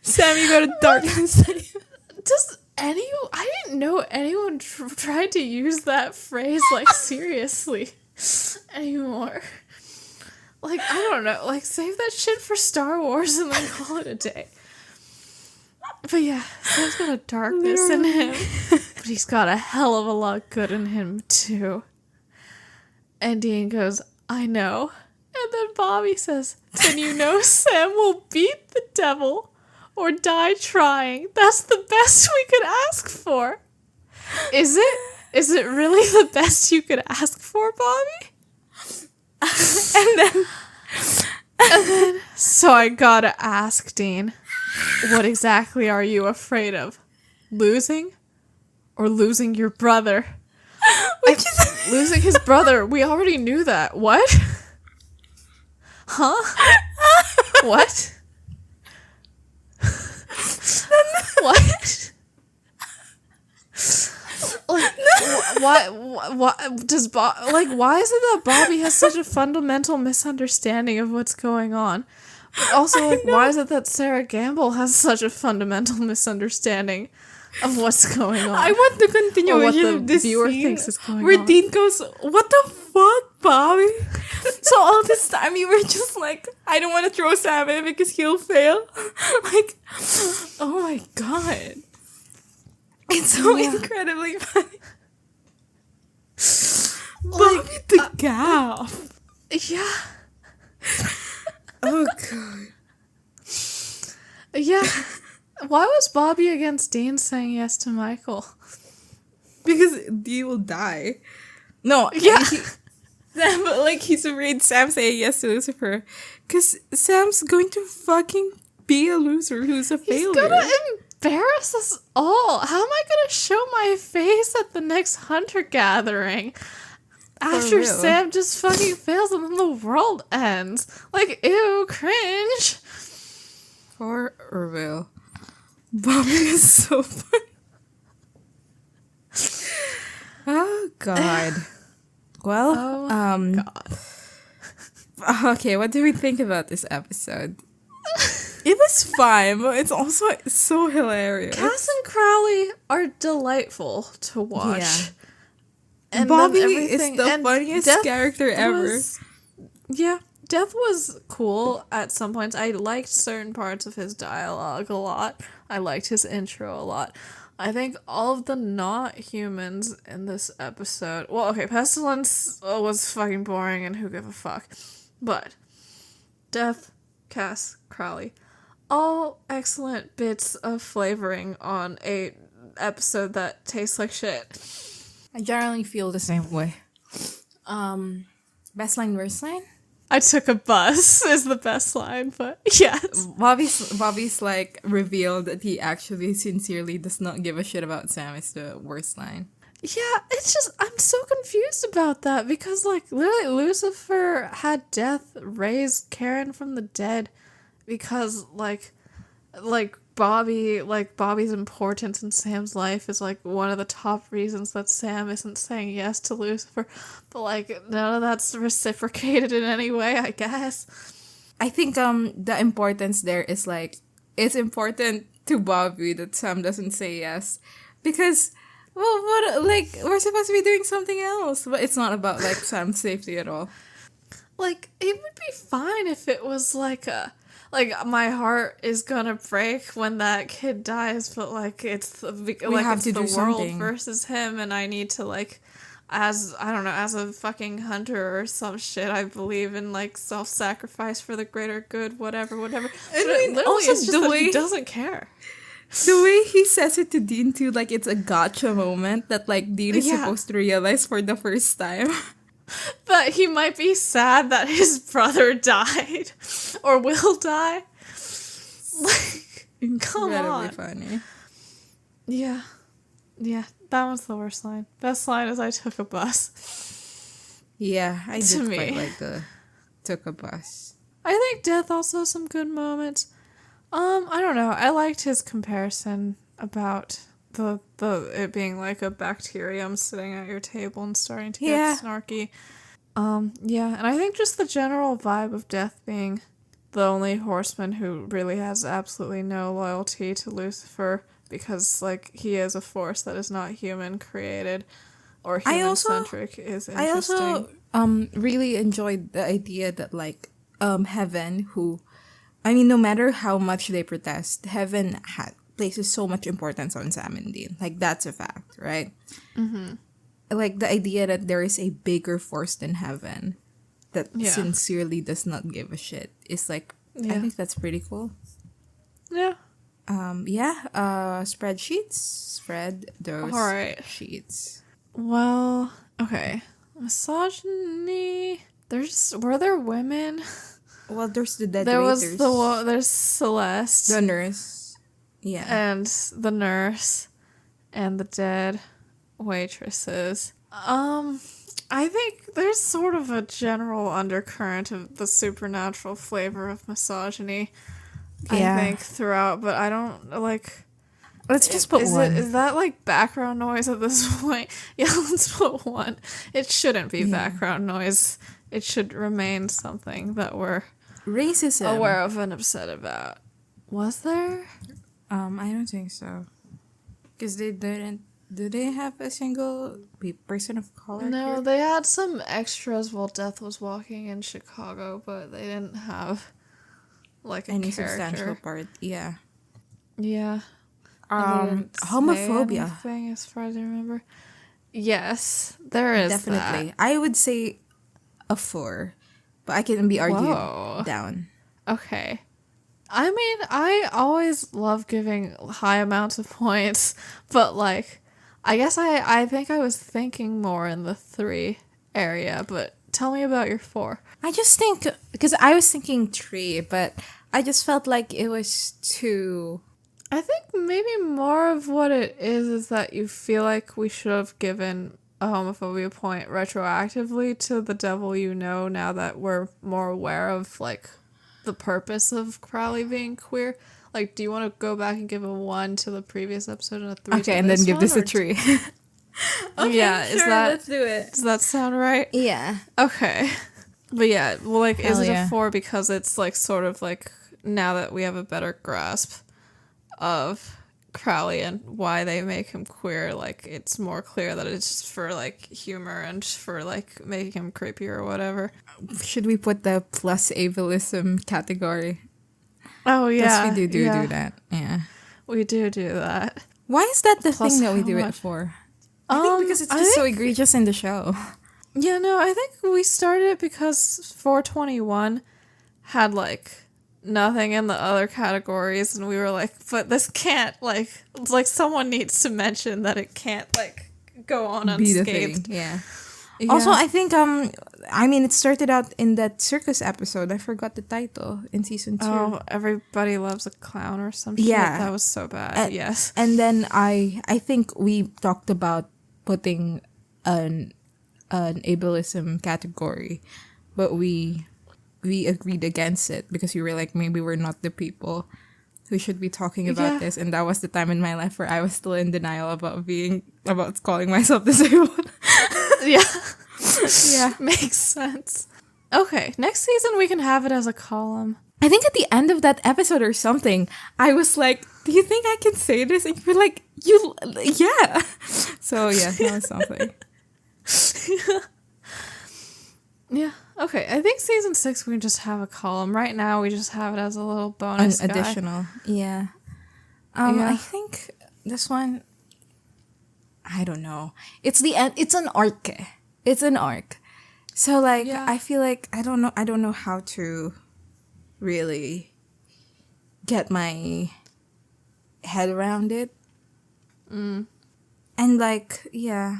Sam, you got a darkness. I didn't know anyone tried to use that phrase, like, seriously anymore. Like, I don't know. Like, save that shit for Star Wars and then call it a day. But yeah, Sam's got a darkness in him. But he's got a hell of a lot good in him, too. And Dean goes, I know. And then Bobby says, then you know Sam will beat the devil or die trying. That's the best we could ask for. Is it? Is it really the best you could ask for, Bobby? And then, so I gotta ask, Dean, what exactly are you afraid of? Losing? Or losing your brother? Losing his brother. We already knew that. What? Huh? What? What? Like, why does why is it that Bobby has such a fundamental misunderstanding of what's going on? But also, like, why is it that Sarah Gamble has such a fundamental misunderstanding of what's going on? I want the continuation of this viewer scene thinks is going where on. Dean goes, what the fuck, Bobby? So all this time you were just like, I don't want to throw Sam in because he'll fail. Like, oh my god. It's so incredibly funny. Bobby the gaff. Yeah. Oh god. Yeah. Why was Bobby against Dean saying yes to Michael? Because Dean will die. No, yeah. But like he's afraid Sam saying yes to Lucifer. Because Sam's going to fucking be a loser who's a failure. embarrass us all. How am I gonna show my face at the next hunter gathering after real. Sam just fucking fails and then the world ends? Like, ew, cringe. For real. Bobby is so funny. Oh, God. Well, God. Okay, what do we think about this episode? It was fine, but it's also so hilarious. Cass and Crowley are delightful to watch. Yeah. And Bobby then is everything- the and funniest Death character ever. Yeah, Death was cool at some points. I liked certain parts of his dialogue a lot. I liked his intro a lot. I think all of the not humans in this episode... Well, okay, Pestilence was fucking boring and who give a fuck. But Death, Cass, Crowley, all excellent bits of flavoring on a episode that tastes like shit. I generally feel the same way. Best line, worst line? I took a bus is the best line, but yes. Bobby's like revealed that he actually sincerely does not give a shit about Sam is the worst line. Yeah, it's just, I'm so confused about that because, like, literally Lucifer had Death raise Karen from the dead because, like Bobby's importance in Sam's life is, like, one of the top reasons that Sam isn't saying yes to Lucifer. But, like, none of that's reciprocated in any way, I guess. I think the importance there is, like, it's important to Bobby that Sam doesn't say yes because, well, what, like, we're supposed to be doing something else, but it's not about, like, Sam's safety at all. Like, it would be fine if it was, like, my heart is gonna break when that kid dies, but, like, it's the world versus him, and I need to, like, as a fucking hunter or some shit, I believe in, like, self-sacrifice for the greater good, whatever. I But mean, literally, also it's just the that way he doesn't care. The way he says it to Dean too, like it's a gotcha moment that like Dean is Yeah. supposed to realize for the first time. That he might be sad that his brother died or will die. Like, come Incredibly on. funny. Yeah, that was the worst line. Best line is I took a bus. Yeah, I To did me. quite like the took a bus. I think Death also has some good moments. I don't know. I liked his comparison about the it being like a bacterium sitting at your table and starting to get snarky. Yeah, and I think just the general vibe of Death being the only horseman who really has absolutely no loyalty to Lucifer because, like, he is a force that is not human created or human centric is interesting. I also really enjoyed the idea that like heaven, who I mean, no matter how much they protest, heaven places so much importance on Sam and Dean. Like, that's a fact, right? Mm-hmm. Like, the idea that there is a bigger force than heaven that sincerely does not give a shit is, like, I think that's pretty cool. Yeah. Spreadsheets. Spread those sheets. Well, okay. Misogyny. Were there women? Well, there's the dead There's Celeste. The nurse. Yeah. And the nurse. And the dead waitresses. I think there's sort of a general undercurrent of the supernatural flavor of misogyny. I think throughout, but I don't like. Let's just put one. Is that like background noise at this point? Yeah, let's put one. It shouldn't be background noise. It should remain something that we're racism aware of and upset about. Was there? I don't think so. Because they didn't. Do they have a single person of color? No, here? they had some extras while Death was walking in Chicago, but they didn't have like any character. substantial part. Yeah. Yeah. Homophobia. Anything, as far as I remember. Yes, there is Definitely. that. I would say a 4, but I can be argued down. Okay. I mean, I always love giving high amounts of points, but like, I guess I think I was thinking more in the 3 area, but tell me about your 4. I just think, because I was thinking 3, but I just felt like it was too I think maybe more of what it is that you feel like we should have given a homophobia point retroactively to The Devil You Know, now that we're more aware of, like, the purpose of Crowley being queer. Like, do you want to go back and give a 1 to the previous episode and a 3 Okay, to and then give one, this a or 3. Okay, yeah, sure, let's do it. Does that sound right? Yeah. Okay. But yeah, well, like, Hell is it yeah. a 4 because it's, like, sort of, like, now that we have a better grasp of Crowley and why they make him queer, like, it's more clear that it's just for, like, humor and for, like, making him creepy or whatever. Should we put the plus ableism category? Oh, yeah. Yes, we do that. Yeah. We do that. Why is that the Plus thing that we how do it much? for? I think because it's just so egregious in the show. Yeah, no, I think we started it because 421 had, like, nothing in the other categories, and we were like, but this can't, like, it's like someone needs to mention that it can't, like, go on Be the unscathed. thing. Yeah. Yeah. Also, I think it started out in that circus episode. I forgot the title in season 2. Oh, Everybody Loves a Clown or some shit. Yeah. That was so bad. Yes. And then I think we talked about putting an ableism category, but we agreed against it because we were like, maybe we're not the people who should be talking about this. And that was the time in my life where I was still in denial about calling myself disabled. Yeah. Yeah. Makes sense. Okay, next season we can have it as a column. I think at the end of that episode or something, I was like, do you think I can say this? And you were like, yeah. So yeah, that was something. Yeah. Okay, I think season 6 we can just have a column. Right now we just have it as a little bonus An guy. additional. Yeah. Yeah. I think this one, I don't know. It's the end. It's an arc. It's an arc. So like, Yeah. I feel like I don't know how to really get my head around it. And like, yeah,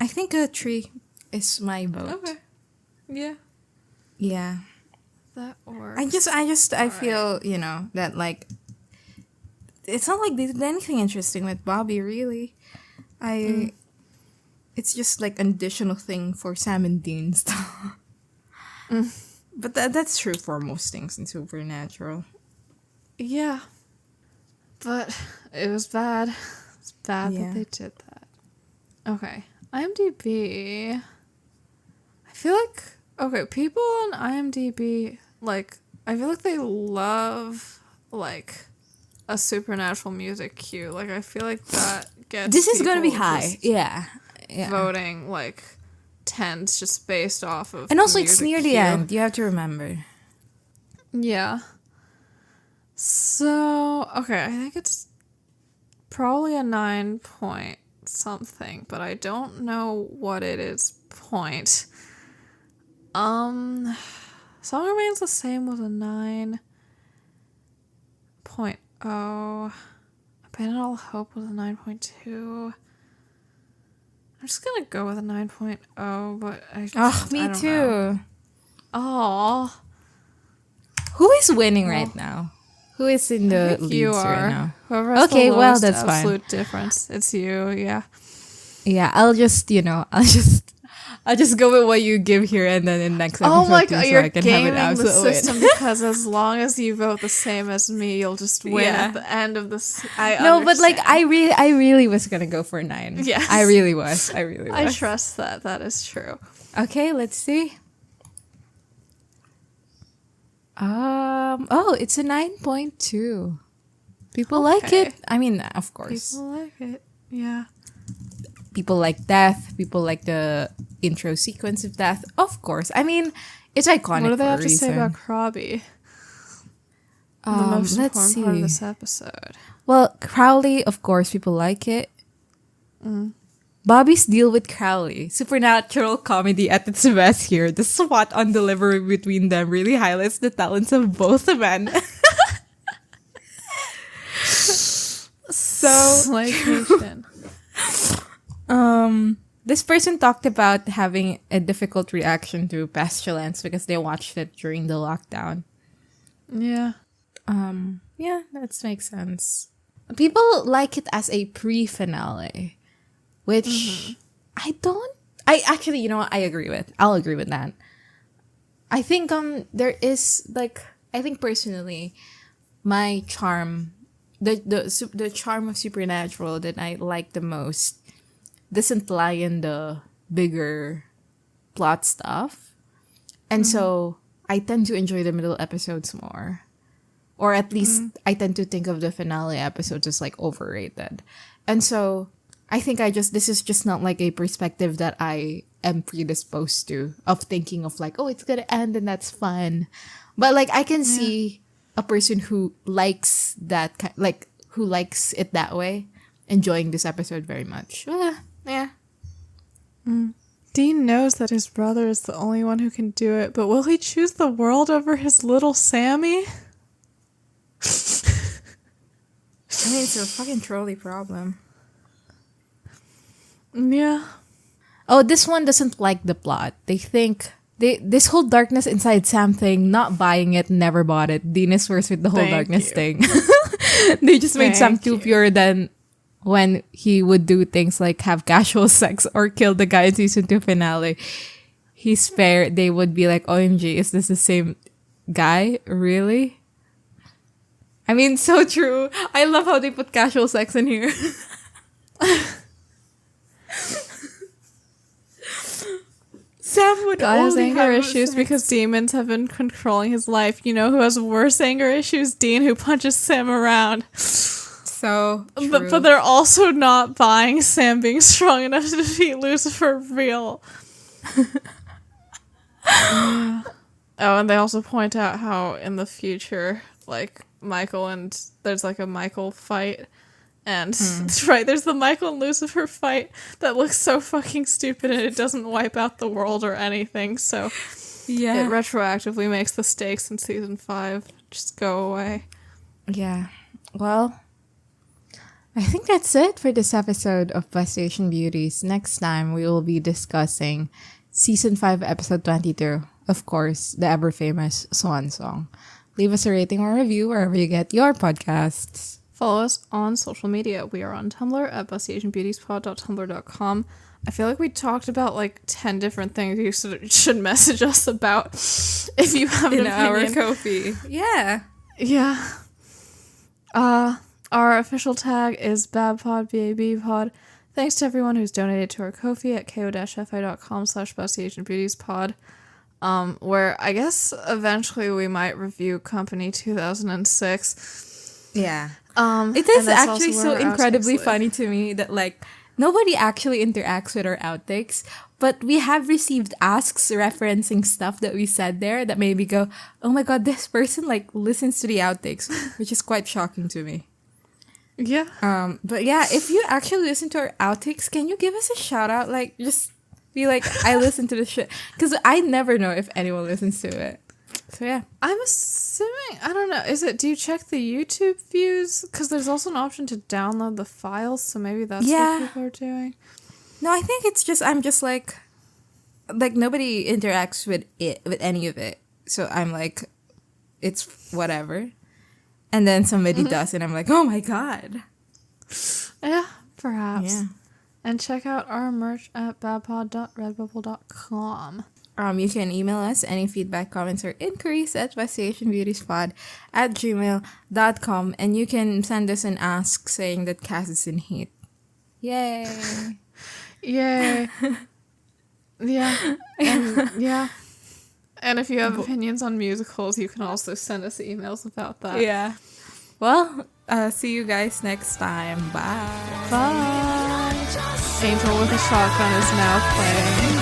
I think a 3 is my vote. Okay. Yeah, Yeah. that works. I feel, that like, it's not like they did anything interesting with Bobby, really. It's just like an additional thing for Sam and Dean stuff. But that's true for most things in Supernatural. Yeah. But it was bad. It's bad that they did that. Okay. IMDb. I feel like, okay, people on IMDb, like, I feel like they love, like, a supernatural music cue. Like, I feel like that gets This is going to be people high. just Yeah. voting, like, tens just based off of And also, the it's music near the cue. end. You have to remember. Yeah. So, okay, I think it's probably a 9 point something, but I don't know what it is point. Song Remains the Same was a 9.0. Abandon All Hope was a 9.2. I'm just gonna go with a 9.0, but I Me don't too. know. Aw. Who is winning right now? Who is in the leads You right are. now? Whoever has Okay, the well, lowest that's fine. absolute difference. It's you, yeah. Yeah, I'll just go with what you give here, and then in next episode, Oh my too, god, so you're I can have gaming it the absolute win. system because as long as you vote the same as me, you'll just win Yeah. at the end of this. No, but like I really was gonna go for 9. Yes. I really was. I trust that. That is true. Okay, let's see. It's a 9.2. People like Okay. it. I mean, of course. People like it. Yeah. People like death. People like the intro sequence of death. Of course. I mean, it's iconic. What do they for have a to say reason. about Crobby? The most let's important part of see. this episode. Well, Crowley, of course, people like it. Bobby's deal with Crowley. Supernatural comedy at its best here. The swat on delivery between them really highlights the talents of both the men. So, Slaycation. this person talked about having a difficult reaction to Pestilence because they watched it during the lockdown. Yeah. Yeah, that makes sense. people like it as a pre-finale, which I don't. I actually, you know what? I agree with. I'll agree with that. I think there is like, I think personally, my charm, the charm of Supernatural that I like the most doesn't lie in the bigger plot stuff. And so I tend to enjoy the middle episodes more. Or at least I tend to think of the finale episodes as like overrated. And so I think this is just not like a perspective that I am predisposed to, of thinking of like, oh, it's gonna end and that's fun. But like I can see a person who likes that, like who likes it that way, enjoying this episode very much. Yeah. Dean knows that his brother is the only one who can do it, but will he choose the world over his little Sammy? I mean, it's a fucking trolley problem. Yeah. Oh, this one doesn't like the plot. They think this whole darkness inside Sam thing, not buying it, never bought it. Dean is worse with the whole darkness thing. They just made Sam too pure than when he would do things like have casual sex or kill the guy in season 2 finale. He's fair. They would be like, OMG, is this the same guy? Really? I mean, so true. I love how they put casual sex in here. Sam would God has only anger have issues sex. because demons have been controlling his life. You know who has worse anger issues? Dean, who punches Sam around. So true. But they're also not buying Sam being strong enough to defeat Lucifer real. Yeah. Oh, and they also point out how in the future, like, there's like a Michael fight. And right, there's the Michael and Lucifer fight that looks so fucking stupid and it doesn't wipe out the world or anything. So it retroactively makes the stakes in season 5 just go away. Yeah. Well, I think that's it for this episode of Bus Station Beauties. Next time, we will be discussing season 5, episode 22. Of course, the ever famous Swan Song. Leave us a rating or review wherever you get your podcasts. Follow us on social media. We are on Tumblr at busstationbeautiespod.tumblr.com. I feel like we talked about like 10 different things you should message us about if you have an our opinion. Ko-fi. Yeah. Yeah. Our official tag is BabPod, BABPod. Thanks to everyone who's donated to our Ko-fi at ko-fi.com/busstationbeautiespod. Where I guess eventually we might review Company 2006. Yeah. It is actually so incredibly funny. funny to me that like nobody actually interacts with our outtakes, but we have received asks referencing stuff that we said there that made me go, oh my god, this person like listens to the outtakes, which is quite shocking to me. Yeah. But yeah, if you actually listen to our outtakes, can you give us a shout out? Like, just be like, I listen to this shit. Because I never know if anyone listens to it. So yeah. I'm assuming, I don't know, do you check the YouTube views? Because there's also an option to download the files, so maybe that's what people are doing. No, I think it's just, I'm just like nobody interacts with any of it. So I'm like, it's whatever. And then somebody does, and I'm like, oh my god. Yeah, perhaps. Yeah. And check out our merch at badpod.redbubble.com. You can email us any feedback, comments, or inquiries at busstationbeautiespod@gmail.com, and you can send us an ask saying that Cass is in hate. Yay! Yay! Yeah. Yeah. And if you have opinions on musicals, you can also send us emails about that. Yeah. Well, see you guys next time. Bye. Bye. Angel with a shotgun is now playing.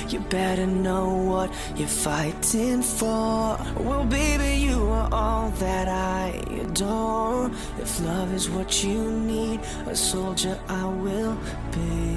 You better know what you're fighting for. Well, baby, you are all that I adore. If love is what you need, a soldier I will be.